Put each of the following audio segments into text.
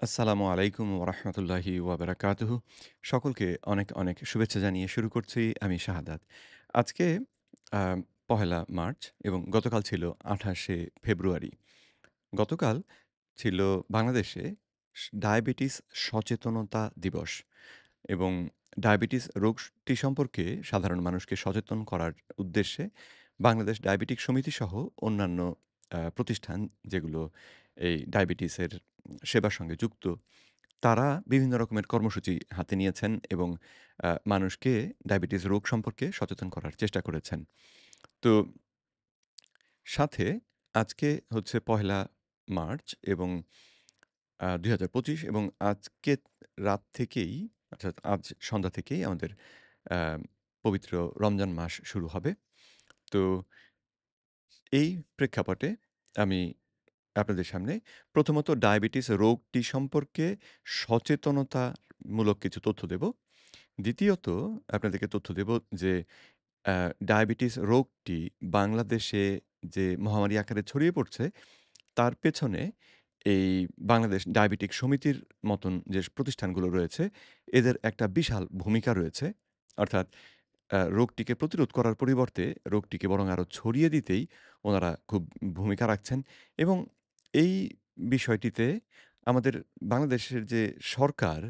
আসসালামু আলাইকুম ওরহমতুল্লাহি ওয়াবারাকাতুহু। সকলকে অনেক, অনেক শুভেচ্ছা জানিয়ে শুরু করছি আমি শাহাদাত। আজকে আ পহেলা মার্চ এবং গতকাল ছিল ২৮শে ফেব্রুয়ারি। গতকাল ছিল বাংলাদেশে ডায়াবেটিস সচেতনতা দিবস এবং ডায়াবেটিস রোগটি সম্পর্কে সাধারণ মানুষকে সচেতন করার উদ্দেশ্যে বাংলাদেশ ডায়াবেটিক সমিতি সহ অন্যান্য প্রতিষ্ঠান যেগুলো এই ডায়াবেটিসের সেবার সঙ্গে যুক্ত তারা বিভিন্ন রকমের কর্মসূচি হাতে নিয়েছেন এবং মানুষকে ডায়াবেটিস রোগ সম্পর্কে সচেতন করার চেষ্টা করেছেন। তো সাথে আজকে হচ্ছে পহেলা মার্চ এবং ২০২৫ এবং আজকে রাত থেকেই অর্থাৎ আজ সন্ধ্যা থেকেই আমাদের আ পবিত্র রমজান মাস শুরু হবে। তো এই প্রেক্ষাপটে আমি আপনাদের সামনে প্রথমত ডায়াবেটিস রোগটি সম্পর্কে সচেতনতামূলক কিছু তথ্য দেব। দ্বিতীয়ত আপনাদেরকে তথ্য দেব যে আ ডায়াবেটিস রোগটি বাংলাদেশে যে মহামারী আকারে ছড়িয়ে পড়ছে, তার পেছনে এই বাংলাদেশ ডায়াবেটিক সমিতির মতন যে প্রতিষ্ঠানগুলো রয়েছে, এদের একটা বিশাল ভূমিকা রয়েছে। অর্থাৎ রোগটিকে প্রতিরোধ করার পরিবর্তে রোগটিকে বরং আরো ছড়িয়ে দিতেই ওনারা খুব ভূমিকা রাখছেন এবং এই বিষয়টিতে আমাদের বাংলাদেশের যে সরকার,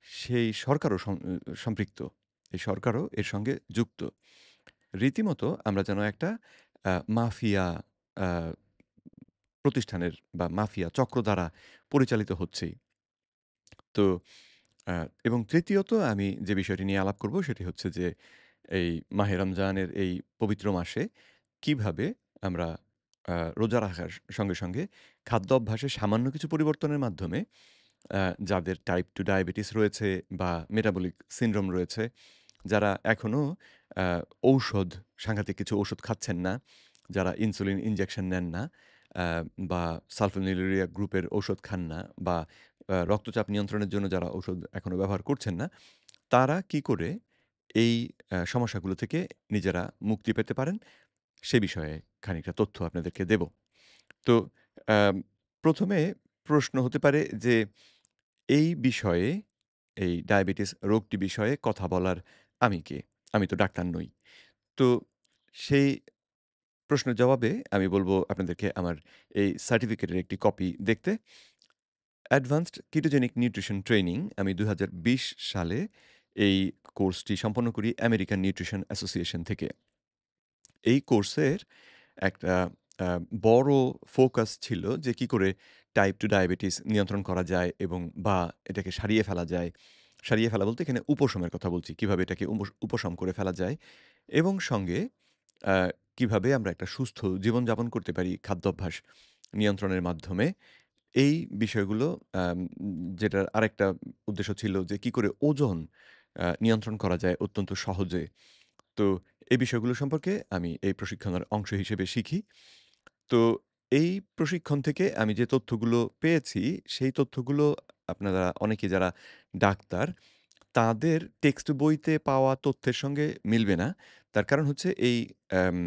সেই সরকারও সম্পৃক্ত। এই সরকারও এর সঙ্গে যুক্ত। রীতিমতো আমরা যেন একটা মাফিয়া আ প্রতিষ্ঠানের বা মাফিয়া চক্র দ্বারা পরিচালিত হচ্ছি। তো আ এবং তৃতীয়ত আমি যে বিষয়টি নিয়ে আলাপ করব সেটি হচ্ছে যে এই মাহে রমজানের এই পবিত্র মাসে কিভাবে আমরা রোজা রাখার সঙ্গে, সঙ্গে খাদ্যাভ্যাসে সামান্য কিছু পরিবর্তনের মাধ্যমে আ যাদের টাইপ 2 ডায়াবেটিস রয়েছে বা মেটাবলিক সিনড্রোম রয়েছে, যারা এখনো আ ঔষধ সাংঘাতিক কিছু ঔষধ খাচ্ছেন না, যারা ইনসুলিন ইনজেকশন নেন না, আ বা সালফোনিলুরিয়া গ্রুপের ঔষধ খান না বা রক্তচাপ নিয়ন্ত্রণের জন্য যারা ঔষধ এখনো ব্যবহার করছেন না, তারা কি করে এই সমস্যাগুলো থেকে নিজেরা মুক্তি পেতে পারেন, সে বিষয়ে খানিকটা তথ্য আপনাদেরকে দেব। তো আম ১ম এ প্রশ্ন হতে পারে যে এই বিষয়ে, এই ডায়াবেটিস রোগটি বিষয়ে কথা বলার আমি কে? আমি তো ডাক্তার নই। তো সেই প্রশ্নের জবাবে আমি বলব আপনাদেরকে আমার এই সার্টিফিকেটের একটি কপি দেখতে। অ্যাডভান্সড কিটোজেনিক নিউট্রিশন ট্রেনিং আমি ২০২০ সালে এই কোর্সটি সম্পন্ন করি আমেরিকান নিউট্রিশন অ্যাসোসিয়েশন থেকে। এই কোর্সের একটা আ বড় ফোকাস ছিল যে কি করে টাইপ 2 ডায়াবেটিস নিয়ন্ত্রণ করা যায় এবং বা এটাকে সারিয়ে ফেলা যায়। সারিয়ে ফেলা বলতে এখানে উপশমের কথা বলছি। কিভাবে এটাকে উপশম করে ফেলা যায় এবং সঙ্গে আ কিভাবে আমরা একটা সুস্থ জীবনযাপন করতে পারি খাদ্যাভ্যাস নিয়ন্ত্রণের মাধ্যমে। এই বিষয়গুলো যেটার আরেকটা উদ্দেশ্য ছিল যে কি করে ওজন নিয়ন্ত্রণ করা যায় অত্যন্ত সহজে। তো এই বিষয়গুলো সম্পর্কে আমি এই প্রশিক্ষণের অংশ হিসেবে শিখি। তো এই প্রশিক্ষণ থেকে আমি যে তথ্যগুলো পেয়েছি, সেই তথ্যগুলো আপনারা অনেকে যারা ডাক্তার, তাদের টেক্সট বইতে পাওয়া তথ্যের সঙ্গে মিলবে না। তার কারণ হচ্ছে এই অ্যাম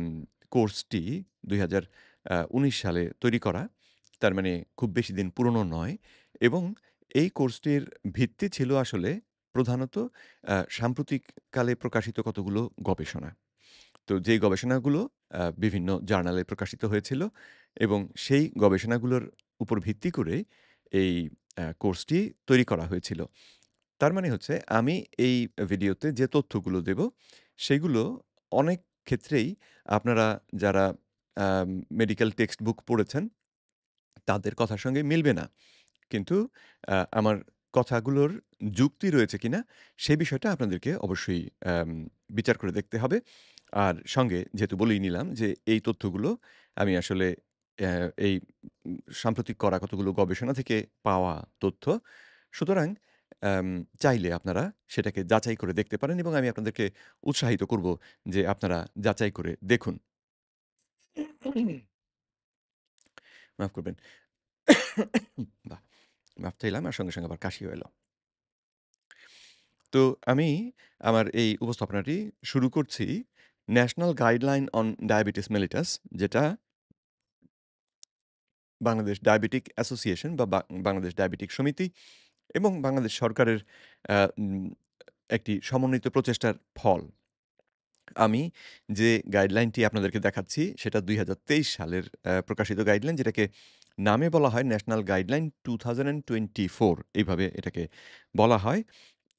কোর্সটি ২০১৯ সালে তৈরি করা। তার মানে খুব বেশি দিন পুরনো নয় এবং এই কোর্সটির ভিত্তি ছিল আসলে প্রধানত সাম্প্রতিককালে প্রকাশিত কতগুলো গবেষণা। তো যেই গবেষণাগুলো বিভিন্ন জার্নালে প্রকাশিত হয়েছিল এবং সেই গবেষণাগুলোর উপর ভিত্তি করে এই কোর্সটি তৈরি করা হয়েছিল। তার মানে হচ্ছে আমি এই ভিডিওতে যে তথ্যগুলো দেব, সেগুলো অনেক ক্ষেত্রেই আপনারা যারা আম মেডিকেল টেক্সট বুক পড়েছেন, তাদের কথার সঙ্গে মিলবে না। কিন্তু আমার কথাগুলোর যুক্তি রয়েছে কিনা, সে বিষয়টা আপনাদেরকে অবশ্যই বিচার করে দেখতে হবে। আর সঙ্গে যেহেতু বলেই নিলাম যে, এই তথ্যগুলো আমি আসলে অ্যা এই সাম্প্রতিক করা কতগুলো গবেষণা থেকে পাওয়া তথ্য। সুতরাং অ্যাম চাইলে আপনারা সেটাকে যাচাই করে দেখতে পারেন এবং আমি আপনাদেরকে উৎসাহিত করব যে, আপনারা যাচাই করে দেখুন। মাফ করবেন। বাহ! মাফ চাইলাম আর সঙ্গে, সঙ্গে আবার কাশিও এলো। তো আমি আমার এই উপস্থাপনাটি শুরু করছি national guideline on diabetes mellitus যেটা বাংলাদেশ ডায়াবেটিক অ্যাসোসিয়েশন বা বাংলাদেশ ডায়াবেটিক সমিতি এবং বাংলাদেশ সরকারের আ উম একটি সমন্বিত প্রচেষ্টার ফল। আমি যে গাইডলাইনটি আপনাদেরকে দেখাচ্ছি সেটা ২০২৩ সালের প্রকাশিত গাইডলাইন, যেটাকে নামে বলা হয় ন্যাশনাল গাইডলাইন 2024, এইভাবে এটাকে বলা হয়।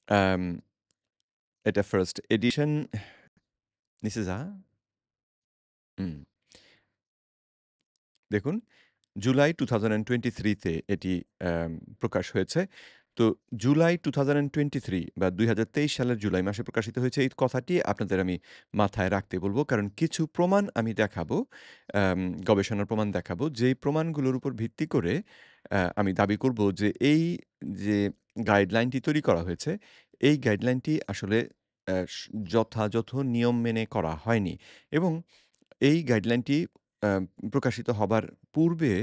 আম এটা ফার্স্ট এডিশন নিচে হুম, দেখুন জুলাই 2023 তে এটি অ্যাম প্রকাশ হয়েছে। তো জুলাই 2023 বা ২০২৩ সালের জুলাই মাসে প্রকাশিত হয়েছে এই কথাটি আপনাদের আমি মাথায় রাখতে বলব। কারণ কিছু প্রমাণ আমি দেখাবো, অ্যাম গবেষণার প্রমাণ দেখাবো। যেই প্রমাণগুলোর উপর ভিত্তি করে আমি দাবি করব যে এই যে গাইডলাইনটি তৈরি করা হয়েছে, এই গাইডলাইনটি আসলে যথাযথ নিয়ম মেনে করা হয়নি এবং এই গাইডলাইনটি আ প্রকাশিত হবার পূর্বে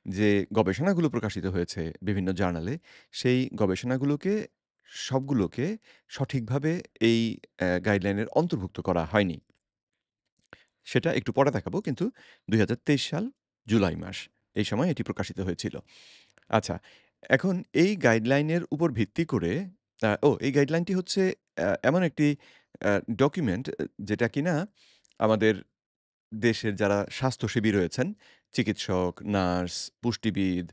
যে গবেষণাগুলো প্রকাশিত হয়েছে বিভিন্ন জার্নালে, সেই গবেষণাগুলোকে সবগুলোকে সঠিকভাবে এই গাইডলাইনের অন্তর্ভুক্ত করা হয়নি। সেটা একটু পরে দেখাবো। কিন্তু ২০২৩ সাল জুলাই মাস, এই সময় এটি প্রকাশিত হয়েছিল। আচ্ছা, এখন এই গাইডলাইনের উপর ভিত্তি করে এই গাইডলাইনটি হচ্ছে এমন একটি ডকুমেন্ট যেটা কিনা আমাদের দেশের যারা স্বাস্থ্যসেবী রয়েছেন, চিকিৎসক, নার্স, পুষ্টিবিদ,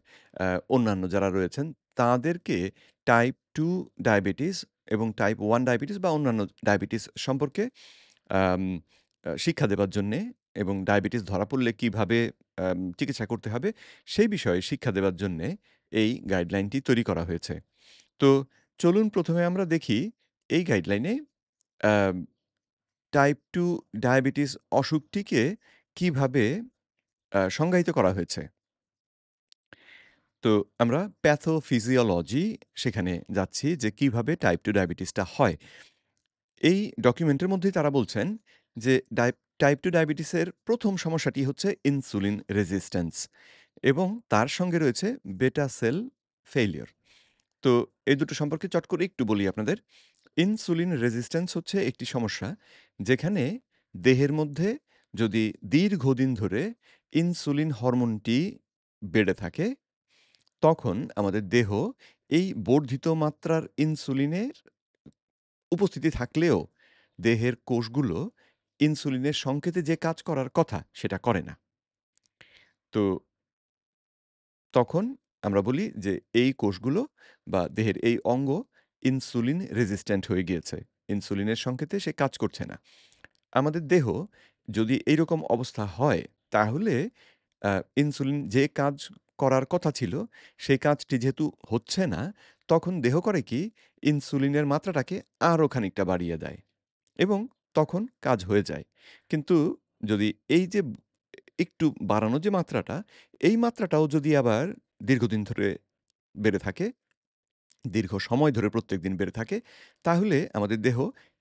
অন্যান্য যারা রয়েছেন, তাদেরকে টাইপ 2 ডায়াবেটিস এবং টাইপ 1 ডায়াবেটিস বা অন্যান্য ডায়াবেটিস সম্পর্কে আম শিক্ষা দেবার জন্যে এবং ডায়াবেটিস ধরা পড়লে কিভাবে চিকিৎসা করতে হবে, সেই বিষয়ে শিক্ষা দেবার জন্যে এই গাইডলাইনটি তৈরি করা হয়েছে। তো চলুন ১ম এ আমরা দেখি এই গাইডলাইনে আম টাইপ 2 ডায়াবেটিস অসুখটিকে কিভাবে সংজ্ঞায়িত করা হয়েছে। তো আমরা প্যাথোফিজিওলজি সেখানে যাচ্ছি যে কিভাবে টাইপ 2 ডায়াবেটিসটা হয়। এই ডকুমেন্টের মধ্যেই তারা বলছেন যে টাইপ 2 ডায়াবেটিসের ১ম সমস্যাটি হচ্ছে ইনসুলিন রেজিস্ট্যান্স এবং তার সঙ্গে রয়েছে বেটা সেল ফেইলিউর। তো এই দুটো সম্পর্কে চট করে একটু বলি আপনাদের। ইনসুলিন রেজিস্ট্যান্স হচ্ছে একটি সমস্যা, যেখানে দেহের মধ্যে যদি দীর্ঘদিন ধরে ইনসুলিন হরমোনটি বেড়ে থাকে, তখন আমাদের দেহ এই বর্ধিত মাত্রার ইনসুলিনের উপস্থিতি থাকলেও দেহের কোষগুলো ইনসুলিনের সংকেতে যে কাজ করার কথা সেটা করে না। তো তখন আমরা বলি যে এই কোষগুলো বা দেহের এই অঙ্গ ইনসুলিন রেজিস্ট্যান্ট হয়ে গিয়েছে। ইনসুলিনের সংকেতে সে কাজ করছে না। আমাদের দেহ যদি এইরকম অবস্থা হয়, তাহলে আ ইনসুলিন যে কাজ করার কথা ছিল, সেই কাজটি যেহেতু হচ্ছে না, তখন দেহ করে কি? ইনসুলিনের মাত্রাটাকে আরো খানিকটা বাড়িয়ে দেয় এবং তখন কাজ হয়ে যায়। কিন্তু যদি এই যে একটু বাড়ানো যে মাত্রাটা, এই মাত্রাটাও যদি আবার দীর্ঘদিন ধরে বেড়ে থাকে, দীর্ঘ সময় ধরে প্রত্যেকদিন বেড়ে থাকে, তাহলে আমাদের দেহ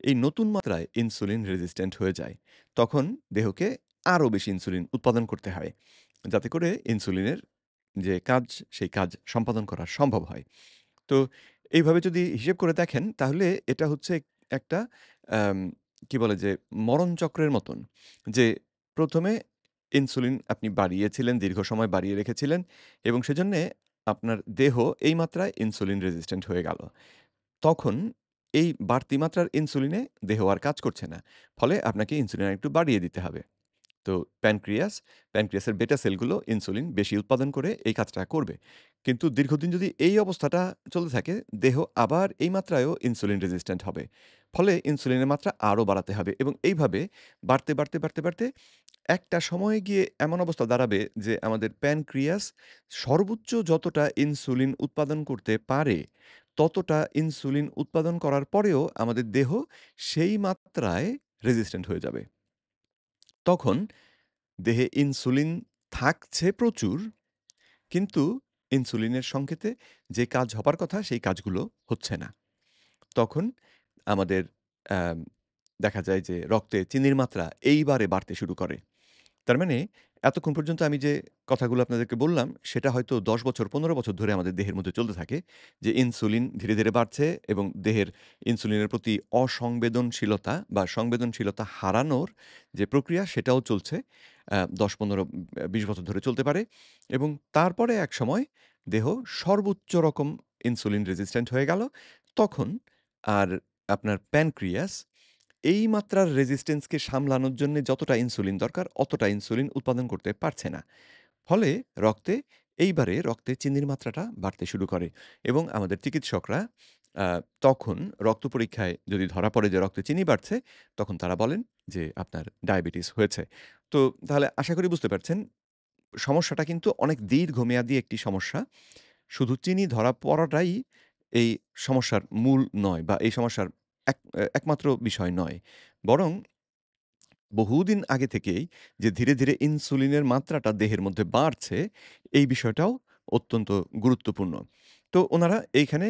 এই নতুন মাত্রায় ইনসুলিন রেজিস্ট্যান্ট হয়ে যায়। তখন দেহকে আরো বেশি ইনসুলিন উৎপাদন করতে হয়, যাতে করে ইনসুলিনের যে কাজ, সেই কাজ সম্পাদন করা সম্ভব হয়। তো এইভাবে যদি হিসেব করে দেখেন, তাহলে এটা হচ্ছে একটা আম কি বলে যে মরণ চক্রের মতন। যে ১ম এ ইনসুলিন আপনি বাড়িয়েছিলেন, দীর্ঘ সময় বাড়িয়ে রেখেছিলেন এবং সেজন্যে আপনার দেহ এই মাত্রায় ইনসুলিন রেজিস্ট্যান্ট হয়ে গেল। তখন এই বাড়তি মাত্রার ইনসুলিনে দেহ আর কাজ করছে না। ফলে আপনাকে ইনসুলিন আরেকটু বাড়িয়ে দিতে হবে। তো প্যানক্রিয়াসের বেটা সেলগুলো ইনসুলিন বেশি উৎপাদন করে এই কাজটা করবে। কিন্তু দীর্ঘদিন যদি এই অবস্থাটা চলতে থাকে, দেহ আবার এই মাত্রায়ও ইনসুলিন রেজিস্ট্যান্ট হবে। ফলে ইনসুলিনের মাত্রা আরো বাড়াতে হবে এবং এইভাবে বাড়তে একটা সময়ে গিয়ে এমন অবস্থা দাঁড়াবে যে আমাদের প্যানক্রিয়াস সর্বোচ্চ যতটা ইনসুলিন উৎপাদন করতে পারে, ততটা ইনসুলিন উৎপাদন করার পরেও আমাদের দেহ সেই মাত্রায় রেজিস্ট্যান্ট হয়ে যাবে। তখন দেহে ইনসুলিন থাকছে প্রচুর, কিন্তু ইনসুলিনের সংকেতে যে কাজ হবার কথা সেই কাজগুলো হচ্ছে না। তখন আমাদের অ্যাম দেখা যায় যে রক্তে চিনির মাত্রা এইবারে বাড়তে শুরু করে। তার মানে এতক্ষণ পর্যন্ত আমি যে কথাগুলো আপনাদেরকে বললাম, সেটা হয়তো ১০ বছর ১৫ বছর ধরে আমাদের দেহের মধ্যে চলতে থাকে। যে ইনসুলিন ধীরে বাড়ছে এবং দেহের ইনসুলিনের প্রতি অসংবেদনশীলতা বা সংবেদনশীলতা হারানোর যে প্রক্রিয়া সেটাও চলছে। ১০, ১৫, ২০ বছর ধরে চলতে পারে এবং তারপরে একসময় দেহ সর্বোচ্চ রকম ইনসুলিন রেজিস্ট্যান্ট হয়ে গেল। তখন আর আপনার প্যানক্রিয়াস এই মাত্রার রেজিস্ট্যান্সকে সামলানোর জন্যে যতটা ইনসুলিন দরকার, অতটা ইনসুলিন উৎপাদন করতে পারছে না। ফলে রক্তে রক্তে চিনির মাত্রাটা বাড়তে শুরু করে এবং আমাদের চিকিৎসকরা আ তখন রক্ত পরীক্ষায় যদি ধরা পড়ে যে রক্তে চিনি বাড়ছে, তখন তারা বলেন যে আপনার ডায়াবেটিস হয়েছে। তো তাহলে আশা করি বুঝতে পারছেন সমস্যাটা কিন্তু অনেক দীর্ঘমেয়াদী একটি সমস্যা। শুধু চিনি ধরা পড়াটাই এই সমস্যার মূল নয় বা এই সমস্যার একমাত্র বিষয় নয়। বরং বহুদিন আগে থেকেই যে ধীরে, ধীরে ইনসুলিনের মাত্রাটা দেহের মধ্যে বাড়ছে, এই বিষয়টাও অত্যন্ত গুরুত্বপূর্ণ। তো উনারা এইখানে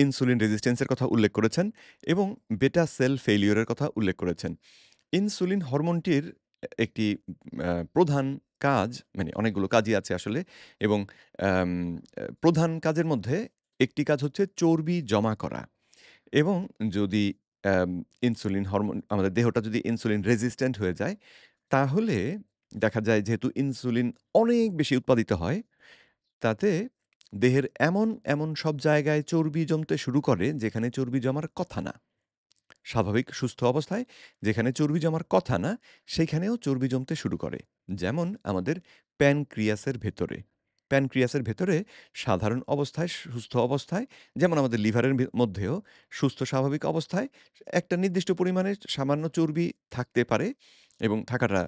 ইনসুলিন রেজিস্ট্যান্স এর কথা উল্লেখ করেছেন এবং বেটা সেল ফেইলিউর এর কথা উল্লেখ করেছেন। ইনসুলিন হরমোনটির একটি প্রধান কাজ মানে অনেকগুলো কাজই আছে আসলে এবং আম প্রধান কাজের মধ্যে একটি কাজ হচ্ছে চর্বি জমা করা। এবং যদি অ্যাম ইনসুলিন হরমোন আমাদের দেহটা যদি ইনসুলিন রেজিস্ট্যান্ট হয়ে যায়, তাহলে দেখা যায় যেহেতু ইনসুলিন অনেক বেশি উৎপাদিত হয়, তাতে দেহের এমন সব জায়গায় চর্বি জমতে শুরু করে যেখানে চর্বি জমার কথা না। স্বাভাবিক সুস্থ অবস্থায় যেখানে চর্বি জমার কথা না, সেইখানেও চর্বি জমতে শুরু করে। যেমন আমাদের প্যানক্রিয়াসের ভেতরে। প্যানক্রিয়াসের ভেতরে সাধারণ অবস্থায়, সুস্থ অবস্থায় যেমন আমাদের লিভারের মধ্যেও সুস্থ স্বাভাবিক অবস্থায় একটা নির্দিষ্ট পরিমাণে সামান্য চর্বি থাকতে পারে এবং থাকাটা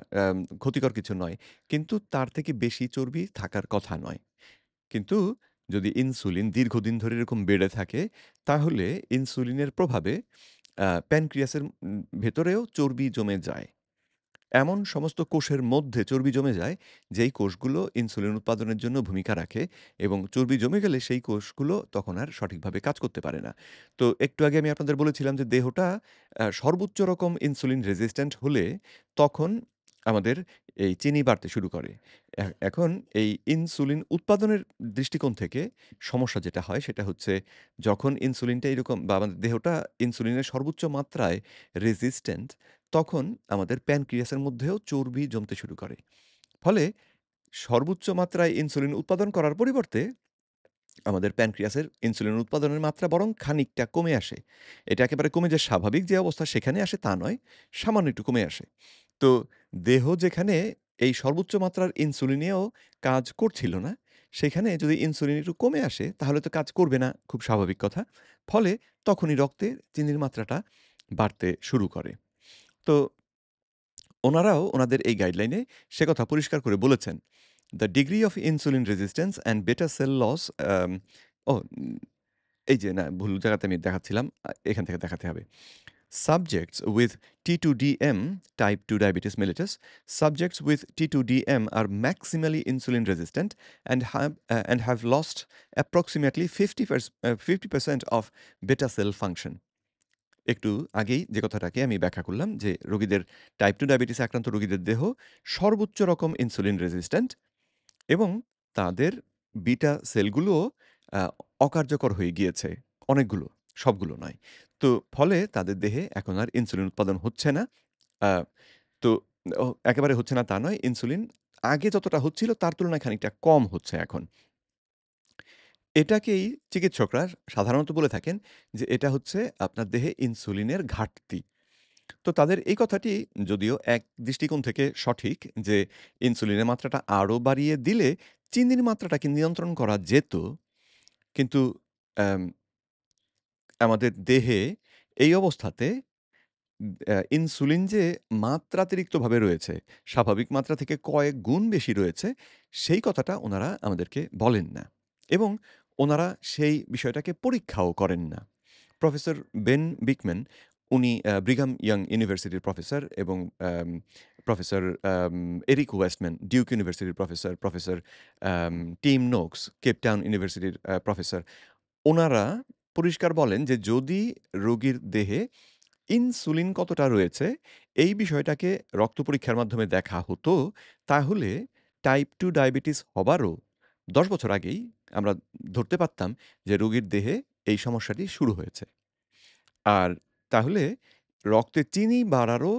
ক্ষতিকর কিছু নয়। কিন্তু তার থেকে বেশি চর্বি থাকার কথা নয়। কিন্তু যদি ইনসুলিন দীর্ঘদিন ধরে এরকম বেড়ে থাকে, তাহলে ইনসুলিনের প্রভাবে প্যানক্রিয়াসের ভেতরেও চর্বি জমে যায়। এমন সমস্ত কোষের মধ্যে চর্বি জমে যায়, যেই কোষগুলো ইনসুলিন উৎপাদনের জন্য ভূমিকা রাখে এবং চর্বি জমে গেলে সেই কোষগুলো তখন আর সঠিকভাবে কাজ করতে পারে না। তো একটু আগে আমি আপনাদের বলেছিলাম যে দেহটা সর্বোচ্চ রকম ইনসুলিন রেজিস্ট্যান্ট হলে তখন আমাদের এই চিনি বাড়তে শুরু করে। এখন এই ইনসুলিন উৎপাদনের দৃষ্টিকোণ থেকে সমস্যা যেটা হয় সেটা হচ্ছে যখন ইনসুলিনটা এরকম বা আমাদের দেহটা ইনসুলিনের সর্বোচ্চ মাত্রায় রেজিস্ট্যান্ট তখন আমাদের প্যানক্রিয়াসের মধ্যেও চর্বি জমতে শুরু করে। ফলে সর্বোচ্চ মাত্রায় ইনসুলিন উৎপাদন করার পরিবর্তে আমাদের প্যানক্রিয়াসের ইনসুলিন উৎপাদনের মাত্রা বরং খানিকটা কমে আসে। এটা একেবারে কমে যে স্বাভাবিক যে অবস্থা সেখানে আসে তা নয়, সামান্য একটু কমে আসে। তো দেহ যেখানে এই সর্বোচ্চ মাত্রার ইনসুলিনেও কাজ করছিল না, সেখানে যদি ইনসুলিন একটু কমে আসে তাহলে তো কাজ করবে না, খুব স্বাভাবিক কথা। ফলে তখনই রক্তে চিনির মাত্রাটা বাড়তে শুরু করে। তো ওনারাও ওনাদের এই গাইডলাইনে সে কথা পরিষ্কার করে বলেছেন। "The degree of insulin resistance and বেটা সেল লস" আম ও এই যে না ভুল জায়গাতে আমি দেখাচ্ছিলাম। এখান থেকে দেখাতে হবে। "Subjects with T2DM type 2 diabetes mellitus, subjects with T2DM are maximally insulin resistant and have lost approximately 50% of beta cell function." একটু আগেই যে কথাটাকে আমি ব্যাখ্যা করলাম যে, রোগীদের টাইপ 2 ডায়াবেটিসে আক্রান্ত রোগীদের দেহ সর্বোচ্চ রকম ইনসুলিন রেজিস্ট্যান্ট এবং তাদের বিটা সেলগুলোও আ অকার্যকর হয়ে গিয়েছে। অনেকগুলো, সবগুলো নয়। তো ফলে তাদের দেহে এখন আর ইনসুলিন উৎপাদন হচ্ছে না। আ তো একেবারে হচ্ছে না তা নয়। ইনসুলিন আগে যতটা হচ্ছিল তার তুলনায় খানিকটা কম হচ্ছে এখন। এটাকেই চিকিৎসকরা সাধারণত বলে থাকেন যে, এটা হচ্ছে আপনার দেহে ইনসুলিনের ঘাটতি। তো তাদের এই কথাটি যদিও এক দৃষ্টিকোণ থেকে সঠিক যে ইনসুলিনের মাত্রাটা আরো বাড়িয়ে দিলে চিনির মাত্রাটাকে নিয়ন্ত্রণ করা যেত। কিন্তু অ্যাম আমাদের দেহে এই অবস্থাতে ইনসুলিন যে মাত্রাতিরিক্তভাবে রয়েছে, স্বাভাবিক মাত্রা থেকে কয়েক গুণ বেশি রয়েছে, সেই কথাটা উনারা আমাদেরকে বলেন না। এবং উনারা সেই বিষয়টাকে পরীক্ষাও করেন না। প্রফেসর বেন বিকম্যান উনি ব্রিঘাম ইয়াং ইউনিভার্সিটির প্রফেসর এবং আম প্রফেসর আম এরিক ওয়েস্টম্যান ডিউক ইউনিভার্সিটির প্রফেসর, প্রফেসর আম টিম নোকস কেপ টাউন ইউনিভার্সিটির প্রফেসর। উনারা পরিষ্কার বলেন যে যদি রোগীর দেহে ইনসুলিন কতটা রয়েছে এই বিষয়টাকে রক্ত পরীক্ষার মাধ্যমে দেখা হতো, তাহলে টাইপ 2 ডায়াবেটিস হবারও ১০ বছর আগেই আমরা ধরতে পারতাম যে রোগীর দেহে এই সমস্যাটি শুরু হয়েছে। আর তাহলে রক্তে চিনি বাড়ারও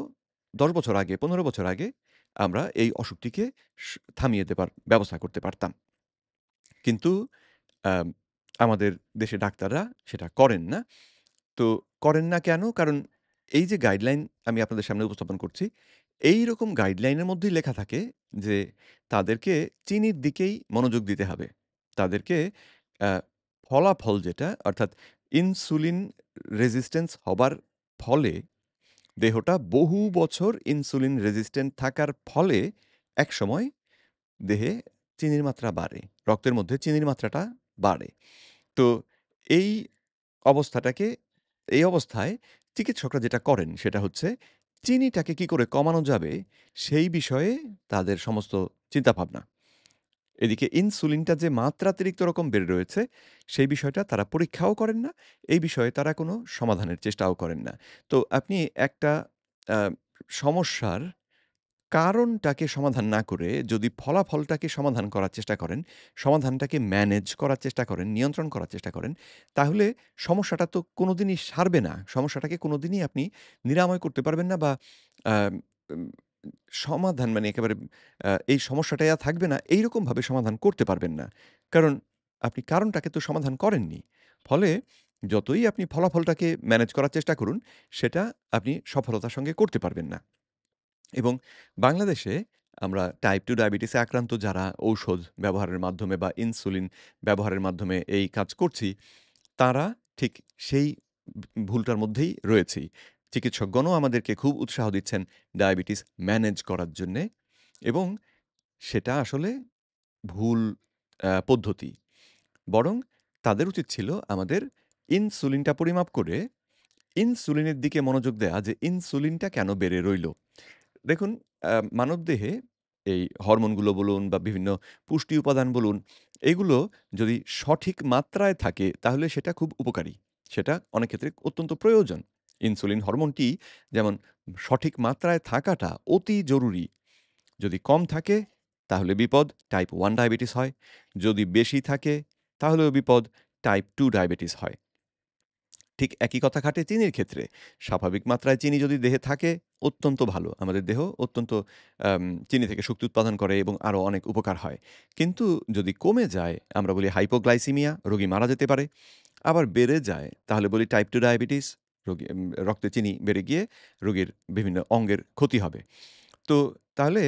১০ বছর আগে, ১৫ বছর আগে আমরা এই অসুখটিকে থামিয়ে দেবার ব্যবস্থা করতে পারতাম। কিন্তু আম আমাদের দেশে ডাক্তাররা সেটা করেন না। তো করেন না কেন? কারণ এই যে গাইডলাইন আমি আপনাদের সামনে উপস্থাপন করছি, এইরকম গাইডলাইনের মধ্যেই লেখা থাকে যে তাদেরকে চিনির দিকেই মনোযোগ দিতে হবে। তাদেরকে আ ফলাফল যেটা অর্থাৎ ইনসুলিন রেজিস্ট্যান্স হবার ফলে দেহটা বহু বছর ইনসুলিন রেজিস্ট্যান্ট থাকার ফলে একসময় দেহে চিনির মাত্রা বাড়ে। রক্তের মধ্যে চিনির মাত্রাটা বাড়ে। তো এই অবস্থাটাকে এই অবস্থায় চিকিৎসকরা যেটা করেন সেটা হচ্ছে চিনিটাকে কি করে কমানো যাবে সেই বিষয়ে তাদের সমস্ত চিন্তাভাবনা। এদিকে ইনসুলিনটা যে মাত্রাতিরিক্ত রকম বেড়ে রয়েছে সেই বিষয়টা তারা পরীক্ষাও করেন না। এই বিষয়ে তারা কোনো সমাধানের চেষ্টাও করেন না। তো আপনি একটা আ সমস্যার কারণটাকে সমাধান না করে যদি ফলাফলটাকে সমাধান করার চেষ্টা করেন, সমাধানটাকে ম্যানেজ করার চেষ্টা করেন, নিয়ন্ত্রণ করার চেষ্টা করেন, তাহলে সমস্যাটা তো কোনোদিনই সারবে না। সমস্যাটাকে কোনোদিনই আপনি নিরাময় করতে পারবেন না বা আম উম সমাধান মানে একেবারে এই সমস্যাটাই আর থাকবে না, এইরকমভাবে সমাধান করতে পারবেন না। কারণ আপনি কারণটাকে তো সমাধান করেননি। ফলে যতই আপনি ফলাফলটাকে ম্যানেজ করার চেষ্টা করুন, সেটা আপনি সফলতার সঙ্গে করতে পারবেন না। এবং বাংলাদেশে আমরা টাইপ 2 ডায়াবেটিসে আক্রান্ত যারা ঔষধ ব্যবহারের মাধ্যমে বা ইনসুলিন ব্যবহারের মাধ্যমে এই কাজ করছি, তারা ঠিক সেই ভুলটার মধ্যেই রয়েছি। চিকিৎসকগণও আমাদেরকে খুব উৎসাহ দিচ্ছেন ডায়াবেটিস ম্যানেজ করার জন্যে এবং সেটা আসলে ভুল পদ্ধতি। বরং তাদের উচিত ছিল আমাদের ইনসুলিনটা পরিমাপ করে ইনসুলিনের দিকে মনোযোগ দেয়া যে ইনসুলিনটা কেন বেড়ে রইল? দেখুন, মানবদেহে এই হরমোনগুলো বলুন বা বিভিন্ন পুষ্টি উপাদান বলুন, এগুলো যদি সঠিক মাত্রায় থাকে তাহলে সেটা খুব উপকারী। সেটা অনেক ক্ষেত্রে অত্যন্ত প্রয়োজন। ইনসুলিন হরমোনটি যেমন সঠিক মাত্রায় থাকাটা অতি জরুরি। যদি কম থাকে তাহলে বিপদ, টাইপ 1 ডায়াবেটিস হয়। যদি বেশি থাকে তাহলেও বিপদ, টাইপ 2 ডায়াবেটিস হয়। ঠিক একই কথা খাটে চিনির ক্ষেত্রে। স্বাভাবিক মাত্রায় চিনি যদি দেহে থাকে, অত্যন্ত ভালো। আমাদের দেহ অত্যন্ত চিনি থেকে শক্তি উৎপাদন করে এবং আরো অনেক উপকার হয়। কিন্তু যদি কমে যায়, আমরা বলি হাইপোগ্লাইসিমিয়া, রোগী মারা যেতে পারে। আবার বেড়ে যায়, তাহলে বলি টাইপ 2 ডায়াবেটিস, রোগী রক্তে চিনি বেড়ে গিয়ে রোগীর বিভিন্ন অঙ্গের ক্ষতি হবে। তো তাহলে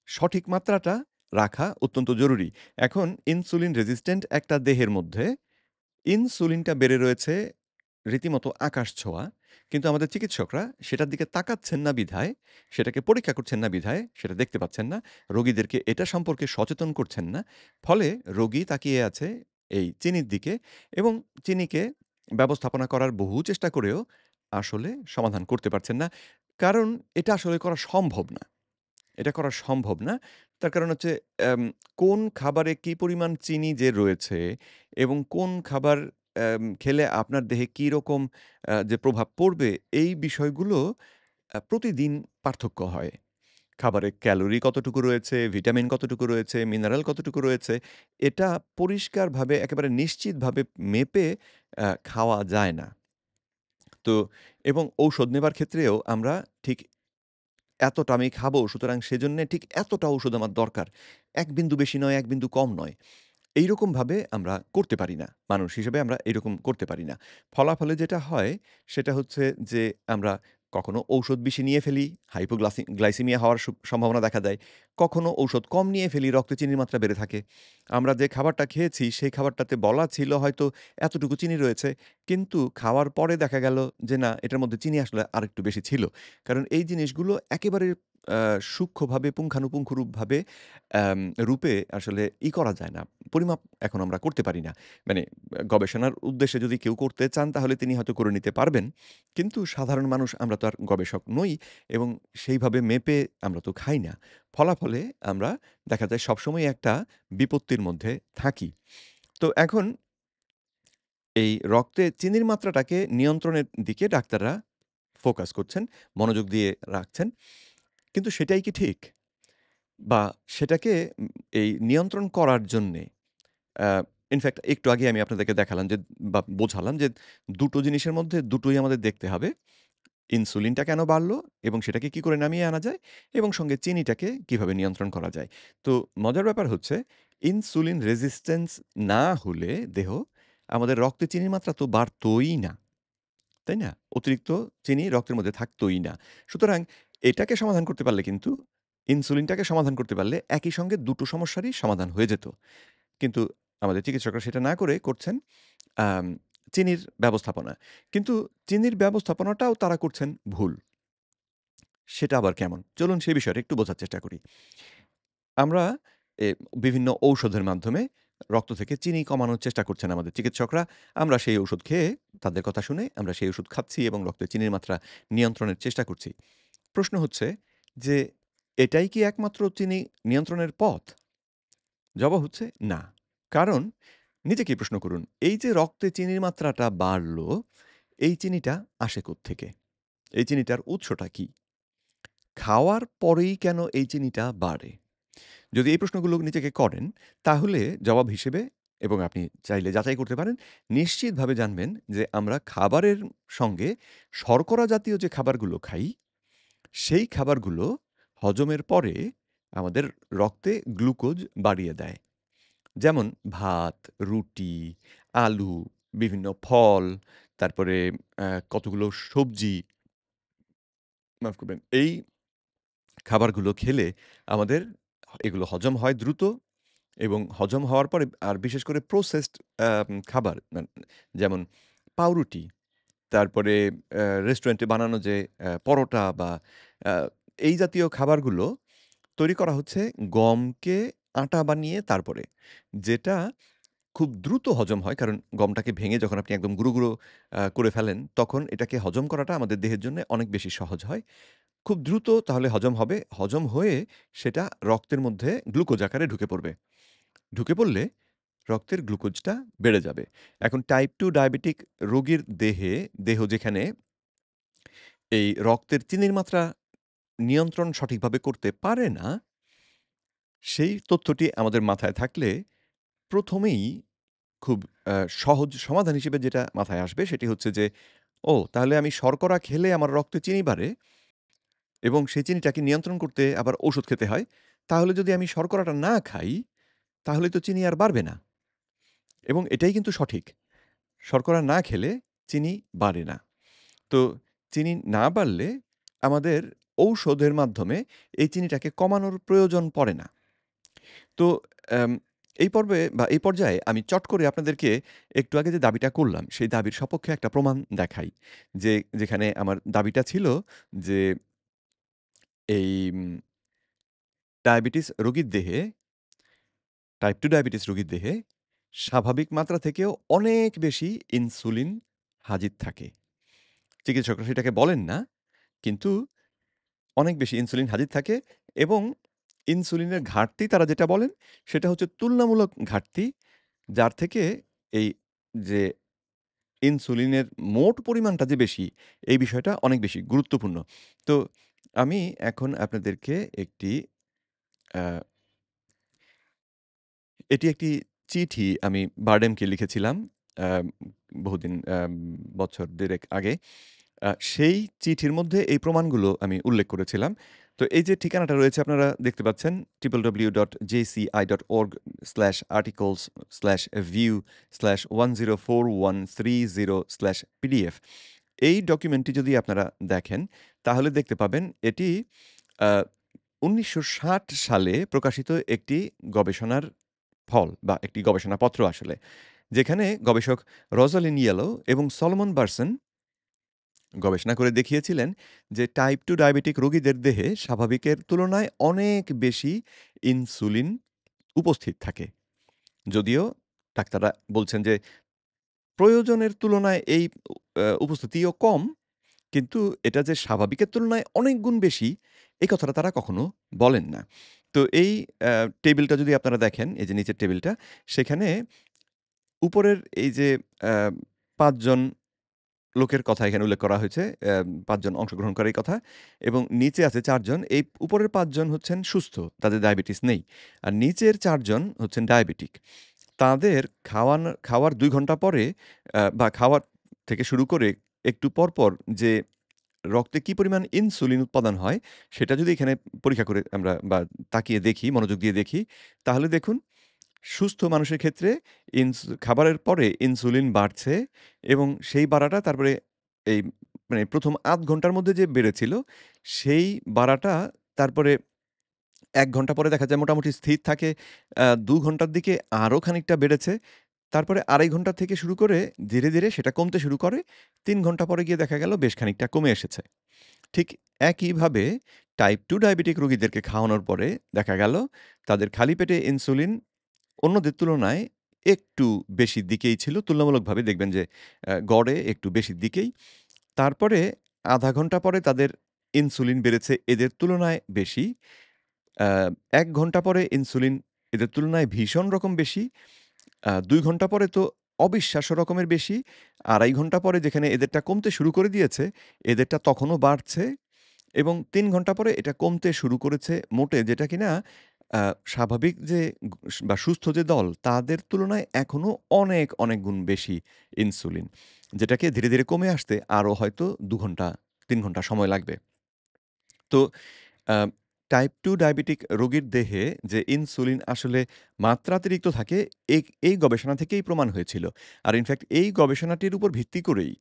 সঠিক মাত্রাটা রাখা অত্যন্ত জরুরি। এখন ইনসুলিন রেজিস্ট্যান্ট একটা দেহের মধ্যে ইনসুলিনটা বেড়ে রয়েছে রীতিমতো আকাশ ছোঁয়া। কিন্তু আমাদের চিকিৎসকরা সেটার দিকে তাকাচ্ছেন না বিধায়, সেটাকে পরীক্ষা করছেন না বিধায়, সেটা দেখতে পাচ্ছেন না। রোগীদেরকে এটা সম্পর্কে সচেতন করছেন না। ফলে রোগী তাকিয়ে আছে এই চিনির দিকে এবং চিনিকে ব্যবস্থাপনা করার বহু চেষ্টা করেও আসলে সমাধান করতে পারছেন না। কারণ এটা আসলে করা সম্ভব না। এটা করা সম্ভব না। তার কারণ হচ্ছে অ্যাম কোন খাবারে কি পরিমাণ চিনি যে রয়েছে এবং কোন খাবার খেলে আপনার দেহে কি রকম যে প্রভাব পড়বে এই বিষয়গুলো প্রতিদিন পার্থক্য হয়। খাবারে ক্যালোরি কতটুকু রয়েছে, ভিটামিন কতটুকু রয়েছে, মিনারেল কতটুকু রয়েছে, এটা পরিষ্কারভাবে একেবারে নিশ্চিতভাবে মেপে খাওয়া যায় না। তো এবং ঔষধ নেবার ক্ষেত্রেও আমরা ঠিক এতটা আমি খাবো সুতরাং সেজন্যে ঠিক এতটা ঔষধ আমার দরকার। ১ বিন্দু বেশি নয়, ১ বিন্দু কম নয়। এইরকমভাবে আমরা করতে পারি না। মানুষ হিসেবে আমরা এরকম করতে পারি না। ফলাফলে যেটা হয় সেটা হচ্ছে যে আমরা কখনো ঔষধ বেশি নিয়ে ফেলি, গ্লাইসেমিয়া হওয়ার সম্ভাবনা দেখা দেয়। কখনো ঔষধ কম নিয়ে ফেলি, রক্তে চিনির মাত্রা বেড়ে থাকে। আমরা যে খাবারটা খেয়েছি সেই খাবারটাতে বলা ছিল হয়তো এতটুকু চিনি রয়েছে। কিন্তু খাওয়ার পরে দেখা গেল যে না এটার মধ্যে চিনি আসলে আরেকটু বেশি ছিল। কারণ এই জিনিসগুলো একেবারে আ সূক্ষ্মভাবে পুঙ্খানুপুঙ্খরূপভাবে অ্যাম রূপে আসলে করা যায় না। পরিমাপ এখন আমরা করতে পারি না। মানে গবেষণার উদ্দেশ্যে যদি কেউ করতে চান তাহলে তিনি হয়তো করে নিতে পারবেন। কিন্তু সাধারণ মানুষ আমরা তো আর গবেষক নই এবং সেইভাবে মেপে আমরা তো খাই না। ফলাফলে আমরা দেখা যায় সবসময় একটা বিপত্তির মধ্যে থাকি। তো এখন এই রক্তে চিনির মাত্রাটাকে নিয়ন্ত্রণের দিকে ডাক্তাররা ফোকাস করছেন, মনোযোগ দিয়ে রাখছেন। কিন্তু সেটাই কি ঠিক? বা সেটাকে এই নিয়ন্ত্রণ করার জন্যে আ ইনফেক্ট একটু আগেই আমি আপনাদেরকে দেখালাম যে বা বোঝালাম যে দুটো জিনিসের মধ্যে দুটোই আমাদের দেখতে হবে। ইনসুলিনটা কেন বাড়লো এবং সেটাকে কি করে নামিয়ে আনা যায় এবং সঙ্গে চিনিটাকে কিভাবে নিয়ন্ত্রণ করা যায়। তো মজার ব্যাপার হচ্ছে ইনসুলিন রেজিস্ট্যান্স না হলে দেহ আমাদের রক্তে চিনির মাত্রা তো বাড়তই না। তাই না? অতিরিক্ত চিনি রক্তের মধ্যে থাকতই না। সুতরাং এটাকে সমাধান করতে পারলে কিন্তু ইনসুলিনটাকে সমাধান করতে পারলে একই সঙ্গে দুটো সমস্যারই সমাধান হয়ে যেত। কিন্তু আমাদের চিকিৎসকরা সেটা না করে করছেন আম চিনির ব্যবস্থাপনা। কিন্তু চিনির ব্যবস্থাপনাটাও তারা করছেন ভুল। সেটা আবার কেমন? চলুন সে বিষয়টা একটু বোঝার চেষ্টা করি। আমরা এ বিভিন্ন ঔষধের মাধ্যমে রক্ত থেকে চিনি কমানোর চেষ্টা করছেন আমাদের চিকিৎসকরা। আমরা সেই ঔষধ খেয়ে তাদের কথা শুনে আমরা সেই ওষুধ খাচ্ছি এবং রক্তে চিনির মাত্রা নিয়ন্ত্রণের চেষ্টা করছি। প্রশ্ন হচ্ছে যে এটাই কি একমাত্র চিনি নিয়ন্ত্রণের পথ? জবাব হচ্ছে না। কারণ নিজেকেই প্রশ্ন করুন, এই যে রক্তে চিনির মাত্রাটা বাড়লো, এই চিনিটা আসে কোত্থেকে? এই চিনিটার উৎসটা কি? খাওয়ার পরেই কেন এই চিনিটা বাড়ে? যদি এই প্রশ্নগুলো নিজেকে করেন, তাহলে জবাব হিসেবে এবং আপনি চাইলে যাচাই করতে পারেন, নিশ্চিতভাবে জানবেন যে আমরা খাবারের সঙ্গে শর্করা জাতীয় যে খাবারগুলো খাই, সেই খাবারগুলো হজমের পরে আমাদের রক্তে গ্লুকোজ বাড়িয়ে দেয়। যেমন ভাত, রুটি, আলু, বিভিন্ন ফল, তারপরে কতগুলো সবজি, মাফ করবেন। এই খাবারগুলো খেলে আমাদের এগুলো হজম হয় দ্রুত এবং হজম হওয়ার পরে আর বিশেষ করে প্রসেসড খাবার যেমন পাউরুটি, তারপরে রেস্টুরেন্টে বানানো যে পরোটা বা আ এই জাতীয় খাবারগুলো তৈরি করা হচ্ছে গমকে আটা বানিয়ে তারপরে। যেটা খুব দ্রুত হজম হয় কারণ গমটাকে ভেঙে যখন আপনি একদম গুঁড়ো, গুঁড়ো করে ফেলেন তখন এটাকে হজম করাটা আমাদের দেহের জন্যে অনেক বেশি সহজ হয়। খুব দ্রুত তাহলে হজম হবে। হজম হয়ে সেটা রক্তের মধ্যে গ্লুকোজ আকারে ঢুকে পড়বে। ঢুকে পড়লে রক্তের গ্লুকোজটা বেড়ে যাবে। এখন টাইপ 2 ডায়াবেটিক রোগীর দেহ যেখানে এই রক্তের চিনির মাত্রা নিয়ন্ত্রণ সঠিকভাবে করতে পারে না, সেই তথ্যটি আমাদের মাথায় থাকলে ১ম এই খুব সহজ সমাধান হিসেবে যেটা মাথায় আসবে সেটি হচ্ছে যে, "ও তাহলে আমি শর্করা খেলে আমার রক্তে চিনি বাড়ে এবং সেই চিনিটাকে নিয়ন্ত্রণ করতে আবার ঔষধ খেতে হয়। তাহলে যদি আমি শর্করাটা না খাই, তাহলে তো চিনি আর বাড়বে না।" এবং এটাই কিন্তু সঠিক। শর্করা না খেলে চিনি বাড়ে না। তো চিনি না বাড়লে আমাদের ঔষধের মাধ্যমে এই চিনিটাকে কমানোর প্রয়োজন পড়ে না। তো অ্যাম এই পর্বে বা এই পর্যায়ে আমি চট করে আপনাদেরকে একটু আগে যে দাবিটা করলাম, সেই দাবির সপক্ষে একটা প্রমাণ দেখাই। যেখানে আমার দাবিটা ছিল যে এই ডায়াবেটিস রোগীর দেহে, টাইপ 2 ডায়াবেটিস রোগীর দেহে স্বাভাবিক মাত্রা থেকেও অনেক বেশি ইনসুলিন হাজির থাকে। চিকিৎসকরা সেটাকে বলেন না, কিন্তু অনেক বেশি ইনসুলিন হাজির থাকে এবং ইনসুলিনের ঘাটতি তারা যেটা বলেন, সেটা হচ্ছে তুলনামূলক ঘাটতি, যার থেকে এই যে ইনসুলিনের মোট পরিমাণটা যে বেশি, এই বিষয়টা অনেক বেশি গুরুত্বপূর্ণ। তো আমি এখন আপনাদেরকে একটি আ এটি একটি চিঠি আমি বারডেমকে লিখেছিলাম আম বহুদিন বছর ১.৫ আগে। সেই চিঠির মধ্যে এই প্রমাণগুলো আমি উল্লেখ করেছিলাম। তো এই যে ঠিকানাটা রয়েছে আপনারা দেখতে পাচ্ছেন www.jci.org/articles/view/104130/pdf এই ডকুমেন্টটি যদি আপনারা দেখেন, তাহলে দেখতে পাবেন এটি আ ১৯৬০ সালে প্রকাশিত একটি গবেষণার ফল বা একটি গবেষণাপত্র আসলে। যেখানে গবেষক রোজালিন ইয়েলো এবং সলোমন বারসন গবেষণা করে দেখিয়েছিলেন যে টাইপ 2 ডায়াবেটিক রোগীদের দেহে স্বাভাবিকের তুলনায় অনেক বেশি ইনসুলিন উপস্থিত থাকে। যদিও ডাক্তাররা বলছেন যে প্রয়োজনের তুলনায় এই উপস্থিতিও কম, কিন্তু এটা যে স্বাভাবিকের তুলনায় অনেক গুণ বেশি, এই কথাটা তারা কখনো বলেন না। তো এই অ্যা টেবিলটা যদি আপনারা দেখেন, এই যে নিচের টেবিলটা, সেখানে উপরের এই যে অ্যা ৫ জন লোকের কথা এখানে উল্লেখ করা হয়েছে। ৫ জন অংশগ্রহণকারীর কথা এবং নিচে আছে ৪ জন। এই উপরের ৫ জন হচ্ছেন সুস্থ, তাদের ডায়াবেটিস নেই। আর নিচের ৪ জন হচ্ছেন ডায়াবেটিক। তাদের খাওয়ার ২ ঘন্টা পরে বা খাওয়ার থেকে শুরু করে একটু পরপর যে রক্তে কি পরিমাণ ইনসুলিন উৎপাদন হয়, সেটা যদি এখানে পরীক্ষা করে আমরা বা তাকিয়ে দেখি, মনোযোগ দিয়ে দেখি, তাহলে দেখুন সুস্থ মানুষের ক্ষেত্রে খাবারের পরে ইনসুলিন বাড়ছে এবং সেই বাড়াটা তারপরে এই মানে ১ম ০.৫ ঘন্টার মধ্যে যে বেড়েছিল, সেই বাড়াটা তারপরে ১ ঘন্টা পরে দেখা যায় মোটামুটি স্থির থাকে। ২ ঘন্টার দিকে আরো খানিকটা বেড়েছে। তারপরে ২.৫ ঘন্টা থেকে শুরু করে ধীরে, ধীরে সেটা কমতে শুরু করে। ৩ ঘন্টা পরে গিয়ে দেখা গেল বেশ খানিকটা কমে এসেছে। ঠিক একইভাবে টাইপ 2 ডায়াবেটিক রোগীদেরকে খাওয়ানোর পরে দেখা গেল তাদের খালি পেটে ইনসুলিন অন্যদের তুলনায় একটু বেশির দিকেই ছিল। তুলনামূলকভাবে দেখবেন যে গড়ে একটু বেশির দিকেই। তারপরে ০.৫ ঘন্টা পরে তাদের ইনসুলিন বেড়েছে এদের তুলনায় বেশি। আ ১ ঘন্টা পরে ইনসুলিন এদের তুলনায় ভীষণ রকম বেশি। ২ ঘন্টা পরে তো অবিশ্বাস্য রকমের বেশি। ২.৫ ঘন্টা পরে যেখানে এদেরটা কমতে শুরু করে দিয়েছে, এদেরটা তখনও বাড়ছে এবং ৩ ঘন্টা পরে এটা কমতে শুরু করেছে মোটে যেটা কিনা আ স্বাভাবিক যে বা সুস্থ যে দল তাদের তুলনায় এখনো অনেক, অনেক গুণ বেশি ইনসুলিন। যেটাকে ধীরে, ধীরে কমে আসতে আরো হয়তো ২ ঘন্টা ৩ ঘন্টা সময় লাগবে। তো আ টাইপ 2 ডায়াবেটিক রোগীর দেহে যে ইনসুলিন আসলে মাত্রাতিরিক্ত থাকে এই গবেষণা থেকেই প্রমাণ হয়েছিল। আর ইনফ্যাক্ট এই গবেষণাটির উপর ভিত্তি করেই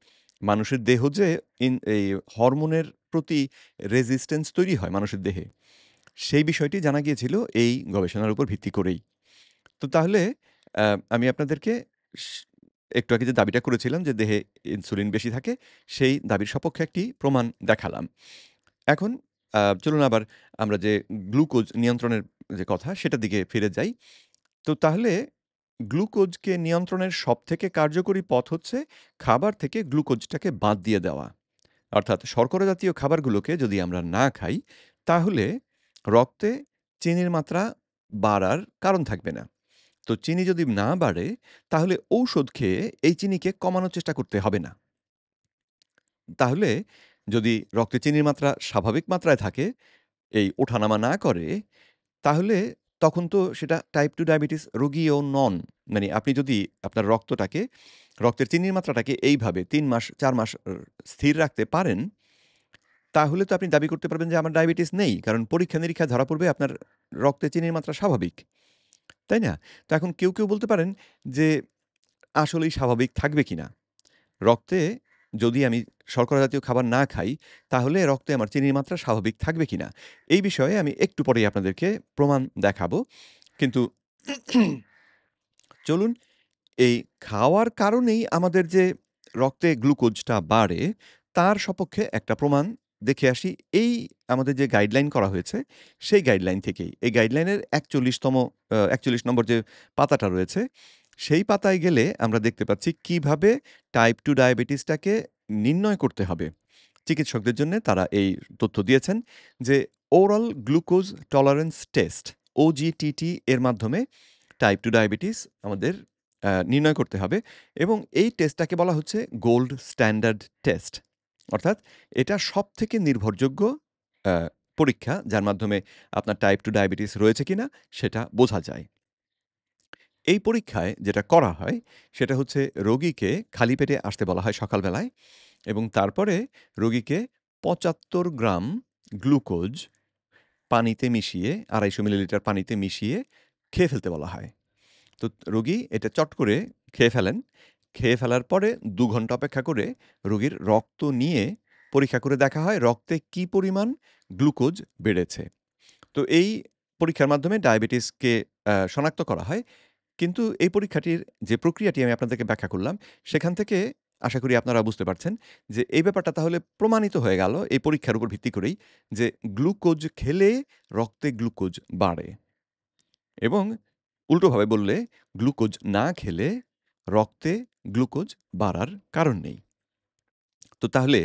মানুষের দেহ যে এই হরমোনের প্রতি রেজিস্ট্যান্স তৈরি হয় মানুষের দেহে, সেই বিষয়টি জানা গিয়েছিল এই গবেষণার উপর ভিত্তি করেই। তো তাহলে আ আমি আপনাদেরকে স একটু আগে যে দাবিটা করেছিলাম যে দেহে ইনসুলিন বেশি থাকে, সেই দাবির সপক্ষে একটি প্রমাণ দেখালাম। এখন চলুন আবার আমরা যে গ্লুকোজ নিয়ন্ত্রণের যে কথা সেটার দিকে ফিরে যাই। তো তাহলে গ্লুকোজকে নিয়ন্ত্রণের সবথেকে কার্যকরী পথ হচ্ছে খাবার থেকে গ্লুকোজটাকে বাদ দিয়ে দেওয়া। অর্থাৎ শর্করা জাতীয় খাবারগুলোকে যদি আমরা না খাই, তাহলে রক্তে চিনির মাত্রা বাড়ার কারণ থাকবে না। তো চিনি যদি না বাড়ে, তাহলে ঔষধ খেয়ে এই চিনিকে কমানোর চেষ্টা করতে হবে না। তাহলে যদি রক্তে চিনির মাত্রা স্বাভাবিক মাত্রায় থাকে, এই ওঠানামা না করে, তাহলে তখন তো সেটা টাইপ 2 ডায়াবেটিস রোগীও নন। মানে আপনি যদি আপনার রক্তের চিনির মাত্রাটাকে এইভাবে ৩ মাস ৪ মাস স্থির রাখতে পারেন, তাহলে তো আপনি দাবি করতে পারবেন যে আমার ডায়াবেটিস নেই। কারণ পরীক্ষা-নিরীক্ষায় ধরা পড়বে আপনার রক্তে চিনির মাত্রা স্বাভাবিক। তাই না? তো এখন কেউ বলতে পারেন যে আসলেই স্বাভাবিক থাকবে কিনা? রক্তে যদি আমি শর্করা জাতীয় খাবার না খাই, তাহলে রক্তে আমার চিনির মাত্রা স্বাভাবিক থাকবে কিনা? এই বিষয়ে আমি একটু পরেই আপনাদেরকে প্রমাণ দেখাবো। কিন্তু চলুন এই খাওয়ার কারণেই আমাদের যে রক্তে গ্লুকোজটা বাড়ে, তার সপক্ষে একটা প্রমাণ দেখে আসি। এই আমাদের যে গাইডলাইন করা হয়েছে, সেই গাইডলাইন থেকেই। এই গাইডলাইনের ৪১ নম্বর যে পাতাটা রয়েছে, সেই পাতায় গেলে আমরা দেখতে পাচ্ছি কিভাবে টাইপ 2 ডায়াবেটিসটাকে নির্ণয় করতে হবে। চিকিৎসকদের জন্যে তারা এই তথ্য দিয়েছেন যে, oral glucose tolerance test OGTT এর মাধ্যমে টাইপ 2 ডায়াবেটিস আমাদের নির্ণয় করতে হবে এবং এই টেস্টটাকে বলা হচ্ছে গোল্ড স্ট্যান্ডার্ড টেস্ট। অর্থাৎ এটা সবথেকে নির্ভরযোগ্য আ পরীক্ষা যার মাধ্যমে আপনার টাইপ 2 ডায়াবেটিস রয়েছে কিনা সেটা বোঝা যায়। এই পরীক্ষায় যেটা করা হয় সেটা হচ্ছে রোগীকে খালি পেটে আসতে বলা হয় সকালবেলায় এবং তারপরে রোগীকে ৭৫ গ্রাম গ্লুকোজ পানিতে মিশিয়ে ২৫০ মিলিলিটার পানিতে মিশিয়ে খেয়ে ফেলতে বলা হয়। তো রোগী এটা চট করে খেয়ে ফেলেন। খেয়ে ফেলার পরে ২ ঘন্টা অপেক্ষা করে রোগীর রক্ত নিয়ে পরীক্ষা করে দেখা হয় রক্তে কি পরিমাণ গ্লুকোজ বেড়েছে। তো এই পরীক্ষার মাধ্যমে ডায়াবেটিসকে শনাক্ত করা হয়। কিন্তু এই পরীক্ষাটির যে প্রক্রিয়াটি আমি আপনাদেরকে ব্যাখ্যা করলাম, সেখান থেকে আশা করি আপনারা বুঝতে পারছেন যে এই ব্যাপারটা তাহলে প্রমাণিত হয়ে গেল এই পরীক্ষার উপর ভিত্তি করেই যে গ্লুকোজ খেলে রক্তে গ্লুকোজ বাড়ে এবং উল্টোভাবে বললে গ্লুকোজ না খেলে রক্তে গ্লুকোজ বাড়ার কারণ নেই। তো তাহলে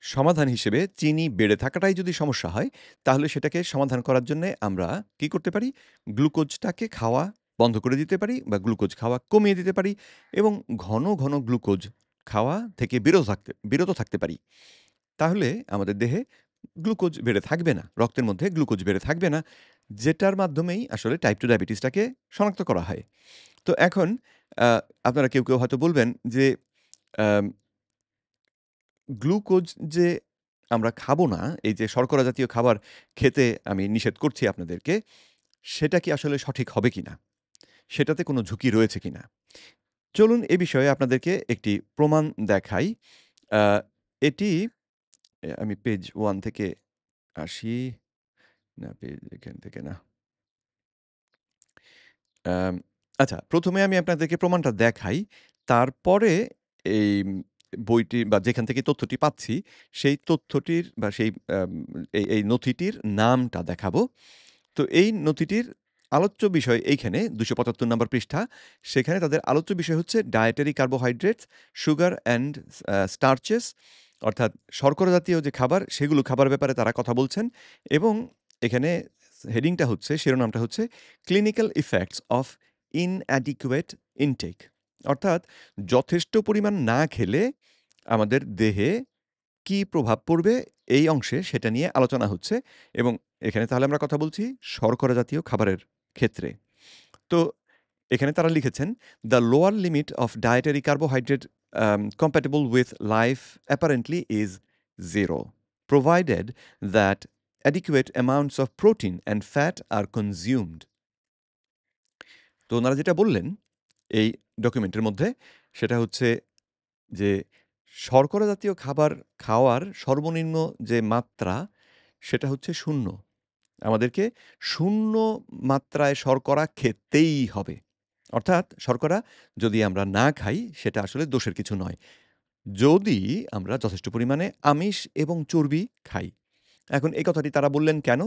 সমাধান হিসেবে চিনি বেড়ে থাকাটাই যদি সমস্যা হয়, তাহলে সেটাকে সমাধান করার জন্যে আমরা কি করতে পারি? গ্লুকোজটাকে খাওয়া বন্ধ করে দিতে পারি বা গ্লুকোজ খাওয়া কমিয়ে দিতে পারি এবং ঘন গ্লুকোজ খাওয়া থেকে বিরত থাকতে পারি। তাহলে আমাদের দেহে গ্লুকোজ বেড়ে থাকবে না। রক্তের মধ্যে গ্লুকোজ বেড়ে থাকবে না। যেটার মাধ্যমেই আসলে টাইপ 2 ডায়াবেটিসটাকে শনাক্ত করা হয়। তো এখন আ আপনারা কেউ হয়তো বলবেন যে, আম গ্লুকোজ যে আমরা খাবো না, এই যে শর্করা জাতীয় খাবার খেতে আমি নিষেধ করছি আপনাদেরকে, সেটা কি আসলে সঠিক হবে কিনা? সেটাতে কোনো ঝুঁকি রয়েছে কিনা? চলুন এ বিষয়ে আপনাদেরকে একটি প্রমাণ দেখাই। আ এটি আমি পেজ 1 থেকে আসি। না পেজ এখান থেকে না। আম আচ্ছা, ১ম এ আমি আপনাদেরকে প্রমাণটা দেখাই। তারপরে এই বইটি বা যেখান থেকে তথ্যটি পাচ্ছি, সেই তথ্যটির বা সেই এই নথিটির নামটা দেখাবো। তো এই নথিটির আলোচ্য বিষয় এইখানে ২৭৫ নম্বর পৃষ্ঠা। সেখানে তাদের আলোচ্য বিষয় হচ্ছে ডায়েটারি কার্বোহাইড্রেটস, সুগার অ্যান্ড স্টার্চেস, অর্থাৎ শর্করা জাতীয় যে খাবার, সেগুলো খাবার ব্যাপারে তারা কথা বলছেন এবং এখানে হেডিংটা হচ্ছে, শিরোনামটা হচ্ছে clinical effects of inadequate intake, অর্থাৎ যথেষ্ট পরিমাণ না খেলে আমাদের দেহে কি প্রভাব পড়বে এই অংশে সেটা নিয়ে আলোচনা হচ্ছে এবং এখানে তাহলে আমরা কথা বলছি শর্করা জাতীয় খাবারের ক্ষেত্রে। তো এখানে তারা লিখেছেন, "the lower limit of dietary carbohydrate compatible with life apparently is 0, provided that adequate amounts of protein and fat are consumed." তো ওনারা যেটা বললেন এই ডকুমেন্টের মধ্যে সেটা হচ্ছে যে শর্করা জাতীয় খাবার খাওয়ার সর্বনিম্ন যে মাত্রা সেটা হচ্ছে ০। আমাদেরকে ০ মাত্রায় শর্করা খেতেই হবে। অর্থাৎ শর্করা যদি আমরা না খাই সেটা আসলে দোষের কিছু নয়। যদি আমরা যথেষ্ট পরিমাণে আমিষ এবং চর্বি খাই। এখন এই কথাটি তারা বললেন কেন?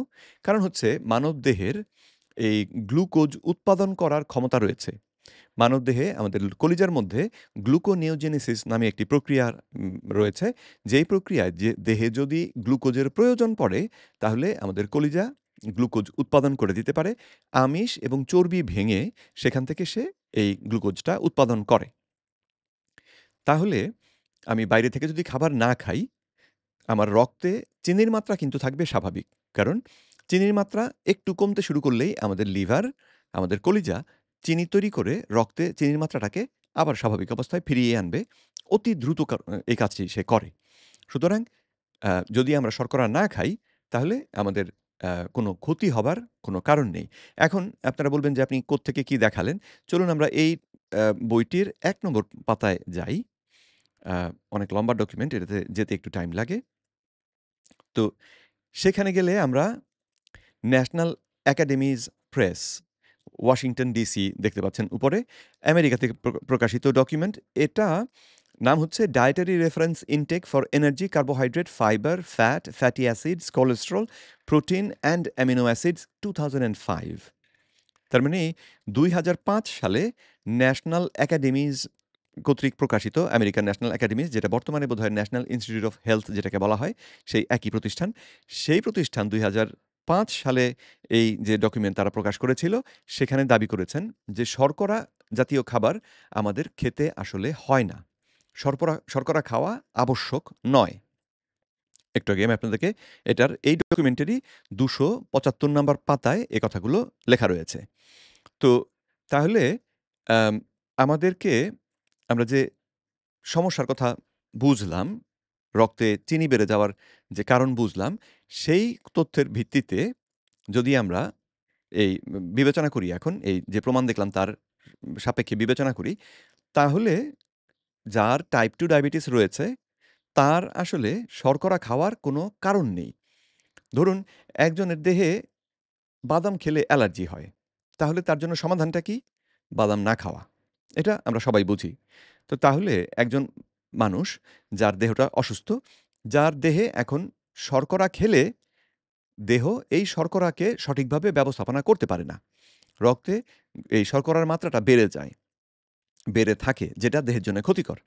কারণ হচ্ছে মানবদেহের এই গ্লুকোজ উৎপাদন করার ক্ষমতা রয়েছে। মানবদেহে আমাদের কলিজার মধ্যে গ্লুকোনিওজেনেসিস নামে একটি প্রক্রিয়া রয়েছে। যেই প্রক্রিয়ায় যে দেহে যদি গ্লুকোজের প্রয়োজন পড়ে, তাহলে আমাদের কলিজা গ্লুকোজ উৎপাদন করে দিতে পারে। আমিষ এবং চর্বি ভেঙে সেখান থেকে সে এই গ্লুকোজটা উৎপাদন করে। তাহলে আমি বাইরে থেকে যদি খাবার না খাই, আমার রক্তে চিনির মাত্রা কিন্তু থাকবে স্বাভাবিক। কারণ চিনির মাত্রা একটু কমতে শুরু করলেই আমাদের লিভার, আমাদের কলিজা চিনি তৈরি করে রক্তে চিনির মাত্রাটাকে আবার স্বাভাবিক অবস্থায় ফিরিয়ে আনবে। অতি দ্রুত এই কাজটি সে করে। সুতরাং যদি আমরা শর্করা না খাই তাহলে আমাদের কোনো ক্ষতি হবার কোনো কারণ নেই। এখন আপনারা বলবেন যে আপনি কোত্থেকে কি দেখালেন? চলুন আমরা এই বইটির ১ নম্বর পাতায় যাই। আ অনেক লম্বা ডকুমেন্ট, এটাতে যেতে একটু টাইম লাগে। তো সেখানে গেলে আমরা ন্যাশনাল একাডেমিজ প্রেস, ওয়াশিংটন ডিসি দেখতে পাচ্ছেন উপরে। আমেরিকা থেকে প্রকাশিত ডকুমেন্ট। এটা নাম হচ্ছে dietary reference intake for energy, carbohydrate, fibre, fat, fatty acids, cholesterol, protein and amino acids 2005। তার মানে ২০০৫ সালে ন্যাশনাল একাডেমিজ কর্তৃক প্রকাশিত, আমেরিকান ন্যাশনাল একাডেমিজ, যেটা বর্তমানে বোধহয় ন্যাশনাল ইনস্টিটিউট অফ হেলথ যেটাকে বলা হয়, সেই একই প্রতিষ্ঠান। সেই প্রতিষ্ঠান ২০০৫ সালে এই যে ডকুমেন্ট তারা প্রকাশ করেছিল, সেখানে দাবি করেছেন যে শর্করা জাতীয় খাবার আমাদের খেতে আসলে হয় না। শর্করা খাওয়া আবশ্যক নয়। একটু আগে আমি আপনাদেরকে এটার এই ডকুমেন্টেরই ২৭৫ নাম্বার পাতায় এ কথাগুলো লেখা রয়েছে। তো তাহলে আম আমাদেরকে আমরা যে সমস্যার কথা বুঝলাম, রক্তে চিনি বেড়ে যাওয়ার যে কারণ বুঝলাম, সেই তথ্যের ভিত্তিতে যদি আমরা এই বিবেচনা করি, এখন এই যে প্রমাণ দেখলাম তার সাপেক্ষে বিবেচনা করি, তাহলে যার টাইপ 2 ডায়াবেটিস রয়েছে, তার আসলে শর্করা খাওয়ার কোনো কারণ নেই। ধরুন একজনের দেহে বাদাম খেলে অ্যালার্জি হয়। তাহলে তার জন্য সমাধানটা কি? বাদাম না খাওয়া। এটা আমরা সবাই বুঝি। তো তাহলে একজন মানুষ যার দেহটা অসুস্থ, যার দেহে এখন শর্করা খেলে দেহ এই শর্করাকে সঠিকভাবে ব্যবস্থাপনা করতে পারে না। রক্তে এই শর্করার মাত্রাটা বেড়ে যায়, বেড়ে থাকে, যেটা দেহের জন্য ক্ষতিকর।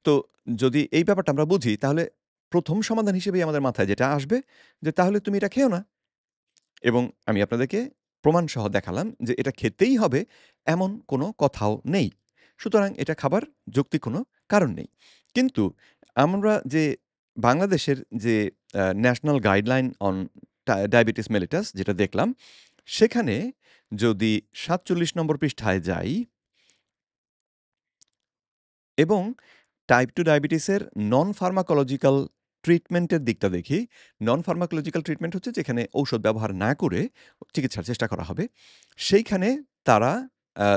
তো যদি এই ব্যাপারটা আমরা বুঝি, তাহলে ১ম সমাধান হিসেবেই আমাদের মাথায় যেটা আসবে যে, "তাহলে তুমি এটা খেও না।" এবং আমি আপনাদেরকে প্রমাণসহ দেখালাম যে এটা খেতেই হবে এমন কোনো কথাও নেই। সুতরাং এটা খাবার যৌক্তিক কোনো কারণ নেই। কিন্তু আমরা যে বাংলাদেশের যে national guideline on diabetes mellitus যেটা দেখলাম, সেখানে যদি ৪৭ নম্বর পৃষ্ঠায় যাই এবং টাইপ 2 ডায়াবেটিসের নন ফার্মাকোলজিক্যাল ট্রিটমেন্টের দিকটা দেখি, নন ফার্মাকোলজিক্যাল ট্রিটমেন্ট হচ্ছে যেখানে ঔষধ ব্যবহার না করে চিকিৎসার চেষ্টা করা হবে। সেইখানে তারা আ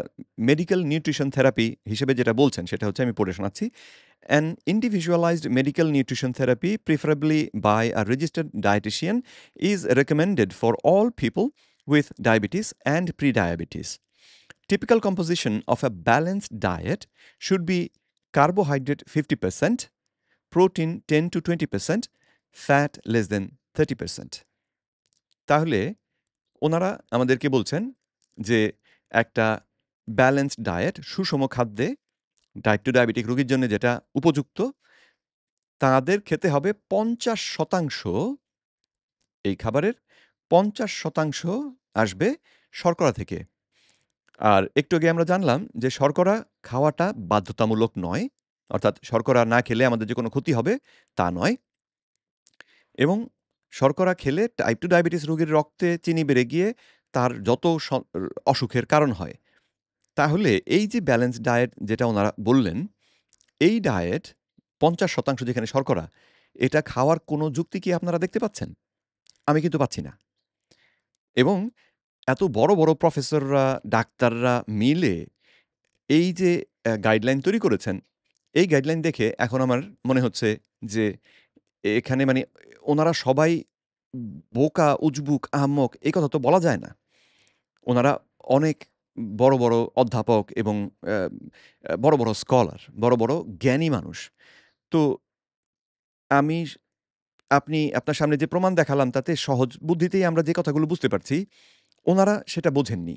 মেডিকেল নিউট্রিশন থেরাপি হিসেবে যেটা বলছেন সেটা হচ্ছে আমি পড়ে শোনাচ্ছি। An individualized medical nutrition therapy, preferably by a registered dietitian, is recommended for all people with diabetes and prediabetes. Typical composition of a balanced diet should be carbohydrate 50%, protein 10 to 20%, fat less than 30%. তাহলে ওনারা আমাদেরকে বলছেন যে একটা balanced diet সুষম খাদ্যে type 2 diabetic রোগীর জন্য যেটা উপযুক্ত, তাদের খেতে হবে ৫০% এই খাবারের ৫০% আসবে শর্করা থেকে। আর একটু আগে আমরা জানলাম যে শর্করা খাওয়াটা বাধ্যতামূলক নয়। অর্থাৎ শর্করা না খেলে আমাদের যে কোনো ক্ষতি হবে তা নয়। এবং শর্করা খেলে টাইপ 2 ডায়াবেটিস রোগীর রক্তে চিনি বেড়ে গিয়ে তার যত অসুখের কারণ হয়। তাহলে এই যে ব্যালেন্সড ডায়েট যেটা ওনারা বললেন, এই ডায়েট ৫০% যেখানে শর্করা, এটা খাওয়ার কোনো যুক্তি কি আপনারা দেখতে পাচ্ছেন? আমি কিন্তু পাচ্ছি না। এবং এত বড়, বড় প্রফেসররা, ডাক্তাররা মিলে এই যে গাইডলাইন তৈরি করেছেন, এই গাইডলাইন দেখে এখন আমার মনে হচ্ছে যে এখানে মানে ওনারা সবাই বোকা, উজবুক, আহাম্মক এই কথা তো বলা যায় না। ওনারা অনেক বড়, বড় অধ্যাপক এবং অ্যা বড়, বড় স্কলার, বড়, বড় জ্ঞানী মানুষ। তো আমি আপনার সামনে যে প্রমাণ দেখালাম তাতে সহজ বুদ্ধিতেই আমরা যে কথাগুলো বুঝতে পারছি, ওনারা সেটা বোঝেননি।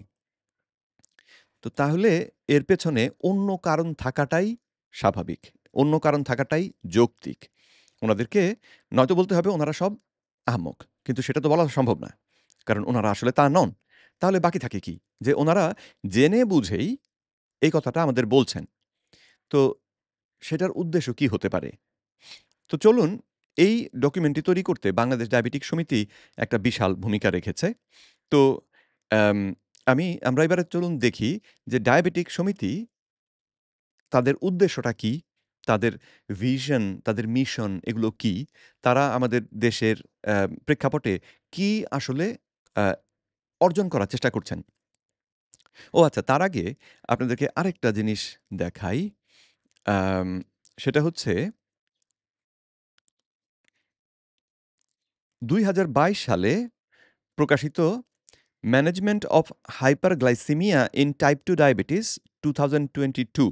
তো তাহলে এর পেছনে অন্য কারণ থাকাটাই স্বাভাবিক। অন্য কারণ থাকাটাই যৌক্তিক। ওনাদেরকে নয়তো বলতে হবে ওনারা সব আহাম্মক। কিন্তু সেটা তো বলা সম্ভব না। কারণ ওনারা আসলে তা নন। তাহলে বাকি থাকে কি? যে ওনারা জেনে বুঝেই এই কথাটা আমাদের বলছেন। তো সেটার উদ্দেশ্য কি হতে পারে? তো চলুন এই ডকুমেন্টটি তৈরি করতে বাংলাদেশ ডায়াবেটিক সমিতি একটা বিশাল ভূমিকা রেখেছে। তো অ্যাম আমরা এবারে চলুন দেখি যে ডায়াবেটিক সমিতি তাদের উদ্দেশ্যটা কি? তাদের ভিশন, তাদের মিশন এগুলো কি? তারা আমাদের দেশের প্রেক্ষাপটে কি আসলে আ অর্জন করার চেষ্টা করছেন? ও আচ্ছা, তার আগে আপনাদেরকে আরেকটা জিনিস দেখাই। আম সেটা হচ্ছে ২০২২ সালে প্রকাশিত Management of Hyperglycemia in Type 2 Diabetes 2022,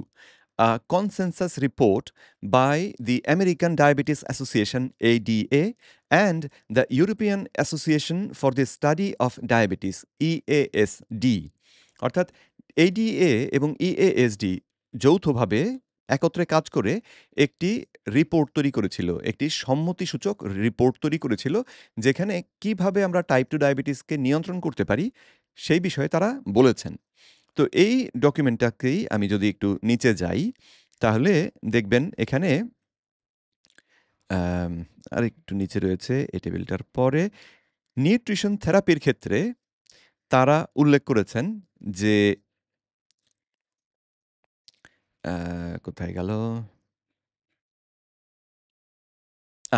a consensus report by the American Diabetes Association ADA and the European Association for the Study of Diabetes EASD, অর্থাৎ ADA এবং EASD যৌথভাবে একত্রে কাজ করে একটি রিপোর্ট তৈরি করেছিল। একটি সম্মতিসূচক রিপোর্ট তৈরি করেছিল যেখানে কিভাবে আমরা টাইপ 2 ডায়াবেটিসকে নিয়ন্ত্রণ করতে পারি, সেই বিষয়ে তারা বলেছেন। তো এই ডকুমেন্টটাকেই আমি যদি একটু নিচে যাই, তাহলে দেখবেন এখানে আম আরেকটু নিচে রয়েছে এই টেবিলটার পরে নিউট্রিশন থেরাপির ক্ষেত্রে তারা উল্লেখ করেছেন যে কোথায় গেল?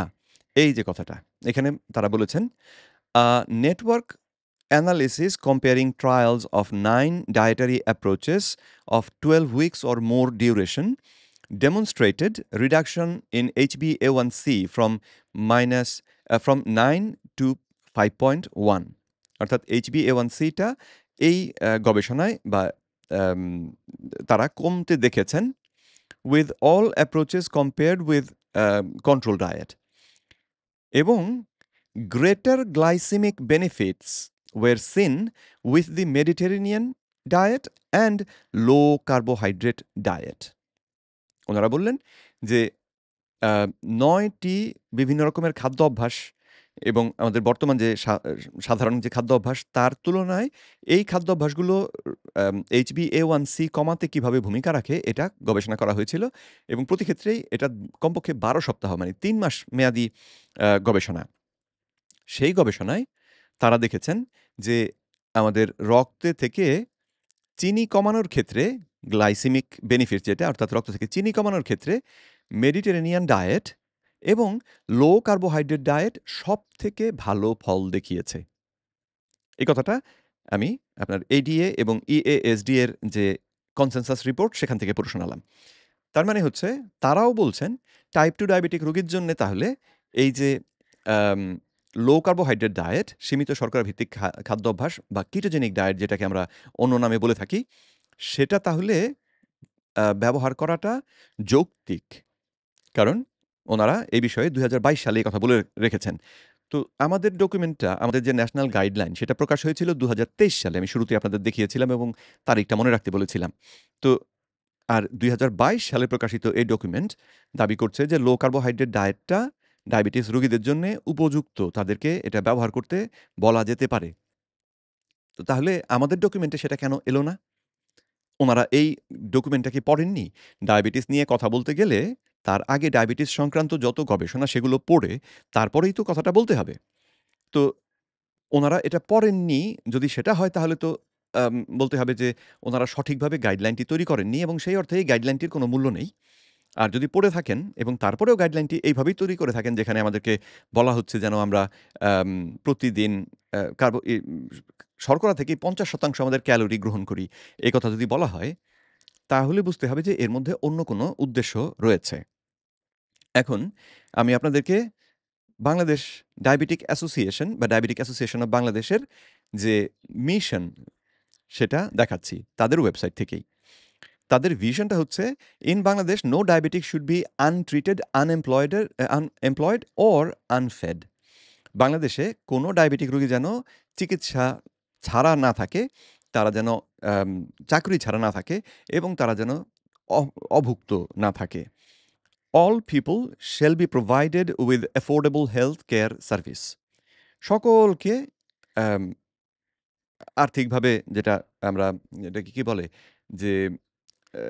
আ এই যে কথাটা। এখানে তারা বলেছেন A network analysis comparing trials of 9 dietary approaches of 12 weeks or more duration demonstrated reduction in HbA1c from 9 to 5.1 অর্থাৎ HbA1c টা এই গবেষণায় বা আম তারা কমতে দেখেছেন with all approaches compared with control diet এবং greater glycemic benefits were seen with the Mediterranean diet and low carbohydrate diet. ওনারা বললেন যে আ ৯ টি বিভিন্ন রকমের খাদ্য অভ্যাস এবং আমাদের বর্তমান যে সাধারণ যে খাদ্য অভ্যাস তার তুলনায় এই খাদ্য অভ্যাসগুলো HbA1c কমাতে কিভাবে ভূমিকা রাখে এটা গবেষণা করা হয়েছিল এবং প্রতি ক্ষেত্রেই এটা কমপক্ষে ১২ সপ্তাহ মানে ৩ মাস মেয়াদি গবেষণা। সেই গবেষণায় তারা দেখেছেন যে আমাদের রক্তে থেকে চিনি কমানোর ক্ষেত্রে গ্লাইসেমিক বেনিফিট যেটা অর্থাৎ রক্ত থেকে চিনি কমানোর ক্ষেত্রে মেডিটেরেনিয়ান ডায়েট এবং লো কার্বোহাইড্রেট ডায়েট সবথেকে ভালো ফল দেখিয়েছে। এই কথাটা আমি আপনার এডিএ এবং ইএএসডি এর যে কনসেনসাস রিপোর্ট সেখান থেকে পড়ে শোনালাম। তার মানে হচ্ছে তারাও বলছেন টাইপ 2 ডায়াবেটিক রোগীর জন্যে তাহলে এই যে আম লো কার্বোহাইড্রেট ডায়েট, সীমিত শর্করা ভিত্তিক খাদ্যাভ্যাস বা কিটোজেনিক ডায়েট যেটাকে আমরা অন্য নামে বলে থাকি, সেটা তাহলে ব্যবহার করাটা যৌক্তিক। কারণ ওনারা এই বিষয়ে ২০২২ সালে এই কথা বলে রেখেছেন। তো আমাদের ডকুমেন্টটা, আমাদের যে ন্যাশনাল গাইডলাইন সেটা প্রকাশ হয়েছিল ২০২৩ সালে। আমি শুরুতেই আপনাদের দেখিয়েছিলাম এবং তারিখটা মনে রাখতে বলেছিলাম। তো আর ২০২২ সালে প্রকাশিত এই ডকুমেন্ট দাবি করছে যে লো কার্বোহাইড্রেট ডায়েটটা ডায়াবেটিস রোগীদের জন্যে উপযুক্ত। তাদেরকে এটা ব্যবহার করতে বলা যেতে পারে। তো তাহলে আমাদের ডকুমেন্টে সেটা কেন এলো না? ওনারা এই ডকুমেন্টটা কি পড়েননি? ডায়াবেটিস নিয়ে কথা বলতে গেলে তার আগে ডায়াবেটিস সংক্রান্ত যত গবেষণা সেগুলো পড়ে তারপরেই তো কথাটা বলতে হবে। তো ওনারা এটা পড়েননি, যদি সেটা হয় তাহলে তো বলতে হবে যে ওনারা সঠিকভাবে গাইডলাইনটি তৈরি করেননি এবং সেই অর্থে এই গাইডলাইনটির কোনো মূল্য নেই। আর যদি পড়ে থাকেন এবং তারপরেও গাইডলাইনটি এইভাবেই তৈরি করে থাকেন যেখানে আমাদেরকে বলা হচ্ছে যেন আমরা আম প্রতিদিন কার্বো ই শর্করা থেকে ৫০% আমাদের ক্যালোরি গ্রহণ করি। এ কথা যদি বলা হয় তাহলে বুঝতে হবে যে এর মধ্যে অন্য কোনো উদ্দেশ্য রয়েছে। এখন আমি আপনাদেরকে বাংলাদেশ ডায়াবেটিক অ্যাসোসিয়েশন বা ডায়াবেটিক অ্যাসোসিয়েশন অব বাংলাদেশের যে মিশন সেটা দেখাচ্ছি তাদের ওয়েবসাইট থেকেই। তাদের ভিশনটা হচ্ছে, "in Bangladesh no diabetic should be untreated, unemployed or unfed." বাংলাদেশে কোনো ডায়াবেটিক রোগী যেন চিকিৎসা ছাড়া না থাকে, তারা যেন আম চাকরি ছাড়া না থাকে এবং তারা যেন অ অভুক্ত না থাকে। "All people shall be provided with affordable health care service." সকলকে আম আর্থিকভাবে যেটা আমরা এটাকে কি বলে? যে অ্যা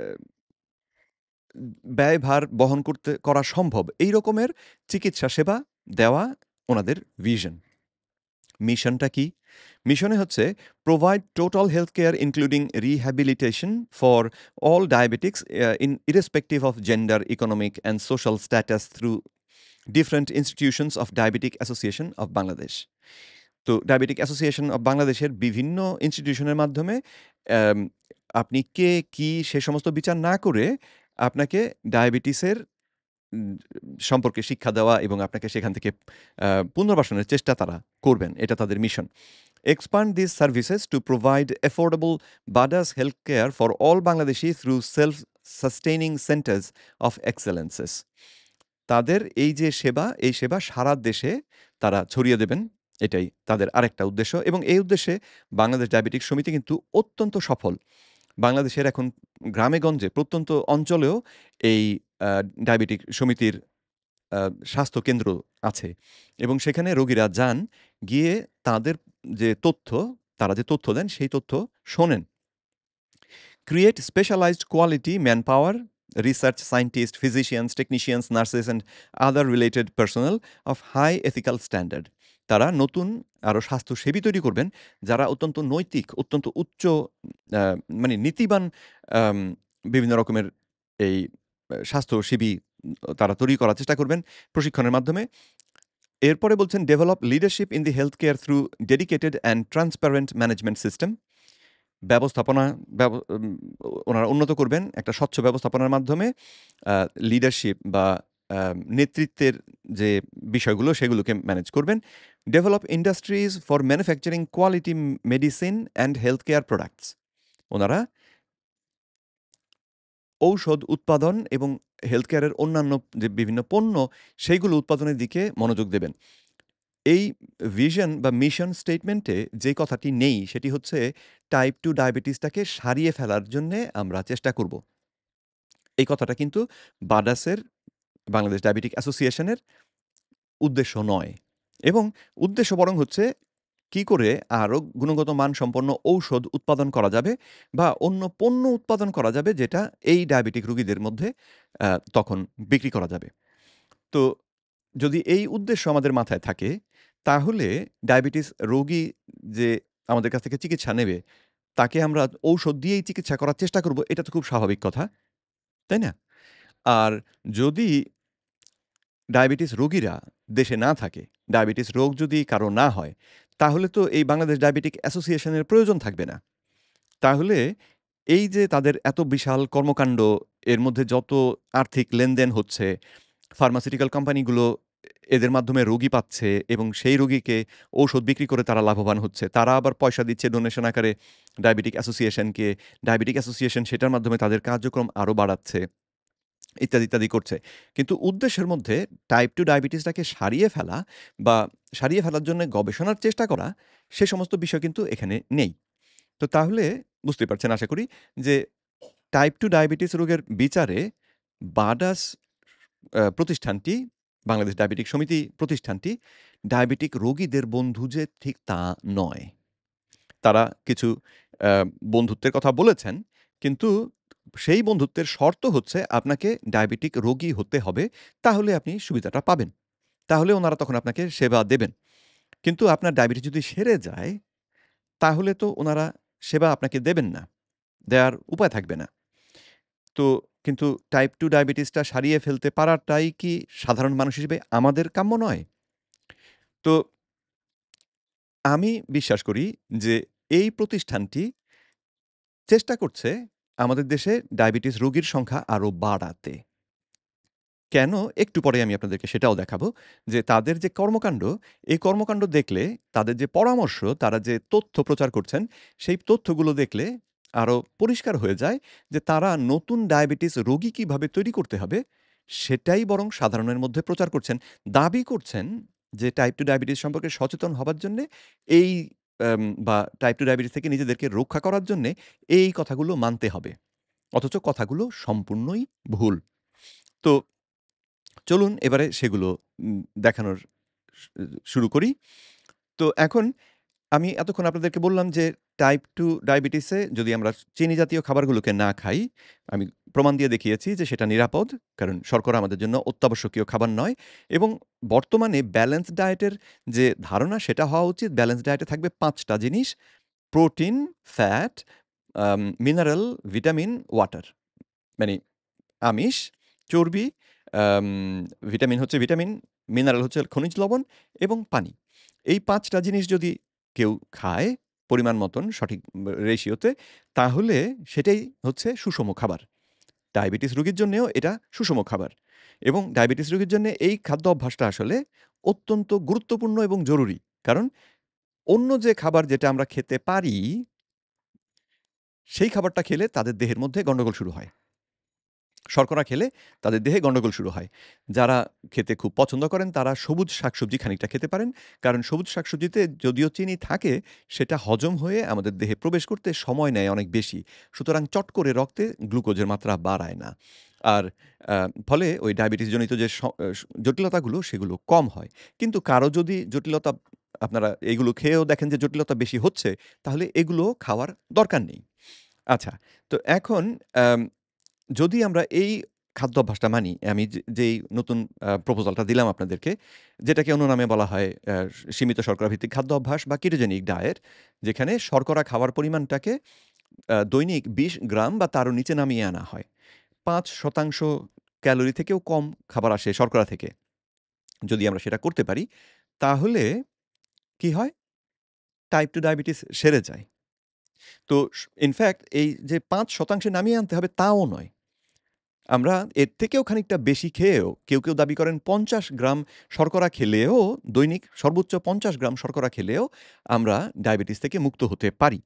ব্যয়ভার বহন করা সম্ভব এই রকমের চিকিৎসা সেবা দেওয়া ওনাদের ভিশন। মিশনটা কি? মিশনে হচ্ছে provide total health care including rehabilitation for all diabetics irrespective of gender, economic and social status through different institutions of diabetic association of Bangladesh. তো ডায়াবেটিক অ্যাসোসিয়েশন অব বাংলাদেশের বিভিন্ন ইনস্টিটিউশনের মাধ্যমে অ্যাম আপনি কে, কি সে সমস্ত বিচার না করে আপনাকে ডায়াবেটিসের উম সম্পর্কে শিক্ষা দেওয়া এবং আপনাকে সেখান থেকে পুনর্বাসনের চেষ্টা তারা করবেন। এটা তাদের mission. Expand these services to provide affordable Bada's healthcare for all Bangladeshi through self-sustaining centers of excellences. তাদের এই যে সেবা, এই সেবা সারা দেশে তারা ছড়িয়ে দেবেন। এটাই তাদের আরেকটা উদ্দেশ্য এবং এই উদ্দেশ্যে বাংলাদেশ ডায়াবেটিক সমিতি কিন্তু অত্যন্ত সফল। বাংলাদেশের এখন গ্রামে-গঞ্জে প্রত্যন্ত অঞ্চলেও এই আ ডায়াবেটিক সমিতির আ স্বাস্থ্যকেন্দ্র আছে এবং সেখানে রোগীরা যান, গিয়ে তাদের যে তথ্য, তারা যে তথ্য দেন সেই তথ্য শোনেন। Create specialized quality manpower, research scientists, physicians, technicians, nurses and other related personnel of high ethical standard. তারা নতুন আরো স্বাস্থ্যসেবী তৈরি করবেন, যারা অত্যন্ত নৈতিক, অত্যন্ত উচ্চ আ মানে নীতিবান আম বিভিন্ন রকমের এই স্বাস্থ্যসেবী তারা তৈরি করার চেষ্টা করবেন প্রশিক্ষণের মাধ্যমে। এরপরে বলছেন, "develop leadership in the health care through dedicated and transparent management system." ব্যবস্থাপনা ব্যব উম ওনারা উন্নত করবেন একটা স্বচ্ছ ব্যবস্থাপনার মাধ্যমে আ লিডারশিপ বা নেতৃত্বের যে বিষয়গুলো সেগুলোকে ম্যানেজ করবেন। Develop industries for manufacturing quality medicine and health care products. ওনারা ঔষধ উৎপাদন এবং হেলথ কেয়ারের অন্যান্য যে বিভিন্ন পণ্য সেইগুলো উৎপাদনের দিকে মনোযোগ দেবেন। এই ভিশন বা মিশন স্টেটমেন্টে যে কথাটি নেই সেটি হচ্ছে টাইপ 2 ডায়াবেটিসটাকে সারিয়ে ফেলার জন্যে আমরা চেষ্টা করব। এই কথাটা কিন্তু বাডাসের, বাংলাদেশ ডায়াবেটিক অ্যাসোসিয়েশনের উদ্দেশ্য নয় এবং উদ্দেশ্য বরং হচ্ছে কি করে আরো গুণগত মানসম্পন্ন ঔষধ উৎপাদন করা যাবে বা অন্য পণ্য উৎপাদন করা যাবে যেটা এই ডায়াবেটিক রোগীদের মধ্যে তখন বিক্রি করা যাবে। তো যদি এই উদ্দেশ্য আমাদের মাথায় থাকে, তাহলে ডায়াবেটিস রোগী যে আমাদের কাছ থেকে চিকিৎসা নেবে, তাকে আমরা ঔষধ দিয়েই চিকিৎসা করার চেষ্টা করব, এটা তো খুব স্বাভাবিক কথা, তাই না? আর যদি ডায়াবেটিস রোগীরা দেশে না থাকে, ডায়াবেটিস রোগ যদি কারো না হয়, তাহলে তো এই বাংলাদেশ ডায়াবেটিক অ্যাসোসিয়েশনের প্রয়োজন থাকবে না। তাহলে এই যে তাদের এত বিশাল কর্মকাণ্ড, এর মধ্যে যত আর্থিক লেনদেন হচ্ছে, ফার্মাসিউটিক্যাল কোম্পানিগুলো এদের মাধ্যমে রোগী পাচ্ছে এবং সেই রোগীকে ঔষধ বিক্রি করে তারা লাভবান হচ্ছে। তারা আবার পয়সা দিচ্ছে ডোনেশন আকারে ডায়াবেটিক অ্যাসোসিয়েশনকে। ডায়াবেটিক অ্যাসোসিয়েশন সেটার মাধ্যমে তাদের কার্যক্রম আরো বাড়াচ্ছে। ইত্যাদি, ইত্যাদি করছে। কিন্তু উদ্দেশ্যের মধ্যে টাইপ 2 ডায়াবেটিসটাকে সারিয়ে ফেলা বা সারিয়ে ফেলার জন্য গবেষণার চেষ্টা করা, সে সমস্ত বিষয় কিন্তু এখানে নেই। তো তাহলে বুঝতেই পারছেন আশা করি যে টাইপ 2 ডায়াবেটিস রোগের বিচারে বাডাস প্রতিষ্ঠানটি, বাংলাদেশ ডায়াবেটিক সমিতি প্রতিষ্ঠানটি ডায়াবেটিক রোগীদের বন্ধু যে ঠিক তা নয়। তারা কিছু আ বন্ধুত্বের কথা বলেছেন। কিন্তু সেই বন্ধুত্বের শর্ত হচ্ছে আপনাকে ডায়াবেটিক রোগী হতে হবে। তাহলে আপনি সুবিধাটা পাবেন। তাহলে উনারা তখন আপনাকে সেবা দেবেন। কিন্তু আপনার ডায়াবেটিস যদি সেরে যায়, তাহলে তো উনারা সেবা আপনাকে দেবেন না। দেয়ার উপায় থাকবে না। তো কিন্তু টাইপ 2 ডায়াবেটিসটা সারিয়ে ফেলতে পারাটাই কি সাধারণ মানুষ হিসেবে আমাদের কাম্য নয়? তো আমি বিশ্বাস করি যে এই প্রতিষ্ঠানটি চেষ্টা করছে আমাদের দেশে ডায়াবেটিস রোগীর সংখ্যা আরো বাড়াতে। কেন? একটু পরে আমি আপনাদেরকে সেটাও দেখাবো যে তাদের যে কর্মকাণ্ড, এই কর্মকাণ্ড দেখলে তাদের যে পরামর্শ, তারা যে তথ্য প্রচার করছেন, সেই তথ্যগুলো দেখলে আরো পরিষ্কার হয়ে যায় যে তারা নতুন ডায়াবেটিস রোগী কিভাবে তৈরি করতে হবে, সেটাই বরং সাধারণের মধ্যে প্রচার করছেন। দাবি করছেন যে টাইপ 2 ডায়াবেটিস সম্পর্কে সচেতন হবার জন্যে এই বা টাইপ 2 ডায়াবেটিস থেকে নিজেদেরকে রক্ষা করার জন্যে এই কথাগুলো মানতে হবে। অথচ কথাগুলো সম্পূর্ণই ভুল। তো চলুন এবারে সেগুলো দেখানোর শু শুরু করি। তো এখন আমি এতক্ষণ আপনাদেরকে বললাম যে টাইপ 2 ডায়াবেটিসে যদি আমরা চিনি জাতীয় খাবারগুলোকে না খাই, আমি প্রমাণ দিয়ে দেখিয়েছি যে সেটা নিরাপদ। কারণ শর্করা আমাদের জন্য অত্যাবশ্যকীয় খাবার নয় এবং বর্তমানে ব্যালেন্সড ডায়েটের যে ধারণা সেটা হওয়া উচিত ব্যালেন্সড ডায়েটে থাকবে ৫ টা জিনিস: protein, fat, mineral, vitamin, water. মানে আমিষ, চর্বি, আম ভিটামিন হচ্ছে ভিটামিন, মিনারেল হচ্ছে খনিজ লবণ এবং পানি। এই ৫ টা জিনিস যদি কেউ খায় পরিমাণ মতন সঠিক রেশিওতে, তাহলে সেটাই হচ্ছে সুষম খাবার। ডায়াবেটিস রোগীর জন্যেও এটা সুষম খাবার এবং ডায়াবেটিস রোগীর জন্যে এই খাদ্য অভ্যাসটা আসলে অত্যন্ত গুরুত্বপূর্ণ এবং জরুরি। কারণ অন্য যে খাবার যেটা আমরা খেতে পারি, সেই খাবারটা খেলে তাদের দেহের মধ্যে গন্ডগোল শুরু হয়। শর্করা খেলে তাদের দেহে গন্ডগোল শুরু হয়। যারা খেতে খুব পছন্দ করেন তারা সবুজ শাকসবজি খানিকটা খেতে পারেন। কারণ সবুজ শাকসবজিতে যদিও চিনি থাকে সেটা হজম হয়ে আমাদের দেহে প্রবেশ করতে সময় নেয় অনেক বেশি। সুতরাং চট করে রক্তে গ্লুকোজের মাত্রা বাড়ায় না। আর আ ফলে ওই ডায়াবেটিস জনিত যে জটিলতাগুলো সেগুলো কম হয়। কিন্তু কারো যদি জটিলতা আপনারা এগুলো খেয়েও দেখেন যে জটিলতা বেশি হচ্ছে, তাহলে এগুলো খাওয়ার দরকার নেই। আচ্ছা, তো এখন আম যদি আমরা এই খাদ্যাভ্যাসটা মানি, আমি যেই নতুন প্রপোজালটা দিলাম আপনাদেরকে, যেটাকে অন্য নামে বলা হয় সীমিত শর্করা ভিত্তিক খাদ্য অভ্যাস বা কেটোজেনিক ডায়েট, যেখানে শর্করা খাওয়ার পরিমাণটাকে দৈনিক ২০ গ্রাম বা তারও নিচে নামিয়ে আনা হয়। ৫% ক্যালোরি থেকেও কম খাবার আসে শর্করা থেকে। যদি আমরা সেটা করতে পারি, তাহলে কি হয়? টাইপ 2 ডায়াবেটিস সেরে যায়। তো ইনফ্যাক্ট এই যে ৫% নামিয়ে আনতে হবে তাও নয়। আমরা এর থেকেও খানিকটা বেশি খেয়েও কেউ দাবি করেন ৫০ গ্রাম শর্করা খেলেও দৈনিক সর্বোচ্চ ৫০ গ্রাম শর্করা খেলেও আমরা ডায়াবেটিস থেকে মুক্ত হতে পারি।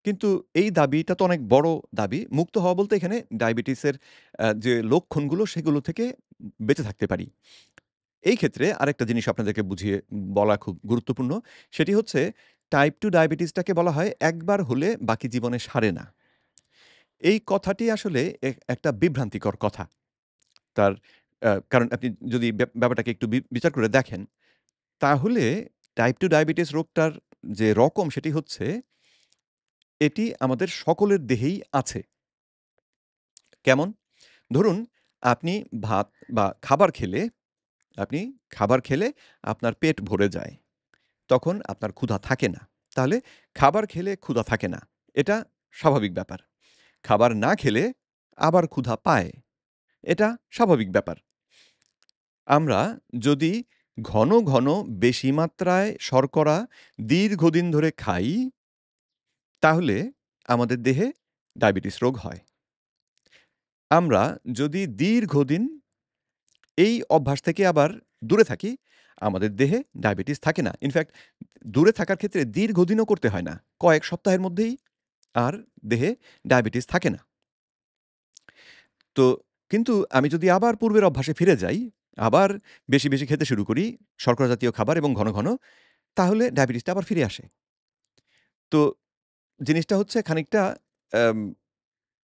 কিন্তু এই দাবিটা তো অনেক বড় দাবি। মুক্ত হওয়া বলতে এখানে ডায়াবেটিসের যে লক্ষণগুলো সেগুলো থেকে বেঁচে থাকতে পারি। এই ক্ষেত্রে আরেকটা জিনিস আপনাদেরকে বুঝিয়ে বলা খুব গুরুত্বপূর্ণ। সেটি হচ্ছে টাইপ 2 ডায়াবেটিসটাকে বলা হয় একবার হলে বাকি জীবনে সারে না। এই কথাটি আসলে একটা বিভ্রান্তিকর কথা। তার কারণ আপনি যদি ব্যাপারটাকে একটু বিচার করে দেখেন, তাহলে টাইপ 2 ডায়াবেটিস রোগটার যে রকম সেটি হচ্ছে, এটি আমাদের সকলের দেহেই আছে। কেমন? ধরুন আপনি ভাত বা আপনি খাবার খেলে আপনার পেট ভরে যায়। তখন আপনার ক্ষুধা থাকে না। তাহলে খাবার খেলে ক্ষুধা থাকে না। এটা স্বাভাবিক ব্যাপার। খাবার না খেলে আবার ক্ষুধা পায়। এটা স্বাভাবিক ব্যাপার। আমরা যদি ঘন, ঘন বেশি মাত্রায় শর্করা দীর্ঘদিন ধরে খাই, তাহলে আমাদের দেহে ডায়াবেটিস রোগ হয়। আমরা যদি দীর্ঘদিন এই অভ্যাস থেকে আবার দূরে থাকি, আমাদের দেহে ডায়াবেটিস থাকে না। ইনফ্যাক্ট দূরে থাকার ক্ষেত্রে দীর্ঘদিনও করতে হয় না। কয়েক সপ্তাহের মধ্যেই আর দেহে ডায়াবেটিস থাকে না। তো কিন্তু আমি যদি আবার পূর্বের অভ্যাসে ফিরে যাই, আবার বেশি, বেশি খেতে শুরু করি শর্করা জাতীয় খাবার এবং ঘন, ঘন, তাহলে ডায়াবেটিসটা আবার ফিরে আসে। তো জিনিসটা হচ্ছে খানিকটা আম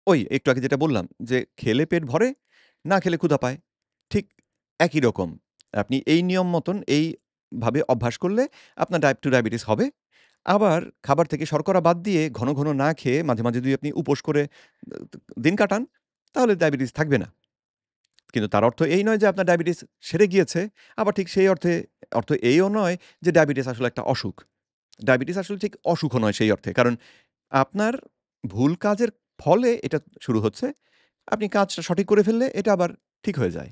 ওই একটু আগে যেটা বললাম যে, খেলে পেট ভরে, না খেলে ক্ষুধা পায়। ঠিক একই রকম। আপনি এই নিয়ম মতন এইভাবে অভ্যাস করলে আপনার টাইপ 2 ডায়াবেটিস হবে। আবার খাবার থেকে শর্করা বাদ দিয়ে ঘন, ঘন না খেয়ে মাঝে, মাঝে যদি আপনি উপোস করে দিন কাটান, তাহলে ডায়াবেটিস থাকবে না। কিন্তু তার অর্থ এই নয় যে আপনার ডায়াবেটিস সেরে গিয়েছে। আবার ঠিক সেই অর্থ এইও নয় যে ডায়াবেটিস আসলে একটা অসুখ। ডায়াবেটিস আসলে ঠিক অসুখও নয় সেই অর্থে। কারণ আপনার ভুল কাজের ফলে এটা শুরু হচ্ছে। আপনি কাজটা সঠিক করে ফেললে এটা আবার ঠিক হয়ে যায়।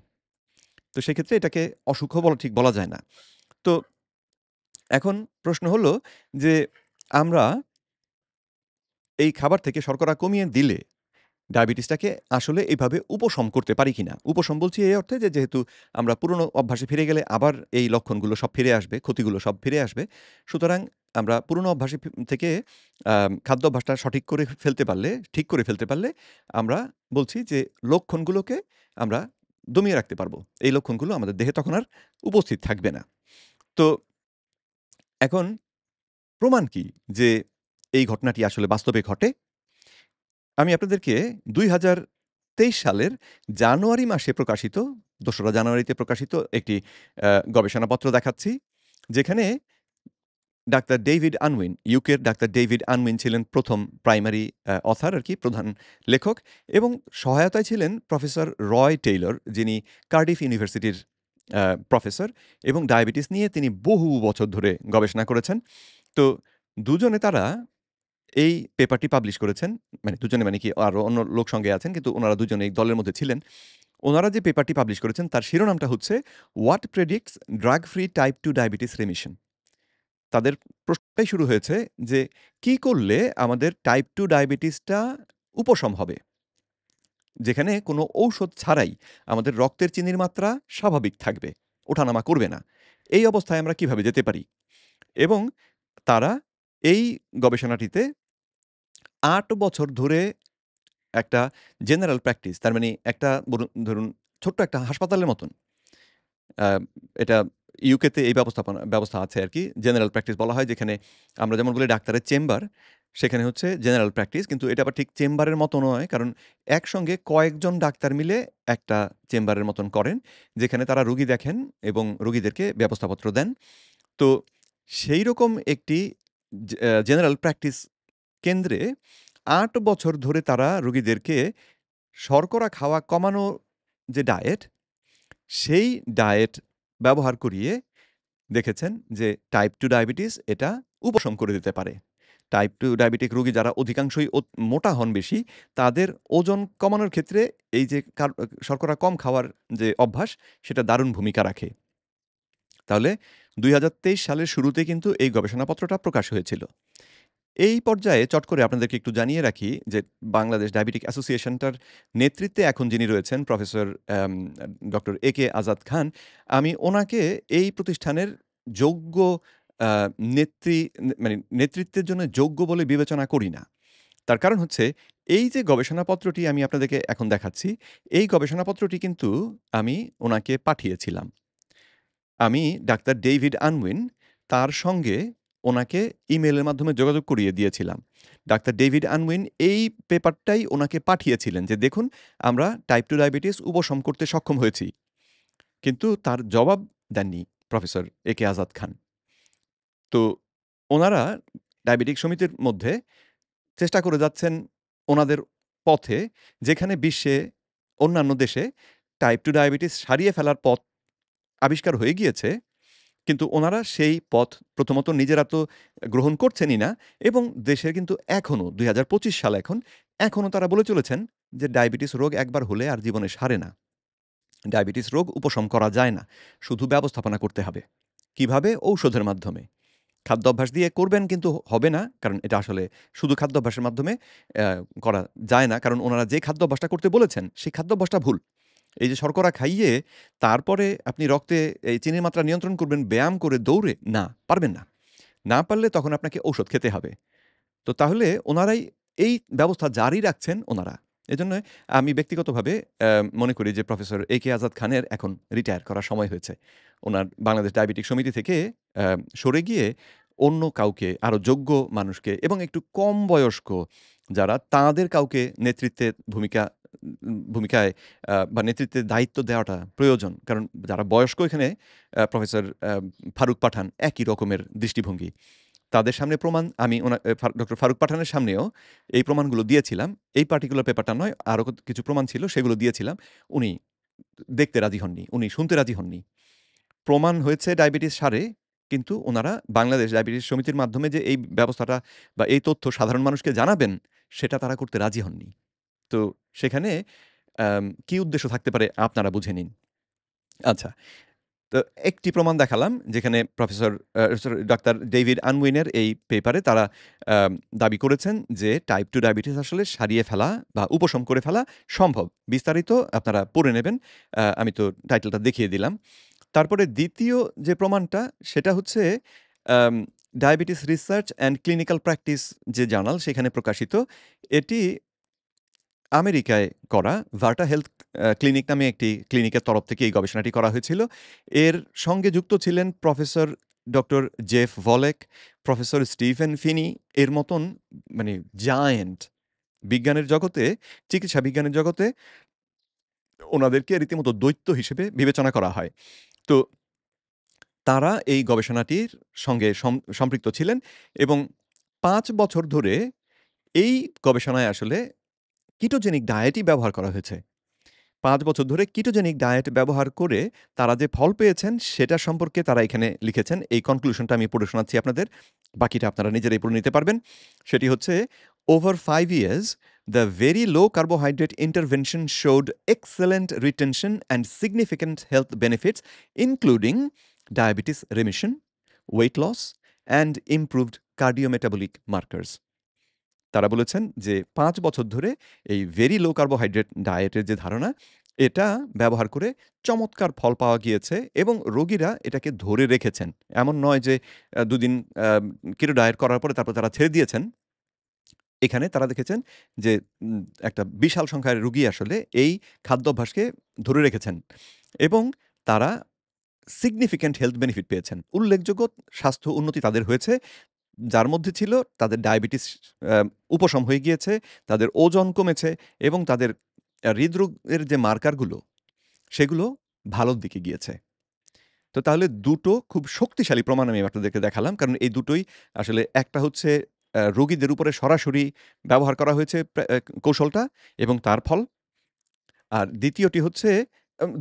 তো সেক্ষেত্রে এটাকে অসুখও ঠিক বলা যায় না। তো এখন প্রশ্ন হলো যে আমরা এই খাবার থেকে শর্করা কমিয়ে দিলে ডায়াবেটিসটাকে আসলে এভাবে উপশম করতে পারি কিনা? উপশম বলছি এই অর্থে যে যেহেতু আমরা পুরনো অভ্যাসে ফিরে গেলে আবার এই লক্ষণগুলো সব ফিরে আসবে, ক্ষতিগুলো সব ফিরে আসবে। সুতরাং আমরা পুরনো অভ্যাসে থেকে খাদ্য অভ্যাসটা সঠিক করে ফেলতে পারলে, ঠিক করে ফেলতে পারলে আমরা বলছি যে লক্ষণগুলোকে আমরা দমিয়ে রাখতে পারবো। এই লক্ষণগুলো আমাদের দেহে তখন আর উপস্থিত থাকবে না। তো এখন প্রমাণ কি যে এই ঘটনাটি আসলে বাস্তবে ঘটে? আমি আপনাদেরকে ২০২৩ সালের জানুয়ারি মাসে প্রকাশিত ২রা জানুয়ারিতে প্রকাশিত একটি গবেষণাপত্র দেখাচ্ছি। যেখানে ডাক্তার ডেভিড আনউইন, ইউকের ডাক্তার ডেভিড আনউইন ছিলেন ১ম প্রাইমারি অথর আরকি প্রধান লেখক এবং সহায়তায় ছিলেন প্রফেসর রয় টেইলর যিনি কার্ডিফ ইউনিভার্সিটির প্রফেসর এবং ডায়াবেটিস নিয়ে তিনি বহু বছর ধরে গবেষণা করেছেন। তো দুজনে তারা এই পেপারটি পাবলিশ করেছেন। মানে দুজনে মানে কি আরো অন্য লোক সঙ্গে আছেন কিন্তু উনারা দুজনে এই দলের মধ্যে ছিলেন। উনারা যে পেপারটি পাবলিশ করেছেন তার শিরোনামটা হচ্ছে "what predicts drug free type 2 diabetes remission?" তাদের প্রশ্নটাই শুরু হয়েছে যে কি করলে আমাদের টাইপ 2 ডায়াবেটিসটা উপশম হবে? যেখানে কোনো ঔষধ ছাড়াই আমাদের রক্তের চিনির মাত্রা স্বাভাবিক থাকবে, ওঠানামা করবে না। এই অবস্থায় আমরা কিভাবে যেতে পারি? এবং তারা এই গবেষণাটিতে ৮ বছর ধরে একটা জেনারেল প্র্যাকটিস তার মানে একটা ধরুন ছোট্ট একটা হাসপাতালের মতন। আ এটা ইউকেতে এই ব্যবস্থা আছে আরকি। জেনারেল প্র্যাকটিস বলা হয় যেখানে আমরা যেমন বলি ডাক্তারের চেম্বার, সেখানে হচ্ছে জেনারেল প্র্যাকটিস। কিন্তু এটা আবার ঠিক চেম্বারের মতো নয়। কারণ একসঙ্গে কয়েকজন ডাক্তার মিলে একটা চেম্বারের মতন করেন। যেখানে তারা রোগী দেখেন এবং রোগীদেরকে ব্যবস্থাপত্র দেন। তো সেইরকম একটি জেনারেল প্র্যাকটিস কেন্দ্রে ৮ বছর ধরে তারা রোগীদেরকে শর্করা খাওয়া কমানো যে ডায়েট, সেই ডায়েট ব্যবহার করিয়ে দেখেছেন যে টাইপ 2 ডায়াবেটিস এটা উপশম করে দিতে পারে। টাইপ 2 ডায়াবেটিক রোগী যারা অধিকাংশই মোটা হন বেশি, তাদের ওজন কমানোর ক্ষেত্রে এই যে শর্করা কম খাওয়ার যে অভ্যাস, সেটা দারুণ ভূমিকা রাখে। তাহলে ২০২৩ সালের শুরুতে কিন্তু এই গবেষণাপত্রটা প্রকাশ হয়েছিল। এই পর্যায়ে চট করে আপনাদেরকে একটু জানিয়ে রাখি যে বাংলাদেশ ডায়াবেটিক অ্যাসোসিয়েশনটার নেতৃত্বে এখন যিনি রয়েছেন প্রফেসর ডক্টর এ.কে আজাদ খান। আমি ওনাকে এই প্রতিষ্ঠানের যোগ্য আ মানে নেতৃত্বের জন্য যোগ্য বলে বিবেচনা করি না। তার কারণ হচ্ছে এই যে গবেষণাপত্রটি আমি আপনাদেরকে এখন দেখাচ্ছি, এই গবেষণাপত্রটি কিন্তু আমি ওনাকে পাঠিয়েছিলাম। আমি ডাক্তার ডেভিড আনউইন তার সঙ্গে ওনাকে ইমেইলের মাধ্যমে যোগাযোগ করিয়ে দিয়েছিলাম। ডাক্তার ডেভিড আনউইন এই পেপারটাই ওনাকে পাঠিয়েছিলেন যে, "দেখুন আমরা টাইপ 2 ডায়াবেটিস উপশম করতে সক্ষম হয়েছি।" কিন্তু তার জবাব দেননি প্রফেসর এ.কে আজাদ খান। তো ওনারা ডায়াবেটিক সমিতির মধ্যে চেষ্টা করে যাচ্ছেন ওনাদের পথে, যেখানে বিশ্বে অন্যান্য দেশে টাইপ 2 ডায়াবেটিস সারিয়ে ফেলার পথ আবিষ্কার হয়ে গিয়েছে। কিন্তু ওনারা সেই পথ প্রথমত নিজেরা তো গ্রহণ করছেনই না এবং দেশে কিন্তু এখনো ২০২৫ সাল এখনো তারা বলে চলেছেন যে ডায়াবেটিস রোগ একবার হলে আর জীবনে সারে না। ডায়াবেটিস রোগ উপশম করা যায় না। শুধু ব্যবস্থাপনা করতে হবে। কিভাবে? ঔষধের মাধ্যমে। খাদ্যাভ্যাস দিয়ে করবেন কিন্তু হবে না। কারণ এটা আসলে শুধু খাদ্যাভ্যাসের মাধ্যমে অ্যা করা যায় না। কারণ উনারা যে খাদ্যাভ্যাসটা করতে বলেছেন, সেই খাদ্যাভ্যাসটা ভুল। এই যে শর্করা খাইয়ে তারপরে আপনি রক্তে এই চিনির মাত্রা নিয়ন্ত্রণ করবেন ব্যায়াম করে, দৌড়ে, না, পারবেন না। না পারলে তখন আপনাকে ঔষধ খেতে হবে। তো তাহলে ওনারাই এই ব্যবস্থা জারি রাখছেন ওনারা। এজন্য আমি ব্যক্তিগতভাবে মনে করি যে প্রফেসর এ কে আজাদ খানের এখন রিটায়ার করার সময় হয়েছে। উনার বাংলাদেশ ডায়াবেটিক সমিতি থেকে সরে গিয়ে অন্য কাউকে আরো যোগ্য মানুষকে এবং একটু কম বয়স্ক যারা তাদের কাউকে নেতৃত্বের ভূমিকায় বা নেতৃত্বের দায়িত্ব দেওয়াটা প্রয়োজন। কারণ যারা বয়স্ক এখানে প্রফেসর ফারুক পাঠান একই রকমের দৃষ্টিভঙ্গি। তাদের সামনে প্রমাণ আমি ডক্টর ফারুক পাঠানের সামনেও এই প্রমাণগুলো দিয়েছিলাম। এই পার্টিকুলার পেপারটা নয়, আরো কিছু প্রমাণ ছিল সেগুলো দিয়েছিলাম। উনি দেখতে রাজি হননি। উনি শুনতে রাজি হননি। প্রমাণ হয়েছে ডায়াবেটিস সারে, কিন্তু উনারা বাংলাদেশ ডায়াবেটিস সমিতির মাধ্যমে যে এই ব্যবস্থাটা বা এই তথ্য সাধারণ মানুষকে জানাবেন, সেটা তারা করতে রাজি হননি। তো সেখানে কি উদ্দেশ্য থাকতে পারে আপনারা বুঝে নিন। আচ্ছা। তো একটি প্রমাণ দেখালাম যেখানে প্রফেসর সরি ডাক্তার ডেভিড আনউইনের এই পেপারে তারা দাবি করেছেন যে টাইপ 2 ডায়াবেটিস আসলে সারিয়ে ফেলা বা উপশম করে ফেলা সম্ভব। বিস্তারিত আপনারা পড়ে নেবেন। আমি তো টাইটেলটা দেখিয়ে দিলাম। তারপরে দ্বিতীয় যে প্রমাণটা সেটা হচ্ছে আম diabetes research and clinical practice যে জার্নাল সেখানে প্রকাশিত। এটি আমেরিকায় করা ভার্টা হেলথ ক্লিনিক নামে একটি ক্লিনিকের তরফ থেকে এই গবেষণাটি করা হয়েছিল। এর সঙ্গে যুক্ত ছিলেন professor doctor Jeff Volek, professor Stephen Phinney এর মতন মানে জায়ান্ট বিজ্ঞানের জগতে, চিকিৎসা বিজ্ঞানের জগতে ওনাদেরকে রীতিমতো দৈত্য হিসেবে বিবেচনা করা হয়। তো তারা এই গবেষণাটির সঙ্গে সম্পৃক্ত ছিলেন এবং ৫ বছর ধরে এই গবেষণায় আসলে কিটোজেনিক ডায়েটই ব্যবহার করা হয়েছে। ৫ বছর ধরে কিটোজেনিক ডায়েট ব্যবহার করে তারা যে ফল পেয়েছেন সেটা সম্পর্কে তারা এখানে লিখেছেন। এই কনক্লুশনটা আমি পড়ে শোনাচ্ছি আপনাদের। বাকিটা আপনারা নিজেরাই পড়ে নিতে পারবেন। সেটি হচ্ছে, "Over 5 years, the very low carbohydrate intervention showed excellent retention and significant health benefits, including diabetes remission, weight loss, and improved cardiometabolic markers." তারা বলেছেন যে ৫ বছর ধরে এই ভেরি লো কার্বোহাইড্রেট ডায়েটের যে ধারণা, এটা ব্যবহার করে চমৎকার ফল পাওয়া গিয়েছে এবং রোগীরা এটাকে ধরে রেখেছেন। এমন নয় যে ২ দিন কিটো ডায়েট করার পরে তারপর তারা ছেড়ে দিয়েছেন। এখানে তারা দেখেছেন যে একটা বিশাল সংখ্যার রোগী আসলে এই খাদ্যাভ্যাসকে ধরে রেখেছেন এবং তারা সিগনিফিক্যান্ট হেলথ বেনিফিট পেয়েছেন। উল্লেখযোগ্য স্বাস্থ্য উন্নতি তাদের হয়েছে। যার মধ্যে ছিল তাদের ডায়াবেটিস আ উপশম হয়ে গিয়েছে, তাদের ওজন কমেছে এবং তাদের হৃদরোগের যে মার্কারগুলো, সেগুলো ভালোর দিকে গিয়েছে। তো তাহলে দুটো খুব শক্তিশালী প্রমাণ আমি আপনাদেরকে দেখালাম। কারণ এই দুটোই আসলে একটা হচ্ছে রোগীদের উপরে সরাসরি ব্যবহার করা হয়েছে কৌশলটা এবং তার ফল। আর দ্বিতীয়টি হচ্ছে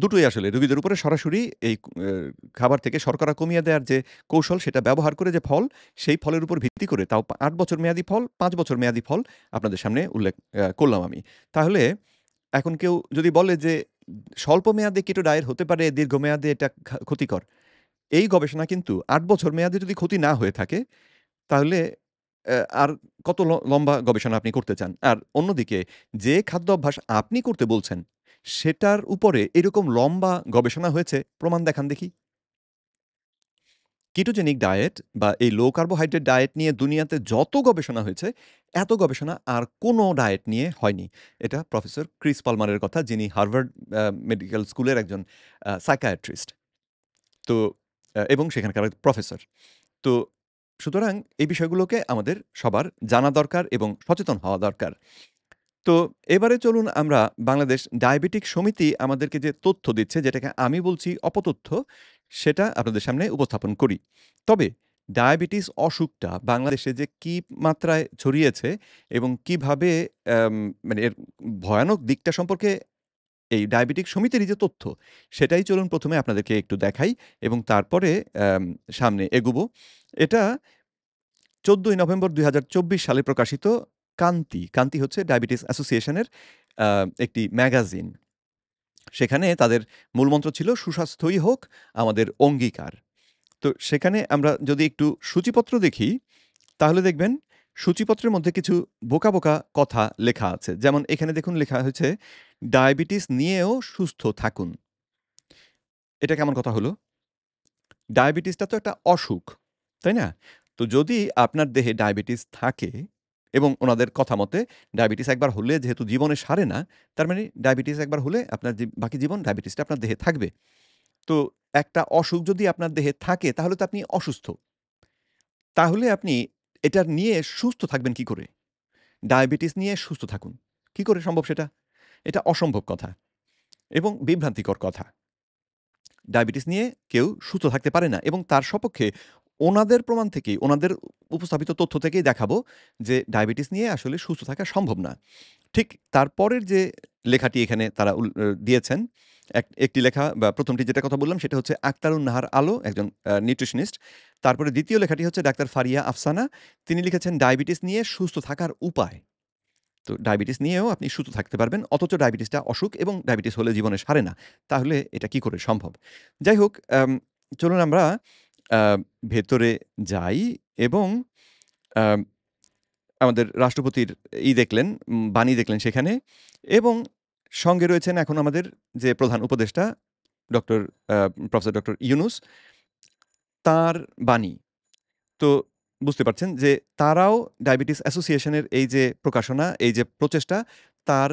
দুটোই আসলে রোগীদের উপরে সরাসরি এই খাবার থেকে শর্করা কমিয়ে দেওয়ার যে কৌশল সেটা ব্যবহার করে যে ফল, সেই ফলের উপর ভিত্তি করে তাও ৮ বছর মেয়াদি ফল, ৫ বছর মেয়াদি ফল আপনাদের সামনে উল্লেখ করলাম আমি। তাহলে এখন কেউ যদি বলে যে স্বল্প মেয়াদে কিটো ডায়েট হতে পারে, দীর্ঘমেয়াদে এটা ক্ষতিকর। এই গবেষণা কিন্তু ৮ বছর মেয়াদে যদি ক্ষতি না হয়ে থাকে তাহলে আর কত লম্বা গবেষণা আপনি করতে চান? আর অন্যদিকে যে খাদ্য অভ্যাস আপনি করতে বলছেন, সেটার উপরে এরকম লম্বা গবেষণা হয়েছে, প্রমাণ দেখান দেখি। কিটোজেনিক ডায়েট বা এই লো কার্বোহাইড্রেট ডায়েট নিয়ে দুনিয়াতে যত গবেষণা হয়েছে, এত গবেষণা আর কোনো ডায়েট নিয়ে হয়নি। এটা প্রফেসর ক্রিস পালমারের কথা, যিনি হার্ভার্ড মেডিকেল স্কুলের একজন সাইকিয়াট্রিস্ট। তো এবং সেখানকার প্রফেসর। তো সুতরাং এই বিষয়গুলোকে আমাদের সবার জানা দরকার এবং সচেতন হওয়া দরকার। তো এবারে চলুন আমরা বাংলাদেশ ডায়াবেটিক সমিতি আমাদেরকে যে তথ্য দিচ্ছে, যেটাকে আমি বলছি অপতথ্য, সেটা আপনাদের সামনে উপস্থাপন করি। তবে ডায়াবেটিস অসুখটা বাংলাদেশে যে কি মাত্রায় ছড়িয়েছে এবং কিভাবে মানে এর ভয়ানক দিকটা সম্পর্কে এই ডায়াবেটিক সমিতির যে তথ্য, সেটাই চলুন ১ম এ আপনাদেরকে একটু দেখাই এবং তারপরে সামনে এগুবো। এটা ১৪ই নভেম্বর ২০২৪ সালে প্রকাশিত কান্তি। কান্তি হচ্ছে ডায়াবেটিস অ্যাসোসিয়েশনের আ একটি ম্যাগাজিন। সেখানে তাদের মূলমন্ত্র ছিল সুস্বাস্থ্যই হোক আমাদের অঙ্গীকার। তো সেখানে আমরা যদি একটু সূচিপত্র দেখি, তাহলে দেখবেন সূচিপত্রের মধ্যে কিছু বোকা, বোকা কথা লেখা আছে। যেমন এখানে দেখুন লেখা হয়েছে, "ডায়াবেটিস নিয়েও সুস্থ থাকুন।" এটা কেমন কথা হলো? ডায়াবেটিসটা তো একটা অসুখ, তাই না? তো যদি আপনার দেহে ডায়াবেটিস থাকে এবং ওনাদের কথা মতে ডায়াবেটিস একবার হলে যেহেতু জীবনে সারে না, তার মানে ডায়াবেটিস একবার হলে আপনার বাকি জীবন ডায়াবেটিসটা আপনার দেহে থাকবে। তো একটা অসুখ যদি আপনার দেহে থাকে তাহলে তো আপনি অসুস্থ। তাহলে আপনি এটা নিয়ে সুস্থ থাকবেন কি করে? ডায়াবেটিস নিয়ে সুস্থ থাকুন। কি করে সম্ভব সেটা? এটা অসম্ভব কথা এবং বিভ্রান্তিকর কথা। ডায়াবেটিস নিয়ে কেউ সুস্থ থাকতে পারে না এবং তার সপক্ষে ওনাদের প্রমাণ থেকেই, ওনাদের উপস্থাপিত তথ্য থেকেই দেখাবো যে ডায়াবেটিস নিয়ে আসলে সুস্থ থাকা সম্ভব না। ঠিক তারপরের যে লেখাটি এখানে তারা দিয়েছেন, একটি লেখা বা ১ম টি যেটার কথা বললাম সেটা হচ্ছে আক্তারুন নাহার আলো, একজন নিউট্রিশনিস্ট। তারপরে ২য় লেখাটি হচ্ছে ডাক্তার ফারিয়া আফসানা। তিনি লিখেছেন ডায়াবেটিস নিয়ে সুস্থ থাকার উপায়। তো ডায়াবেটিস নিয়েও আপনি সুস্থ থাকতে পারবেন। অথচ ডায়াবেটিসটা অসুখ এবং ডায়াবেটিস হলে জীবনে সারে না। তাহলে এটা কি করে সম্ভব? যাই হোক, চলুন আমরা আ ভেতরে যাই এবং আ আমাদের রাষ্ট্রপতির দেখলেন, বাণী দেখলেন সেখানে এবং সঙ্গে রয়েছেন এখন আমাদের যে প্রধান উপদেষ্টা doctor a professor doctor Yunus, তাঁর বাণী। তো বুঝতে পারছেন যে তারাও ডায়াবেটিস অ্যাসোসিয়েশনের এই যে প্রকাশনা, এই যে প্রচেষ্টা তার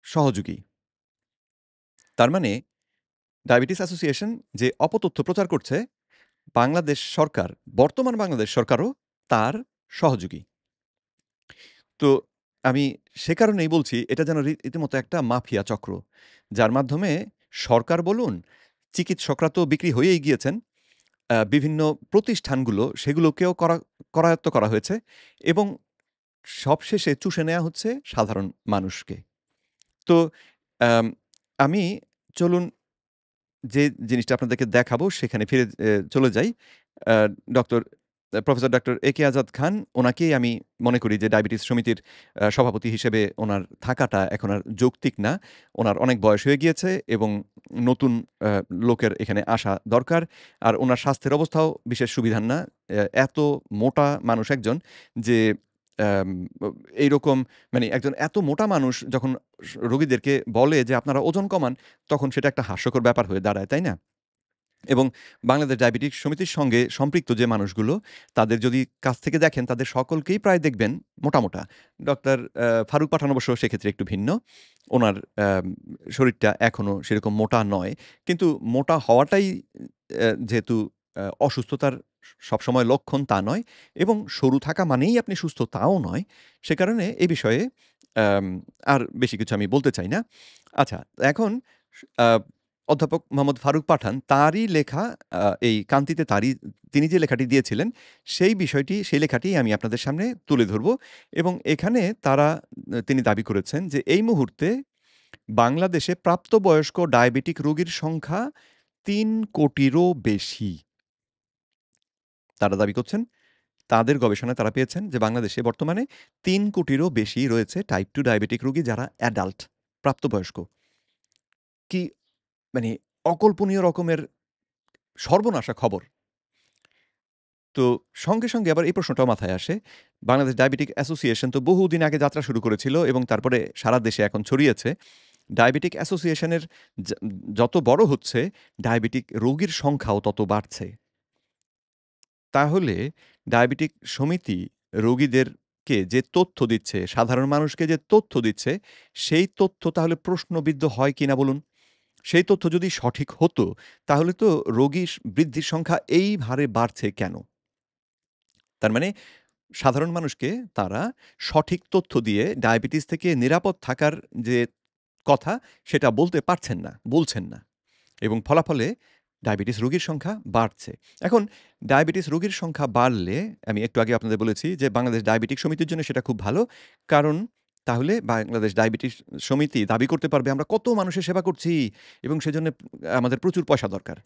সহযোগী। তার মানে ডায়াবেটিস অ্যাসোসিয়েশন যে অপতথ্য প্রচার করছে, বাংলাদেশ সরকার, বর্তমান বাংলাদেশ সরকারও তার সহযোগী। তো আমি সে কারণেই বলছি এটা যেন রীতিমতো একটা মাফিয়া চক্র। যার মাধ্যমে সরকার বলুন, চিকিৎসকরা তো বিক্রি হয়েই গিয়েছেন। বিভিন্ন প্রতিষ্ঠানগুলো সেগুলোকেও করায়ত্ত করা হয়েছে এবং সবশেষে চুষে নেয়া হচ্ছে সাধারণ মানুষকে। তো আম আমি চলুন যে জিনিসটা আপনাদেরকে দেখাবো সেখানে ফিরে চলে যাই। আ doctor professor doctor A K Azad Khan, উনাকেই আমি মনে করি যে ডায়াবেটিস সমিতির সভাপতি হিসেবে ওনার থাকাটা এখন আর যৌক্তিক না। ওনার অনেক বয়স হয়ে গিয়েছে এবং নতুন আ লোকের এখানে আসা দরকার। আর উনার স্বাস্থ্যের অবস্থাও বিশেষ সুবিধার না। এত মোটা মানুষ একজন যে অ্যাম ব এইরকম মানে একজন এত মোটা মানুষ যখন রোগীদেরকে বলে যে, "আপনারা ওজন কমান", তখন সেটা একটা হাস্যকর ব্যাপার হয়ে দাঁড়ায়, তাই না? এবং বাংলাদেশ ডায়াবেটিক সমিতির সঙ্গে সম্পৃক্ত যে মানুষগুলো, তাদের যদি কাছ থেকে দেখেন তাদের সকলকেই প্রায় দেখবেন মোটা, মোটা। ডক্টর ফারুক পাঠান অবশ্য সেক্ষেত্রে একটু ভিন্ন। উনার শরীরটা এখনো সেরকম মোটা নয়। কিন্তু মোটা হওয়াটাই যেহেতু অসুস্থতার সবসময় লক্ষণ তা নয় এবং সরু থাকা মানেই আপনি সুস্থ তাও নয়। সে কারণে এ বিষয়ে আম আর বেশি কিছু আমি বলতে চাই না। আচ্ছা, এখন আ অধ্যাপক মোহাম্মদ ফারুক পাঠান তারই লেখা এই কান্তিতে তারই তিনি যে লেখাটি দিয়েছিলেন, সেই লেখাটি আমি আপনাদের সামনে তুলে ধরব এবং এখানে তিনি দাবি করেছেন যে এই মুহূর্তে বাংলাদেশে প্রাপ্তবয়স্ক ডায়াবেটিক রোগীর সংখ্যা ৩ কোটিরও বেশি। তারা দাবি করছেন, তাদের গবেষণায় তারা পেয়েছেন যে বাংলাদেশে বর্তমানে ৩ কোটিরও বেশি রয়েছে টাইপ 2 ডায়াবেটিক রোগী যারা অ্যাডাল্ট, প্রাপ্তবয়স্ক। কি মানে অকল্পনীয় রকমের সর্বনাশা খবর। তো সঙ্গে, সঙ্গে আবার এই প্রশ্নটাও মাথায় আসে, বাংলাদেশ ডায়াবেটিক অ্যাসোসিয়েশন তো বহুদিন আগে যাত্রা শুরু করেছিল এবং তারপরে সারা দেশে এখন ছড়িয়েছে। ডায়াবেটিক অ্যাসোসিয়েশনের যা যত বড় হচ্ছে, ডায়াবেটিক রোগীর সংখ্যাও তত বাড়ছে। তাহলে ডায়াবেটিক সমিতি রোগীদেরকে যে তথ্য দিচ্ছে, সাধারণ মানুষকে যে তথ্য দিচ্ছে, সেই তথ্য তাহলে প্রশ্নবিদ্ধ হয় কিনা বলুন? সেই তথ্য যদি সঠিক হতো, তাহলে তো রোগী বৃদ্ধির সংখ্যা এই হারে বাড়ছে কেন? তার মানে সাধারণ মানুষকে তারা সঠিক তথ্য দিয়ে ডায়াবেটিস থেকে নিরাপদ থাকার যে কথা, সেটা বলতে পারছেন না, বলছেন না। এবং ফলাফলে ডায়াবেটিস রোগীর সংখ্যা বাড়ছে। এখন ডায়াবেটিস রোগীর সংখ্যা বাড়লে আমি একটু আগে আপনাদের বলেছি যে বাংলাদেশ ডায়াবেটিক সমিতির জন্য সেটা খুব ভালো। কারণ তাহলে বাংলাদেশ ডায়াবেটিস সমিতি দাবি করতে পারবে আমরা কত মানুষের সেবা করছি এবং সেজন্য আমাদের প্রচুর পয়সা দরকার।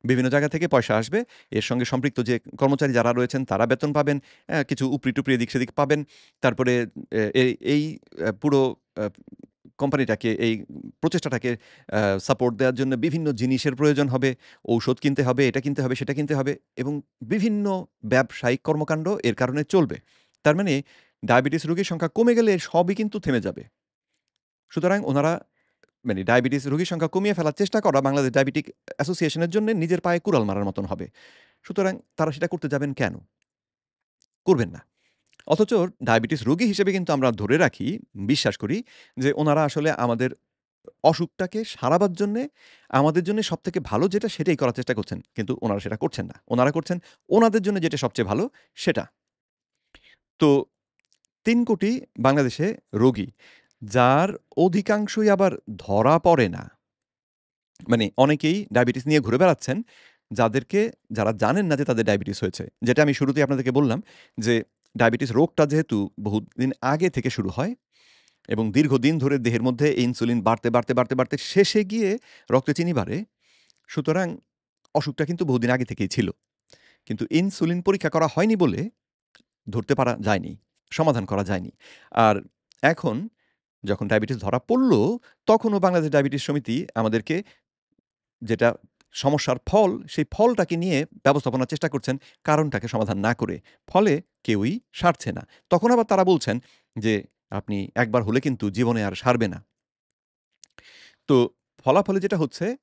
বিভিন্ন জায়গা থেকে পয়সা আসবে। এর সঙ্গে সম্পৃক্ত যে কর্মচারী যারা রয়েছেন তারা বেতন পাবেন। কিছু উপরি-টুপরি এদিক সেদিক পাবেন। তারপরে এই পুরো আ কোম্পানিটাকে এই প্রচেষ্টাটাকে সাপোর্ট দেওয়ার জন্য বিভিন্ন জিনিসের প্রয়োজন হবে। ঔষধ কিনতে হবে, এটা কিনতে হবে, সেটা কিনতে হবে এবং বিভিন্ন ব্যবসায়িক কর্মকাণ্ড এর কারণে চলবে। তার মানে ডায়াবেটিস রোগীর সংখ্যা কমে গেলে সবই কিন্তু থেমে যাবে। সুতরাং উনারা মানে ডায়াবেটিস রোগীর সংখ্যা কমিয়ে ফেলার চেষ্টা করা বাংলাদেশ ডায়াবেটিক অ্যাসোসিয়েশনের জন্য নিজের পায়ে কুড়াল মারার মতন হবে। সুতরাং তারা সেটা করতে যাবেন কেন? করবেন না। অথচ ডায়াবেটিস রোগী হিসেবে কিন্তু আমরা ধরে রাখি, বিশ্বাস করি যে ওনারা আসলে আমাদের অসুখটাকে সারাবার জন্যে আমাদের জন্য সবথেকে ভালো যেটা সেটাই করার চেষ্টা করছেন। কিন্তু ওনারা সেটা করছেন না। ওনারা করছেন ওনাদের জন্য যেটা সবচেয়ে ভালো সেটা। তো ৩ কোটি বাংলাদেশে রোগী, যার অধিকাংশই আবার ধরা পড়ে না। মানে অনেকেই ডায়াবেটিস নিয়ে ঘুরে বেড়াচ্ছেন, যাদেরকে যারা জানেন না যে তাদের ডায়াবেটিস হয়েছে। যেটা আমি শুরুতেই আপনাদেরকে বললাম যে ডায়াবেটিস রোগটা যেহেতু বহুদিন আগে থেকে শুরু হয় এবং দীর্ঘদিন ধরে দেহের মধ্যে ইনসুলিন বাড়তে শেষে গিয়ে রক্তে চিনি বাড়ে। সুতরাং অসুখটা কিন্তু বহুদিন আগে থেকেই ছিল। কিন্তু ইনসুলিন পরীক্ষা করা হয়নি বলে ধরতে পারা যায়নি, সমাধান করা যায়নি। আর এখন যখন ডায়াবেটিস ধরা পড়ল, তখনও বাংলাদেশ ডায়াবেটিস সমিতি আমাদেরকে যেটা সমস্যার ফল, সেই ফলটাকে নিয়ে ব্যবস্থাপনার চেষ্টা করছেন, কারণটাকে সমাধান না করে। ফলে কেউই সারছে না। তখন আবার তারা বলছেন যে, "আপনি একবার হলে কিন্তু জীবনে আর সারবে না।" তো ফলাফলে যেটা হচ্ছে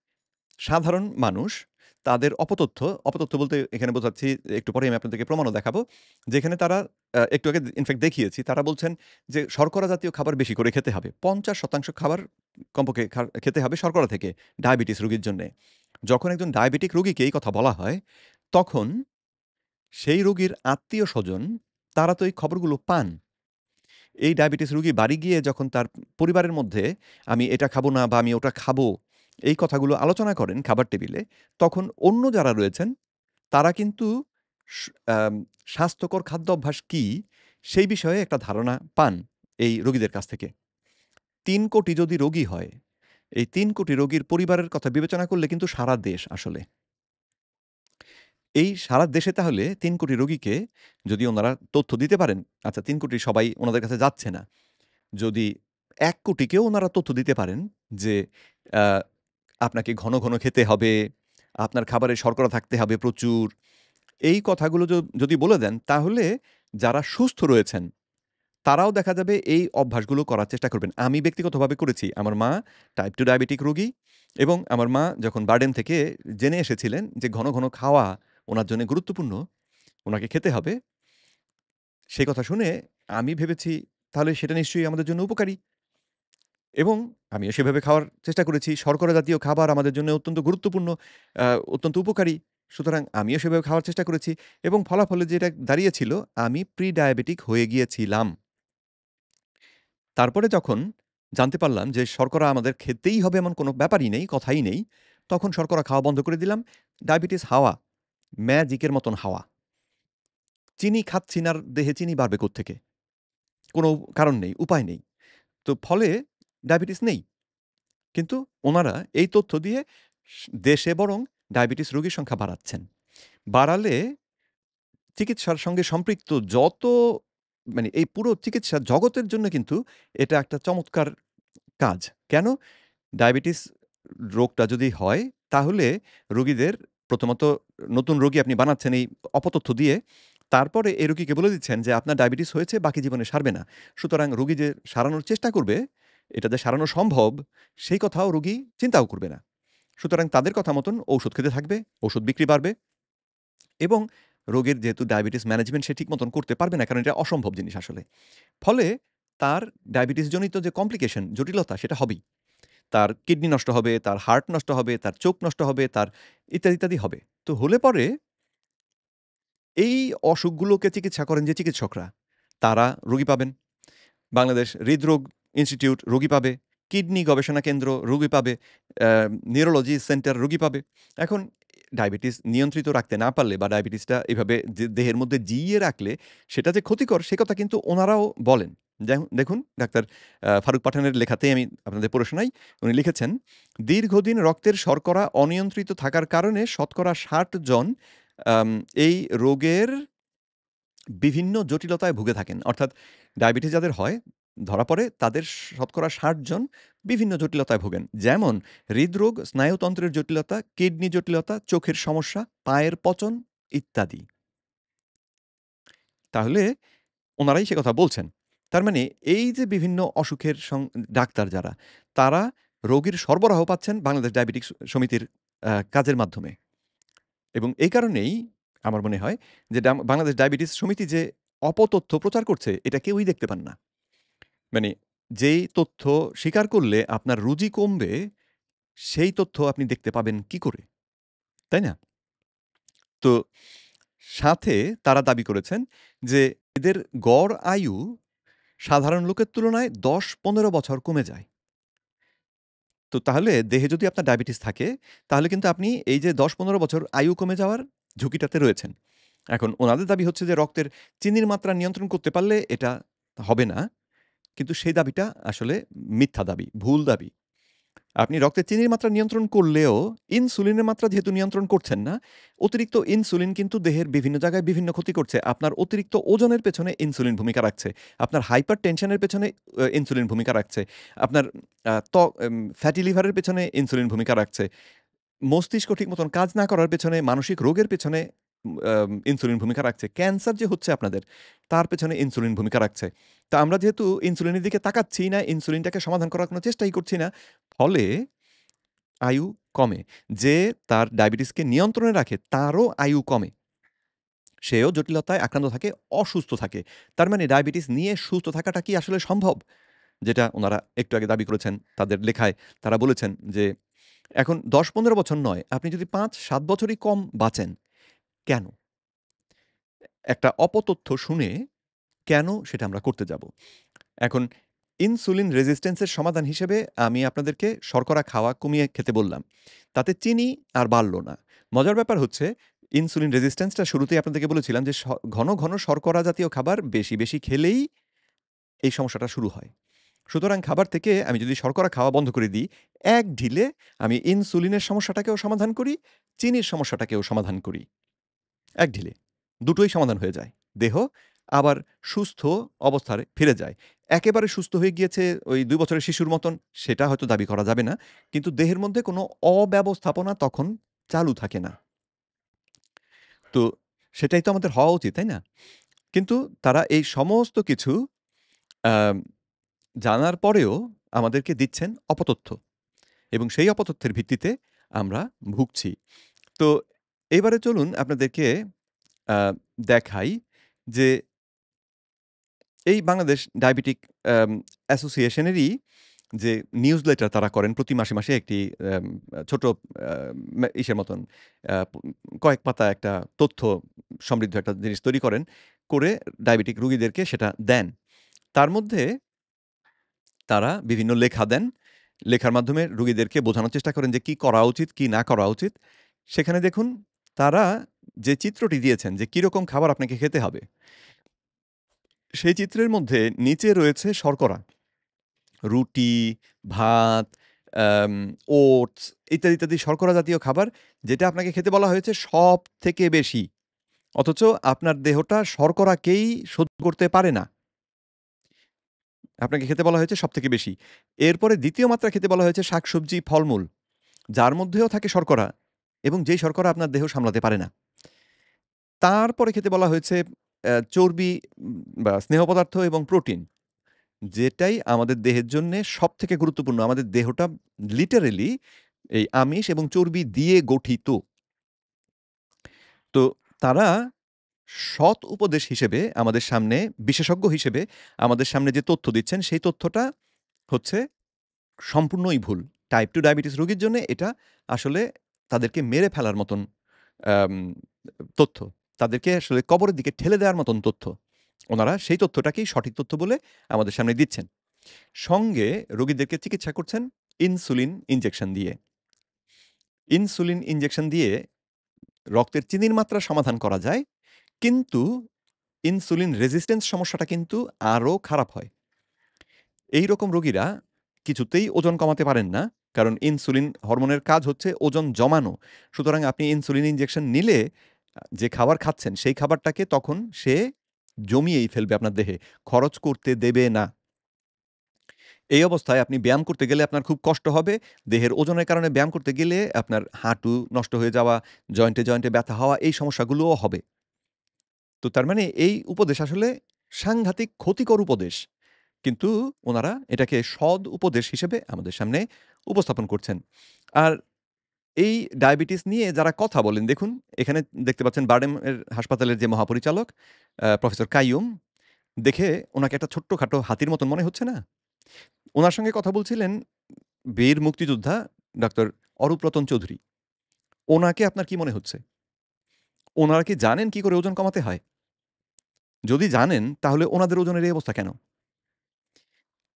সাধারণ মানুষ তাদের অপতথ্য বলতে এখানে বোঝাচ্ছি একটু পরেই আমি আপনাদেরকে প্রমাণও দেখাবো। যেখানে তারা একটু আগে ইনফেক্ট দেখিয়েছি। তারা বলছেন যে শর্করা জাতীয় খাবার বেশি করে খেতে হবে। ৫০% খাবার কমপক্ষে খেতে হবে শর্করা থেকে ডায়াবেটিস রোগীর জন্যে। যখন একজন ডায়াবেটিক রোগীকে এই কথা বলা হয়, তখন সেই রোগীর আত্মীয়স্বজন তারা তো এই খবরগুলো পান। এই ডায়াবেটিস রোগী বাড়ি গিয়ে যখন তার পরিবারের মধ্যে আমি এটা খাবো না বা আমি ওটা খাবো, এই কথাগুলো আলোচনা করেন খাবার টেবিলে, তখন অন্য যারা রয়েছেন তারা কিন্তু স আম স্বাস্থ্যকর খাদ্যাভ্যাস কী, সেই বিষয়ে একটা ধারণা পান এই রোগীদের কাছ থেকে। ৩ কোটি যদি রোগী হয়, এই ৩ কোটি রোগীর পরিবারের কথা বিবেচনা করলে কিন্তু সারা দেশ আসলে। এই সারা দেশে তাহলে ৩ কোটি রোগীকে যদি ওনারা তথ্য দিতে পারেন, আচ্ছা ৩ কোটি সবাই ওনাদের কাছে যাচ্ছে না। যদি ১ কোটিকেও ওনারা তথ্য দিতে পারেন যে আ আপনাকে ঘন খেতে হবে, আপনার খাবারে শর্করা থাকতে হবে প্রচুর। এই কথাগুলো যদি বলে দেন তাহলে যারা সুস্থ রয়েছেন তারাও দেখা যাবে এই অভ্যাসগুলো করার চেষ্টা করবেন। আমি ব্যক্তিগতভাবে করেছি। আমার মা টাইপ 2 ডায়াবেটিক রোগী এবং আমার মা যখন বারডেম থেকে জেনে এসেছিলেন যে ঘন খাওয়া উনার জন্য গুরুত্বপূর্ণ, উনাকে খেতে হবে। সেই কথা শুনে আমি ভেবেছি তাহলে সেটা নিশ্চয়ই আমাদের জন্য উপকারী এবং আমিও সেভাবে খাওয়ার চেষ্টা করেছি। শর্করা জাতীয় খাবার আমাদের জন্য অত্যন্ত গুরুত্বপূর্ণ, আ অত্যন্ত উপকারী। সুতরাং আমিও সেভাবে খাওয়ার চেষ্টা করেছি এবং ফলাফলে যেটা দাঁড়িয়েছিল আমি প্রি ডায়াবেটিক হয়ে গিয়েছিলাম। তারপরে যখন জানতে পারলাম যে শর্করা আমাদের খেতেই হবে এমন কোনো ব্যাপারই নেই, কথাই নেই, তখন শর্করা খাওয়া বন্ধ করে দিলাম। ডায়াবেটিস হাওয়া, ম্যাজিকের মতন হাওয়া। চিনি খাচ্ছি না আর দেহে চিনি বাড়বে কোত্থেকে? কোনো কারণ নেই, উপায় নেই। তো ফলে ডায়াবেটিস নেই। কিন্তু উনারা এই তথ্য দিয়ে দেশে বরং ডায়াবেটিস রোগীর সংখ্যা বাড়াচ্ছেন। বাড়ালে চিকিৎসার সঙ্গে সম্পৃক্ত যত মানে এই পুরো চিকিৎসা জগতের জন্য কিন্তু এটা একটা চমৎকার কাজ। কেন? ডায়াবেটিস রোগটা যদি হয়, তাহলে রোগীদের প্রথমত নতুন রোগী আপনি বানাচ্ছেন এই অপতথ্য দিয়ে। তারপরে এই রোগীকে বলে দিচ্ছেন যে, আপনার ডায়াবেটিস হয়েছে, বাকি জীবনে সারবে না। সুতরাং রোগী যে সারানোর চেষ্টা করবে, এটা যে সারানো সম্ভব, সেই কথাও রোগী চিন্তাও করবে না। সুতরাং তাদের কথা মতন ঔষধ খেতে থাকবে, ওষুধ বিক্রি বাড়বে এবং রোগীর যেহেতু ডায়াবেটিস ম্যানেজমেন্ট সে ঠিক মতন করতে পারবে না, কারণ এটা অসম্ভব জিনিস আসলে। ফলে তার ডায়াবেটিসজনিত যে কমপ্লিকেশন, জটিলতা সেটা হবেই। তার কিডনি নষ্ট হবে, তার হার্ট নষ্ট হবে, তার চোখ নষ্ট হবে, তার ইত্যাদি হবে। তো হলে পরে এই অসুখগুলোকে চিকিৎসা করেন যে চিকিৎসকরা, তারা রোগী পাবেন। বাংলাদেশ হৃদরোগ ইনস্টিটিউট রোগী পাবে, কিডনি গবেষণা কেন্দ্র রোগী পাবে, অ্যা নিউরোলজি সেন্টার রোগী পাবে। এখন ডায়াবেটিস নিয়ন্ত্রিত রাখতে না পারলে বা ডায়াবেটিসটা এভাবে যে দেহের মধ্যে জিইয়ে রাখলে সেটা যে ক্ষতিকর সে কথা কিন্তু ওনারাও বলেন। দেখুন ডাক্তার ফারুক পাঠানের লেখাতেই আমি আপনাদের পড়ে শোনাই। উনি লিখেছেন, "দীর্ঘদিন রক্তের শর্করা অনিয়ন্ত্রিত থাকার কারণে শতকরা ৬০ জন আম এই রোগের বিভিন্ন জটিলতায় ভুগে থাকেন।" অর্থাৎ ডায়াবেটিস যাদের হয় ধরা পড়ে তাদের শতকরা ৬০ জন বিভিন্ন জটিলতায় ভোগেন। যেমন হৃদরোগ, স্নায়ুতন্ত্রের জটিলতা, কিডনি জটিলতা, চোখের সমস্যা, পায়ের পচন ইত্যাদি। তাহলে ওনারাই সে কথা বলছেন। তার মানে এই যে বিভিন্ন অসুখের ডাক্তার যারা, তারা রোগীর সরবরাহ পাচ্ছেন বাংলাদেশ ডায়াবেটিকস সমিতির কাজের মাধ্যমে। এবং এই কারণেই আমার মনে হয় যে বাংলাদেশ ডায়াবেটিস সমিতি যে অপতথ্য প্রচার করছে, এটা কেউই দেখতে পান না। মানে যেই তথ্য স্বীকার করলে আপনার রুচি কমবে, সেই তথ্য আপনি দেখতে পাবেন কি করে? তাই না? তো সাথে তারা দাবি করেছেন যে এদের গড় আয়ু সাধারণ লোকের তুলনায় ১০-১৫ বছর কমে যায়। তো তাহলে দেহে যদি আপনার ডায়াবেটিস থাকে, তাহলে কিন্তু আপনি এই যে ১০-১৫ বছর আয়ু কমে যাওয়ার ঝুঁকিটাতে রয়েছেন। এখন উনাদের দাবি হচ্ছে যে রক্তের চিনির মাত্রা নিয়ন্ত্রণ করতে পারলে এটা হবে না। কিন্তু সেই দাবিটা আসলে মিথ্যা দাবি, ভুল দাবি। আপনি রক্তে চিনির মাত্রা নিয়ন্ত্রণ করলেও ইনসুলিনের মাত্রা যেহেতু নিয়ন্ত্রণ করছেন না, অতিরিক্ত ইনসুলিন কিন্তু দেহের বিভিন্ন জায়গায় বিভিন্ন ক্ষতি করছে। আপনার অতিরিক্ত ওজনের পেছনে ইনসুলিন ভূমিকা রাখছে। আপনার হাইপার টেনশনের পেছনে ইনসুলিন ভূমিকা রাখছে। আপনার আ ত ফ্যাটি লিভারের পেছনে ইনসুলিন ভূমিকা রাখছে। মস্তিষ্ক ঠিক মতন কাজ না করার পেছনে, মানসিক রোগের পেছনে ইনসুলিন ভূমিকা রাখছে। ক্যান্সার যে হচ্ছে আপনাদের, তার পেছনে ইনসুলিন ভূমিকা রাখছে। তো আমরা যেহেতু ইনসুলিনের দিকে তাকাচ্ছি না, ইনসুলিনটাকে সমাধান করার কোনো চেষ্টাই করছি না, ফলে আয়ু কমে। যে তার ডায়াবেটিসকে নিয়ন্ত্রণে রাখে, তারও আয়ু কমে। সেও জটিলতায় আক্রান্ত থাকে, অসুস্থ থাকে। তার মানে ডায়াবেটিস নিয়ে সুস্থ থাকাটা কি আসলে সম্ভব? যেটা উনারা একটু আগে দাবি করেছেন, তাদের লেখায় তারা বলেছেন যে, এখন ১০-১৫ বছর নয়, আপনি যদি ৫-৭ বছরই কম বাঁচেন, কেন? একটা অপতথ্য শুনে কেন সেটা আমরা করতে যাব? এখন ইনসুলিন রেজিস্ট্যান্স এর সমাধান হিসেবে আমি আপনাদেরকে শর্করা খাওয়া কমিয়ে খেতে বললাম। তাতে চিনি আর বাড়ল না। মজার ব্যাপার হচ্ছে ইনসুলিন রেজিস্ট্যান্স টা শুরুতেই আপনাদেরকে বলেছিলাম যে ঘন শর্করা জাতীয় খাবার বেশি খেলেই এই সমস্যাটা শুরু হয়। সুতরাং খাবার থেকে আমি যদি শর্করা খাওয়া বন্ধ করে দিই, এক ঢিলে আমি ইনসুলিনের সমস্যাটাকেও সমাধান করি, চিনির সমস্যাটাকেও সমাধান করি। এক ঢিলে। দুটোই সমাধান হয়ে যায়। দেহ আবার সুস্থ অবস্থায় ফিরে যায়। একেবারে সুস্থ হয়ে গিয়েছে ওই ২ বছরের শিশুর মতন, সেটা হয়তো দাবি করা যাবে না। কিন্তু দেহের মধ্যে কোনো অব্যবস্থাপনা তখন চালু থাকে না। তো সেটাই তো আমাদের হওয়া উচিত, তাই না? কিন্তু তারা এই সমস্ত কিছু আম জানার পরেও আমাদেরকে দিচ্ছেন অপতথ্য এবং সেই অপতথ্যের ভিত্তিতে আমরা ভুগছি। তো এবারে চলুন আপনাদেরকে আ দেখাই যে এই বাংলাদেশ ডায়াবেটিক অ্যাম অ্যাসোসিয়েশনেরই যে নিউজলেটার তারা করেন প্রতি মাসে একটি অ্যাম ছোট ইসের মতন আ প কয়েক পাতা একটা তথ্য সমৃদ্ধ একটা জিনিস তৈরি করেন। করে ডায়াবেটিক রোগীদেরকে সেটা দেন। তার মধ্যে তারা বিভিন্ন লেখা দেন। লেখার মাধ্যমে রোগীদেরকে বোঝানোর চেষ্টা করেন যে কি করা উচিত, কি না করা উচিত। সেখানে দেখুন তারা যে চিত্রটি দিয়েছেন যে কিরকম খাবার আপনাকে খেতে হবে। সেই চিত্রের মধ্যে নিচে রয়েছে শর্করা। রুটি, ভাত, আম ওটস ইত্যাদি শর্করা জাতীয় খাবার যেটা আপনাকে খেতে বলা হয়েছে সবথেকে বেশি। অথচ আপনার দেহটা শর্করাকেই সহ্য করতে পারে না। আপনাকে খেতে বলা হয়েছে সবথেকে বেশি। এরপরে ২য় মাত্রা খেতে বলা হয়েছে শাকসবজি, ফলমূল। যার মধ্যেও থাকে শর্করা এবং যেই শর্করা আপনার দেহ সামলাতে পারে না। তারপরে খেতে বলা হয়েছে চর্বি বা স্নেহ পদার্থ এবং প্রোটিন। যেটাই আমাদের দেহের জন্যে সবথেকে গুরুত্বপূর্ণ। আমাদের দেহটা লিটারেলি এই আমিষ এবং চর্বি দিয়ে গঠিত। তো তারা সৎ উপদেশ হিসেবে আমাদের সামনে বিশেষজ্ঞ হিসেবে আমাদের সামনে যে তথ্য দিচ্ছেন, সেই তথ্যটা হচ্ছে সম্পূর্ণই ভুল। টাইপ 2 ডায়াবেটিস রোগীর জন্যে এটা আসলে তাদেরকে মেরে ফেলার মতন আম তথ্য। তাদেরকে আসলে কবরের দিকে ঠেলে দেওয়ার মতন তথ্য। উনারা সেই তথ্যটাকেই সঠিক তথ্য বলে আমাদের সামনে দিচ্ছেন। সঙ্গে রোগীদেরকে চিকিৎসা করছেন ইনসুলিন ইনজেকশন দিয়ে। ইনসুলিন ইনজেকশন দিয়ে রক্তের চিনির মাত্রা সমাধান করা যায়। কিন্তু ইনসুলিন রেজিস্ট্যান্স সমস্যাটা কিন্তু আরো খারাপ হয়। এইরকম রোগীরা কিছুতেই ওজন কমাতে পারেন না। কারণ ইনসুলিন হরমোনের কাজ হচ্ছে ওজন জমানো। সুতরাং আপনি ইনসুলিন ইনজেকশন নিলে যে খাবার খাচ্ছেন সেই খাবারটাকে তখন সে জমিয়েই ফেলবে আপনার দেহে। খরচ করতে দেবে না। এই অবস্থায় আপনি ব্যায়াম করতে গেলে আপনার খুব কষ্ট হবে। দেহের ওজনের কারণে ব্যায়াম করতে গেলে আপনার হাঁটু নষ্ট হয়ে যাওয়া, জয়েন্টে ব্যথা হওয়া এই সমস্যাগুলোও হবে। তো তার মানে এই উপদেশ আসলে সাংঘাতিক ক্ষতিকর উপদেশ। কিন্তু উনারা এটাকে সৎ উপদেশ হিসেবে আমাদের সামনে উপস্থাপন করছেন। আর এই ডায়াবেটিস নিয়ে যারা কথা বলেন দেখুন, এখানে দেখতে পাচ্ছেন বারডেমের হাসপাতালের যে মহাপরিচালক প্রফেসর কাইয়ুম, দেখে উনাকে একটা ছোট্টখাটো হাতির মতন মনে হচ্ছে না? উনার সঙ্গে কথা বলছিলেন বীর মুক্তিযোদ্ধা ডাক্তার অরূপরতন চৌধুরী। ওনাকে আপনার কি মনে হচ্ছে? ওনারা কি জানেন কি করে ওজন কমাতে হয়? যদি জানেন তাহলে ওনাদের ওজনের এই অবস্থা কেন?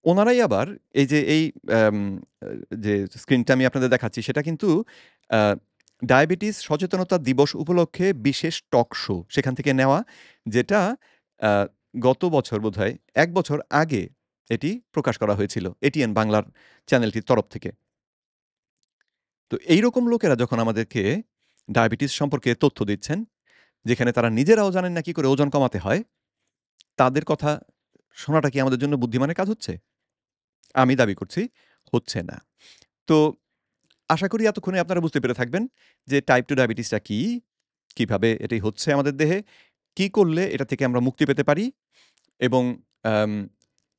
ওনারাই আবার এই যে এই আম আ যে স্ক্রিনটা আমি আপনাদের দেখাচ্ছি সেটা কিন্তু আ ডায়াবেটিস সচেতনতা দিবস উপলক্ষে বিশেষ টক শো সেখান থেকে নেওয়া, যেটা আ গত বছর বোধহয় ১ বছর আগে এটি প্রকাশ করা হয়েছিল এটিএন বাংলার চ্যানেলটির তরফ থেকে। তো এইরকম লোকেরা যখন আমাদেরকে ডায়াবেটিস সম্পর্কে তথ্য দিচ্ছেন, যেখানে তারা নিজেরাও জানেন না কি করে ওজন কমাতে হয়, তাদের কথা শোনাটা কি আমাদের জন্য বুদ্ধিমানের কাজ হচ্ছে? আমি দাবি করছি হচ্ছে না। তো আশা করি এতক্ষণে আপনারা বুঝতে পেরে থাকবেন যে টাইপ 2 ডায়াবেটিসটা কি? কিভাবে এটি হচ্ছে আমাদের দেহে? কি করলে এটা থেকে আমরা মুক্তি পেতে পারি? এবং আম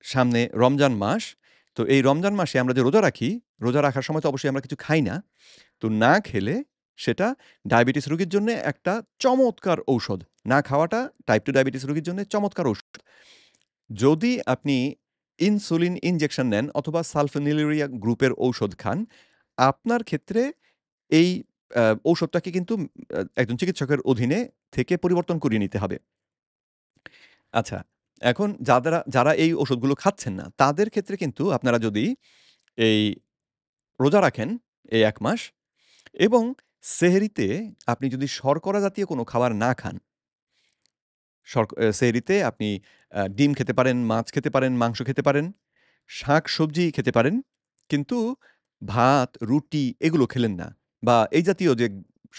সামনে রমজান মাস। তো এই রমজান মাসে আমরা যে রোজা রাখি, রোজা রাখার সময় তো অবশ্যই আমরা কিছু খাই না। তো না খেলে সেটা ডায়াবেটিস রোগীর জন্যে একটা চমৎকার ঔষধ। না খাওয়াটা টাইপ 2 ডায়াবেটিস রোগীর জন্যে চমৎকার ঔষধ। যদি আপনি ইনসুলিন ইনজেকশন নেন অথবা সালফোনিলুরিয়া গ্রুপের ঔষধ খান, আপনার ক্ষেত্রে এই ঔষধটাকে কিন্তু একজন চিকিৎসকের অধীনে থেকে পরিবর্তন করিয়ে নিতে হবে। আচ্ছা, এখন যারা এই ওষুধগুলো খাচ্ছেন না, তাদের ক্ষেত্রে কিন্তু আপনারা যদি এই রোজা রাখেন এই ১ মাস এবং সেহরিতে আপনি যদি শর্করা জাতীয় কোনো খাবার না খান, সেহরিতে আপনি ডিম খেতে পারেন, মাছ খেতে পারেন, মাংস খেতে পারেন, শাক-সবজি খেতে পারেন। কিন্তু ভাত, রুটি এগুলো খেলেন না। বা এই জাতীয় যে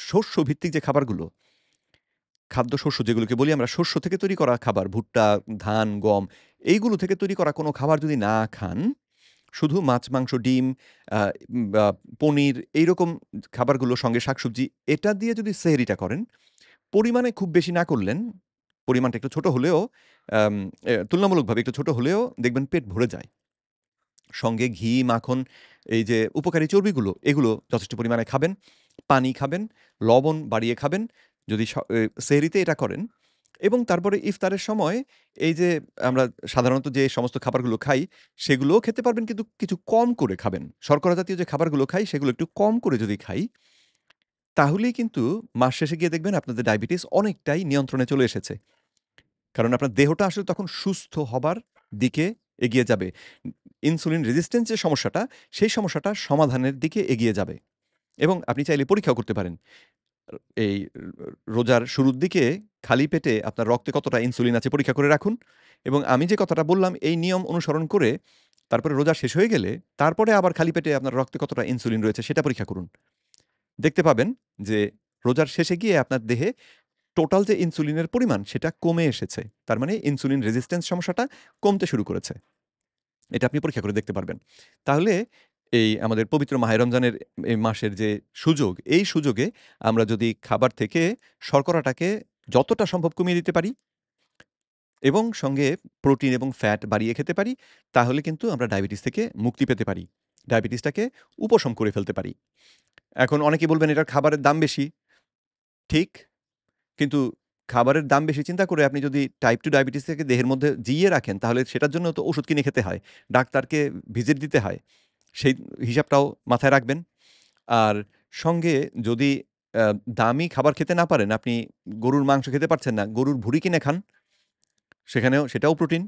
শস্যভিত্তিক যে খাবারগুলো, খাদ্যশস্য যেগুলোকে বলি আমরা শস্য থেকে তৈরি করা খাবার, ভুট্টা, ধান, গম এইগুলো থেকে তৈরি করা কোনো খাবার যদি না খান, শুধু মাছ, মাংস, ডিম আ বা পনির এইরকম খাবারগুলো সঙ্গে শাকসবজি এটা দিয়ে যদি সেহরিটা করেন, পরিমাণে খুব বেশি না করলেন, পরিমাণটা একটু ছোট হলেও আম তুলনামূলকভাবে একটু ছোট হলেও দেখবেন পেট ভরে যায়। সঙ্গে ঘি, মাখন এই যে উপকারী চর্বিগুলো, এগুলো যথেষ্ট পরিমাণে খাবেন। পানি খাবেন, লবণ বাড়িয়ে খাবেন। যদি সেহরিতে এটা করেন এবং তারপরে ইফতারের সময় এই যে আমরা সাধারণত যে সমস্ত খাবারগুলো খাই, সেগুলোও খেতে পারবেন কিন্তু কিছু কম করে খাবেন। শর্করা জাতীয় যে খাবারগুলো খাই, সেগুলো একটু কম করে যদি খাই, তাহলেই কিন্তু মাস শেষে গিয়ে দেখবেন আপনাদের ডায়াবেটিস অনেকটাই নিয়ন্ত্রণে চলে এসেছে। কারণ আপনার দেহটা আসলে তখন সুস্থ হবার দিকে এগিয়ে যাবে। ইনসুলিন রেজিস্ট্যান্স যে সমস্যাটা, সেই সমস্যাটা সমাধানের দিকে এগিয়ে যাবে এবং আপনি চাইলে পরীক্ষাও করতে পারেন। এই রোজার শুরুর দিকে খালি পেটে আপনার রক্তে কতটা ইনসুলিন আছে পরীক্ষা করে রাখুন এবং আমি যে কথাটা বললাম এই নিয়ম অনুসরণ করে তারপরে রোজা শেষ হয়ে গেলে তারপরে আবার খালি পেটে আপনার রক্তে কতটা ইনসুলিন রয়েছে সেটা পরীক্ষা করুন। দেখতে পাবেন যে রোজার শেষে গিয়ে আপনার দেহে টোটাল যে ইনসুলিনের পরিমাণ সেটা কমে এসেছে। তার মানে ইনসুলিন রেজিস্ট্যান্স সমস্যাটা কমতে শুরু করেছে। এটা আপনি পরীক্ষা করে দেখতে পারবেন। তাহলে এই আমাদের পবিত্র মাহে রমজানের এই মাসের যে সুযোগ, এই সুযোগে আমরা যদি খাবার থেকে শর্করাটাকে যতটা সম্ভব কমিয়ে দিতে পারি এবং সঙ্গে প্রোটিন এবং ফ্যাট বাড়িয়ে খেতে পারি, তাহলে কিন্তু আমরা ডায়াবেটিস থেকে মুক্তি পেতে পারি। ডায়াবেটিসটাকে উপশম করে ফেলতে পারি। এখন অনেকেই বলবেন এটার খাবারের দাম বেশি। ঠিক, কিন্তু খাবারের দাম বেশি চিন্তা করে আপনি যদি টাইপ 2 ডায়াবেটিস থেকে দেহের মধ্যে জিইয়ে রাখেন, তাহলে সেটার জন্য তো ওষুধ কিনে খেতে হয়। ডাক্তারকে ভিজিট দিতে হয়। সেই হিসাবটাও মাথায় রাখবেন। আর সঙ্গে যদি আ দামি খাবার খেতে না পারেন, আপনি গরুর মাংস খেতে পারছেন না, গরুর ভুঁড়ি কিনে খান। সেটাও প্রোটিন।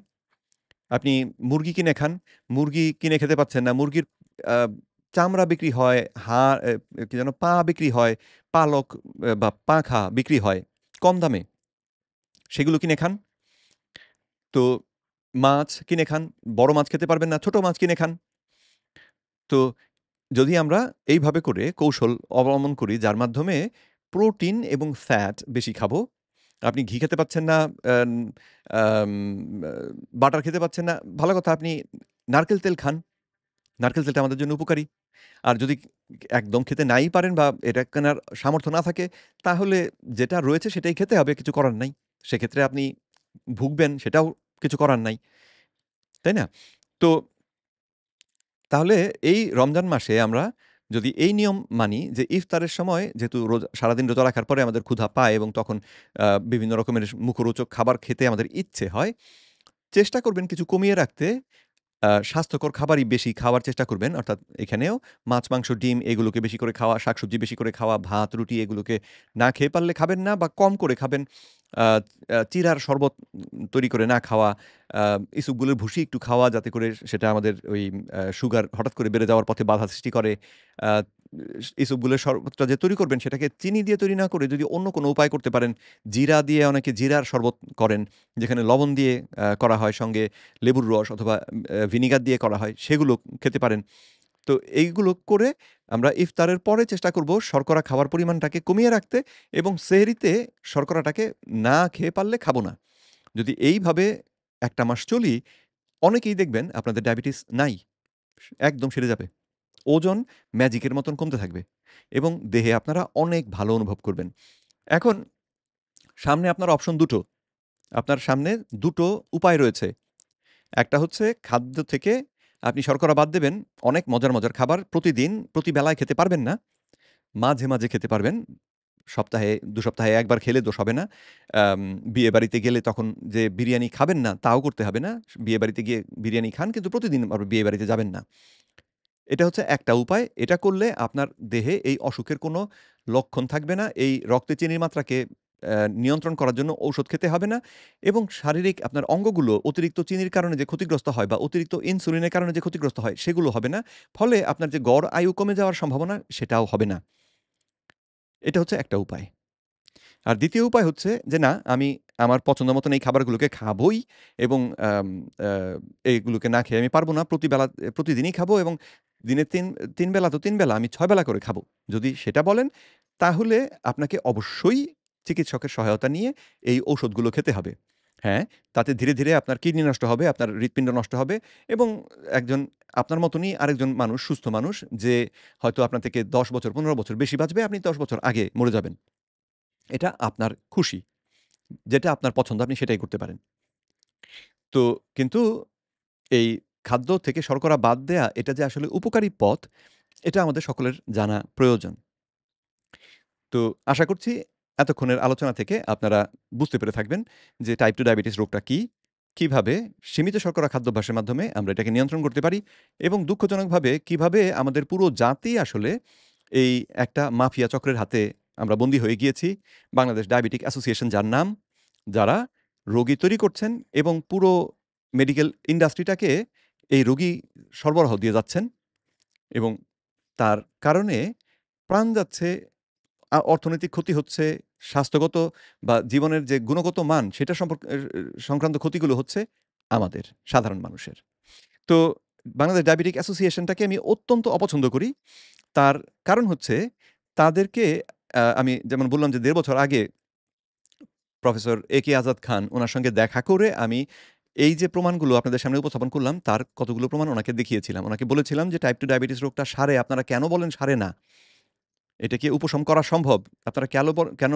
আপনি মুরগি কিনে খান। মুরগি কিনে খেতে পাচ্ছেন না। মুরগির আ চামড়া বিক্রি হয়, কি যেন পা বিক্রি হয়, পালক বা পাখা বিক্রি হয় কম দামে। সেগুলো কিনে খান। তো মাছ কিনে খান। বড় মাছ খেতে পারবেন না, ছোট মাছ কিনে খান। তো যদি আমরা এইভাবে করে কৌশল অবলম্বন করি যার মাধ্যমে প্রোটিন এবং ফ্যাট বেশি খাবো। আপনি ঘি খেতে পাচ্ছেন না, আম আম আ বাটার খেতে পাচ্ছেন না। ভালো কথা আপনি নারকেল তেল খান। নারকেল তেলটা আমাদের জন্য উপকারী। আর যদি একদম খেতে নাই পারেন বা এটা কেনার সামর্থ্য না থাকে, তাহলে যেটা রয়েছে সেটাই খেতে হবে, কিছু করার নাই। সেক্ষেত্রে আপনি ভুগবেন, সেটাও কিছু করার নাই। তাই না? তো তাহলে এই রমজান মাসে আমরা যদি এই নিয়ম মানি যে ইফতারের সময় যেহেতু সারাদিন রোজা রাখার পরে আমাদের ক্ষুধা পায় এবং তখন বিভিন্ন রকমের মুখরোচক খাবার খেতে আমাদের ইচ্ছে হয়, চেষ্টা করবেন কিছু কমিয়ে রাখতে। স্বাস্থ্যকর খাবারই বেশি খাওয়ার চেষ্টা করবেন। অর্থাৎ এখানেও মাছ, মাংস, ডিম এগুলোকে বেশি করে খাওয়া, শাকসবজি বেশি করে খাওয়া, ভাত, রুটি এগুলোকে না খেয়ে পারলে খাবেন না বা কম করে খাবেন। আ চিড়ার শরবত তৈরি করে না খাওয়া, আ ইসুপগুলোর ভুসি একটু খাওয়া যাতে করে সেটা আমাদের ওই সুগার হঠাৎ করে বেড়ে যাওয়ার পথে বাধা সৃষ্টি করে। আ ইসুপগুলের শরবতটা যে তৈরি করবেন সেটাকে চিনি দিয়ে তৈরি না করে যদি অন্য কোনো উপায় করতে পারেন, জিরা দিয়ে অনেকে জিরার শরবত করেন, যেখানে লবণ দিয়ে করা হয়, সঙ্গে লেবুর রস অথবা ভিনিগার দিয়ে করা হয়, সেগুলো খেতে পারেন। তো এইগুলো করে আমরা ইফতারের পরে চেষ্টা করব শর্করা খাওয়ার পরিমাণটাকে কমিয়ে রাখতে এবং সেহরিতে শর্করাটাকে না খেয়ে পারলে খাবো না। যদি এইভাবে ১ টা মাস চলি, অনেকেই দেখবেন আপনাদের ডায়াবেটিস নাই। একদম সেরে যাবে। ওজন ম্যাজিকের মতন কমতে থাকবে এবং দেহে আপনারা অনেক ভালো অনুভব করবেন। এখন সামনে আপনার অপশন ২ টো। আপনার সামনে ২ টো উপায় রয়েছে। একটা হচ্ছে খাদ্য থেকে আপনি শর্করা বাদ দেবেন। অনেক মজার, মজার খাবার প্রতিদিন, প্রতি বেলায় খেতে পারবেন না। মাঝে, মাঝে খেতে পারবেন। সপ্তাহে ২ সপ্তাহে ১ বার খেলে দোষ হবে না। আম বিয়েবাড়িতে গেলে তখন যে বিরিয়ানি খাবেন না, তাও করতে হবে না। বিয়েবাড়িতে গিয়ে বিরিয়ানি খান কিন্তু প্রতিদিন আবার বিয়েবাড়িতে যাবেন না। এটা হচ্ছে একটা উপায়। এটা করলে আপনার দেহে এই অসুখের কোনো লক্ষণ থাকবে না। এই রক্তে চিনির মাত্রাকে নিয়ন্ত্রণ করার জন্য ঔষধ খেতে হবে না এবং শারীরিক আপনার অঙ্গগুলো অতিরিক্ত চিনির কারণে যে ক্ষতিগ্রস্ত হয় বা অতিরিক্ত ইনসুলিনের কারণে যে ক্ষতিগ্রস্ত হয়, সেগুলো হবে না। ফলে আপনার যে গড় আয়ু কমে যাওয়ার সম্ভাবনা, সেটাও হবে না। এটা হচ্ছে একটা উপায়। আর ২য় উপায় হচ্ছে যে না, আমি আমার পছন্দ মতন এই খাবারগুলোকে খাবোই এবং আম আ এইগুলোকে না খেয়ে আমি পারব না। প্রতিদিনই খাবো এবং দিনে ৩ বেলা তো ৩ বেলা, আমি ৬ বেলা করে খাবো। যদি সেটা বলেন, তাহলে আপনাকে অবশ্যই চিকিৎসকের সহায়তা নিয়ে এই ঔষধগুলো খেতে হবে। হ্যাঁ, তাতে ধীরে, ধীরে আপনার কিডনি নষ্ট হবে, আপনার হৃৎপিণ্ড নষ্ট হবে এবং একজন আপনার মতনই আরেকজন মানুষ, সুস্থ মানুষ যে হয়তো আপনার থেকে ১০ বছর, ১৫ বছর বেশি বাঁচবে, আপনি ১০ বছর আগে মরে যাবেন। এটা আপনার খুশি। যেটা আপনার পছন্দ আপনি সেটাই করতে পারেন। তো কিন্তু এই খাদ্য থেকে শর্করা বাদ দেয়া এটা যে আসলে উপকারী পথ, এটা আমাদের সকলের জানা প্রয়োজন। তো আশা করছি এতক্ষণের আলোচনা থেকে আপনারা বুঝতে পেরে থাকবেন যে টাইপ 2 ডায়াবেটিস রোগটা কী? কিভাবে সীমিত শর্করা খাদ্যাভ্যাসের মাধ্যমে আমরা এটাকে নিয়ন্ত্রণ করতে পারি এবং দুঃখজনকভাবে কিভাবে আমাদের পুরো জাতি আসলে এই একটা মাফিয়া চক্রের হাতে আমরা বন্দী হয়ে গিয়েছি। বাংলাদেশ ডায়াবেটিক অ্যাসোসিয়েশন যার নাম, যারা রোগী তৈরি করছেন এবং পুরো মেডিকেল ইন্ডাস্ট্রিটাকে এই রোগী সরবরাহ দিয়ে যাচ্ছেন এবং তার কারণে প্রাণ যাচ্ছে, অর্থনৈতিক ক্ষতি হচ্ছে, স্বাস্থ্যগত বা জীবনের যে গুণগত মান সেটা সংক্রান্ত ক্ষতিগুলো হচ্ছে আমাদের, সাধারণ মানুষের। তো বাংলাদেশ ডায়াবেটিক অ্যাসোসিয়েশনটাকে আমি অত্যন্ত অপছন্দ করি। তার কারণ হচ্ছে তাদেরকে আমি যেমন বললাম যে ১.৫ বছর আগে প্রফেসর এ কে আজাদ খান উনার সঙ্গে দেখা করে আমি এই যে প্রমাণগুলো আপনাদের সামনে উপস্থাপন করলাম, তার কতগুলো প্রমাণ উনাকে দেখিয়েছিলাম। উনাকে বলেছিলাম যে টাইপ 2 ডায়াবেটিস রোগটা সারে, আপনারা কেন বলেন সারে না? এটা কি উপশম করা সম্ভব? আপনারা কেন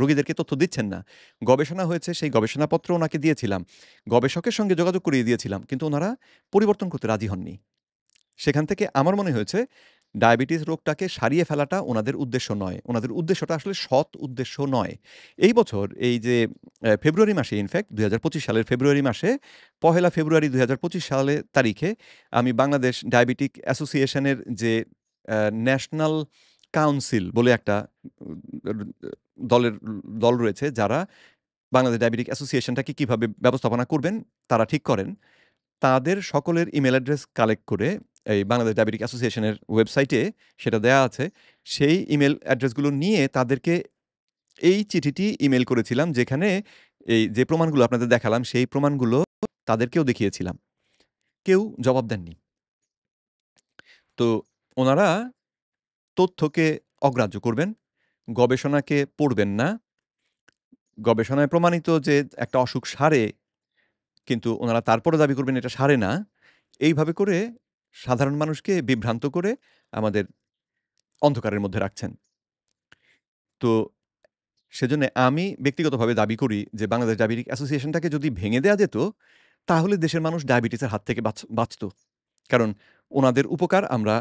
রোগীদেরকে তথ্য দিচ্ছেন না? গবেষণা হয়েছে, সেই গবেষণাপত্র উনাকে দিয়েছিলাম। গবেষকের সঙ্গে যোগাযোগ করিয়ে দিয়েছিলাম। কিন্তু উনারা পরিবর্তন করতে রাজি হননি। সেখান থেকে আমার মনে হয়েছে ডায়াবেটিস রোগটাকে সারিয়ে ফেলাটা উনাদের উদ্দেশ্য নয়। উনাদের উদ্দেশ্যটা আসলে সৎ উদ্দেশ্য নয়। এই বছর এই যে ফেব্রুয়ারি মাসে ইনফেক্ট ২০২৫ সালের ফেব্রুয়ারি মাসে, পহেলা ফেব্রুয়ারি ২০২৫ তারিখে আমি বাংলাদেশ ডায়াবেটিক অ্যাসোসিয়েশনের যে ন্যাশনাল কাউন্সিল বলে একটা উম দলের দল রয়েছে যারা বাংলাদেশ ডায়াবেটিক অ্যাসোসিয়েশনটাকে কিভাবে ব্যবস্থাপনা করবেন তারা ঠিক করেন। তাদের সকলের ইমেইল অ্যাড্রেস কালেক্ট করে এই বাংলাদেশ ডায়াবেটিক অ্যাসোসিয়েশনের ওয়েবসাইটে সেটা দেয়া আছে। সেই ইমেইল অ্যাড্রেসগুলো নিয়ে তাদেরকে এই চিঠিটি ইমেইল করেছিলাম যেখানে এই যে প্রমাণগুলো আপনাদের দেখালাম সেই প্রমাণগুলো তাদেরকেও দেখিয়েছিলাম। কেউ জবাব দেননি। তো ওনারা তথ্যকে অগ্রাহ্য করবেন, গবেষণাকে পড়বেন না। গবেষণায় প্রমাণিত যে একটা অসুখ সারে কিন্তু ওনারা তারপরও দাবি করবেন এটা সারে না। এইভাবে করে সাধারণ মানুষকে বিভ্রান্ত করে আমাদের অন্ধকারের মধ্যে রাখছেন। তো সেজন্যে আমি ব্যক্তিগতভাবে দাবি করি যে বাংলাদেশ ডায়াবেটিক অ্যাসোসিয়েশনটাকে যদি ভেঙে দেয়া যেত, তাহলে দেশের মানুষ ডায়াবেটিসের হাত থেকে বাঁচত। কারণ উনাদের উপকার আমরা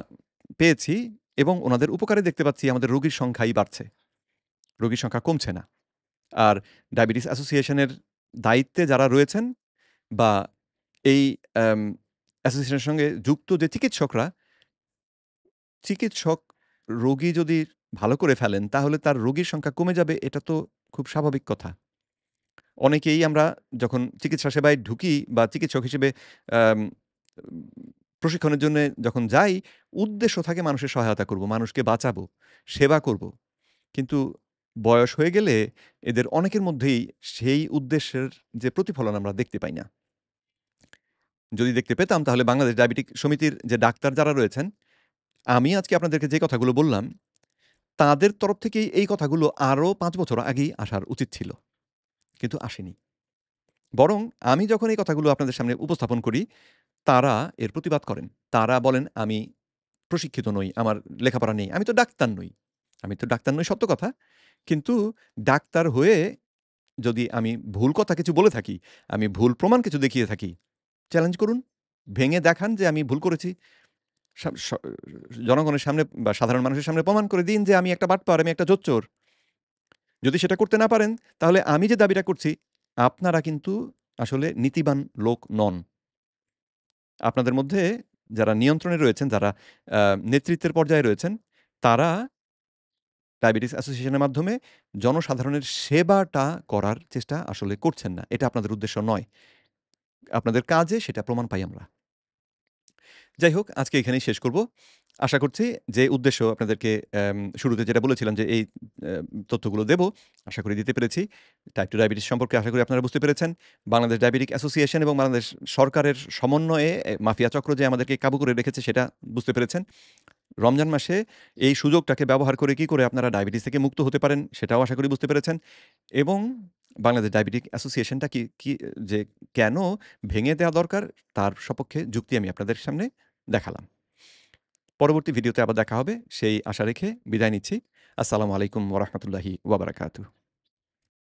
পেয়েছি এবং উনাদের উপকারে দেখতে পাচ্ছি আমাদের রোগীর সংখ্যাই বাড়ছে। রোগীর সংখ্যা কমছে না। আর ডায়াবেটিস অ্যাসোসিয়েশনের দায়িত্বে যারা রয়েছেন বা এই অ্যাম অ্যাসোসিয়েশনের সঙ্গে যুক্ত যে চিকিৎসকরা, চিকিৎসক রোগী যদি ভালো করে ফেলেন, তাহলে তার রোগীর সংখ্যা কমে যাবে, এটা তো খুব স্বাভাবিক কথা। অনেকেই আমরা যখন চিকিৎসা সেবায় ঢুকি বা চিকিৎসক হিসেবে আম প্রশিক্ষণের জন্যে যখন যাই, উদ্দেশ্য থাকে মানুষের সহায়তা করব, মানুষকে বাঁচাবো, সেবা করব। কিন্তু বয়স হয়ে গেলে এদের অনেকের মধ্যেই সেই উদ্দেশ্যের যে প্রতিফলন আমরা দেখতে পাই না। যদি দেখতে পেতাম তাহলে বাংলাদেশ ডায়াবেটিক সমিতির যে ডাক্তার যারা রয়েছেন, আমি আজকে আপনাদেরকে যে কথাগুলো বললাম, তাদের তরফ থেকেই এই কথাগুলো আরো ৫ বছর আগেই আসার উচিত ছিল। কিন্তু আসেনি। বরং আমি যখন এই কথাগুলো আপনাদের সামনে উপস্থাপন করি, তারা এর প্রতিবাদ করেন। তারা বলেন, "আমি প্রশিক্ষিত নই, আমার লেখাপড়া নেই। আমি তো ডাক্তার নই।" আমি তো ডাক্তার নই সত্য কথা। কিন্তু ডাক্তার হয়ে যদি আমি ভুল কথা কিছু বলে থাকি, আমি ভুল প্রমাণ কিছু দেখিয়ে থাকি, চ্যালেঞ্জ করুন। ভেঙে দেখান যে আমি ভুল করেছি। সা স জনগণের সামনে বা সাধারণ মানুষের সামনে প্রমাণ করে দিন যে আমি একটা বাটপার, আমি একটা জোচ্চোর। যদি সেটা করতে না পারেন, তাহলে আমি যে দাবিটা করছি, আপনারা কিন্তু আসলে নীতিবান লোক নন। আপনাদের মধ্যে যারা নিয়ন্ত্রণে রয়েছেন, যারা আ নেতৃত্বের পর্যায়ে রয়েছেন, তারা ডায়াবেটিস অ্যাসোসিয়েশনের মাধ্যমে জনসাধারণের সেবাটা করার চেষ্টা আসলে করছেন না। এটা আপনাদের উদ্দেশ্য নয়। আপনাদের কাজে সেটা প্রমাণ পাই আমরা। যাই হোক, আজকে এখানেই শেষ করব। আশা করছি যে উদ্দেশ্য আপনাদেরকে শুরুতে যেটা বলেছিলাম যে এই তথ্যগুলো দেব, আশা করি দিতে পেরেছি। টাইপ 2 ডায়াবেটিস সম্পর্কে আশা করি আপনারা বুঝতে পেরেছেন। বাংলাদেশ ডায়াবেটিক অ্যাসোসিয়েশন এবং বাংলাদেশ সরকারের সমন্বয়ে মাফিয়া চক্র যে আমাদেরকে কাবু করে রেখেছে সেটা বুঝতে পেরেছেন। রমজান মাসে এই সুযোগটাকে ব্যবহার করে কি করে আপনারা ডায়াবেটিস থেকে মুক্ত হতে পারেন সেটাও আশা করি বুঝতে পেরেছেন। এবং বাংলাদেশ ডায়াবেটিক অ্যাসোসিয়েশনটা কি যে কেন ভেঙে দেওয়া দরকার তার সপক্ষে যুক্তি আমি আপনাদের সামনে দেখালাম। পরবর্তী ভিডিওতে আবার দেখা হবে সেই আশা রেখে বিদায় নিচ্ছি। আসসালামু আলাইকুম ওয়া রাহমাতুল্লাহি ওয়া বারাকাতুহু।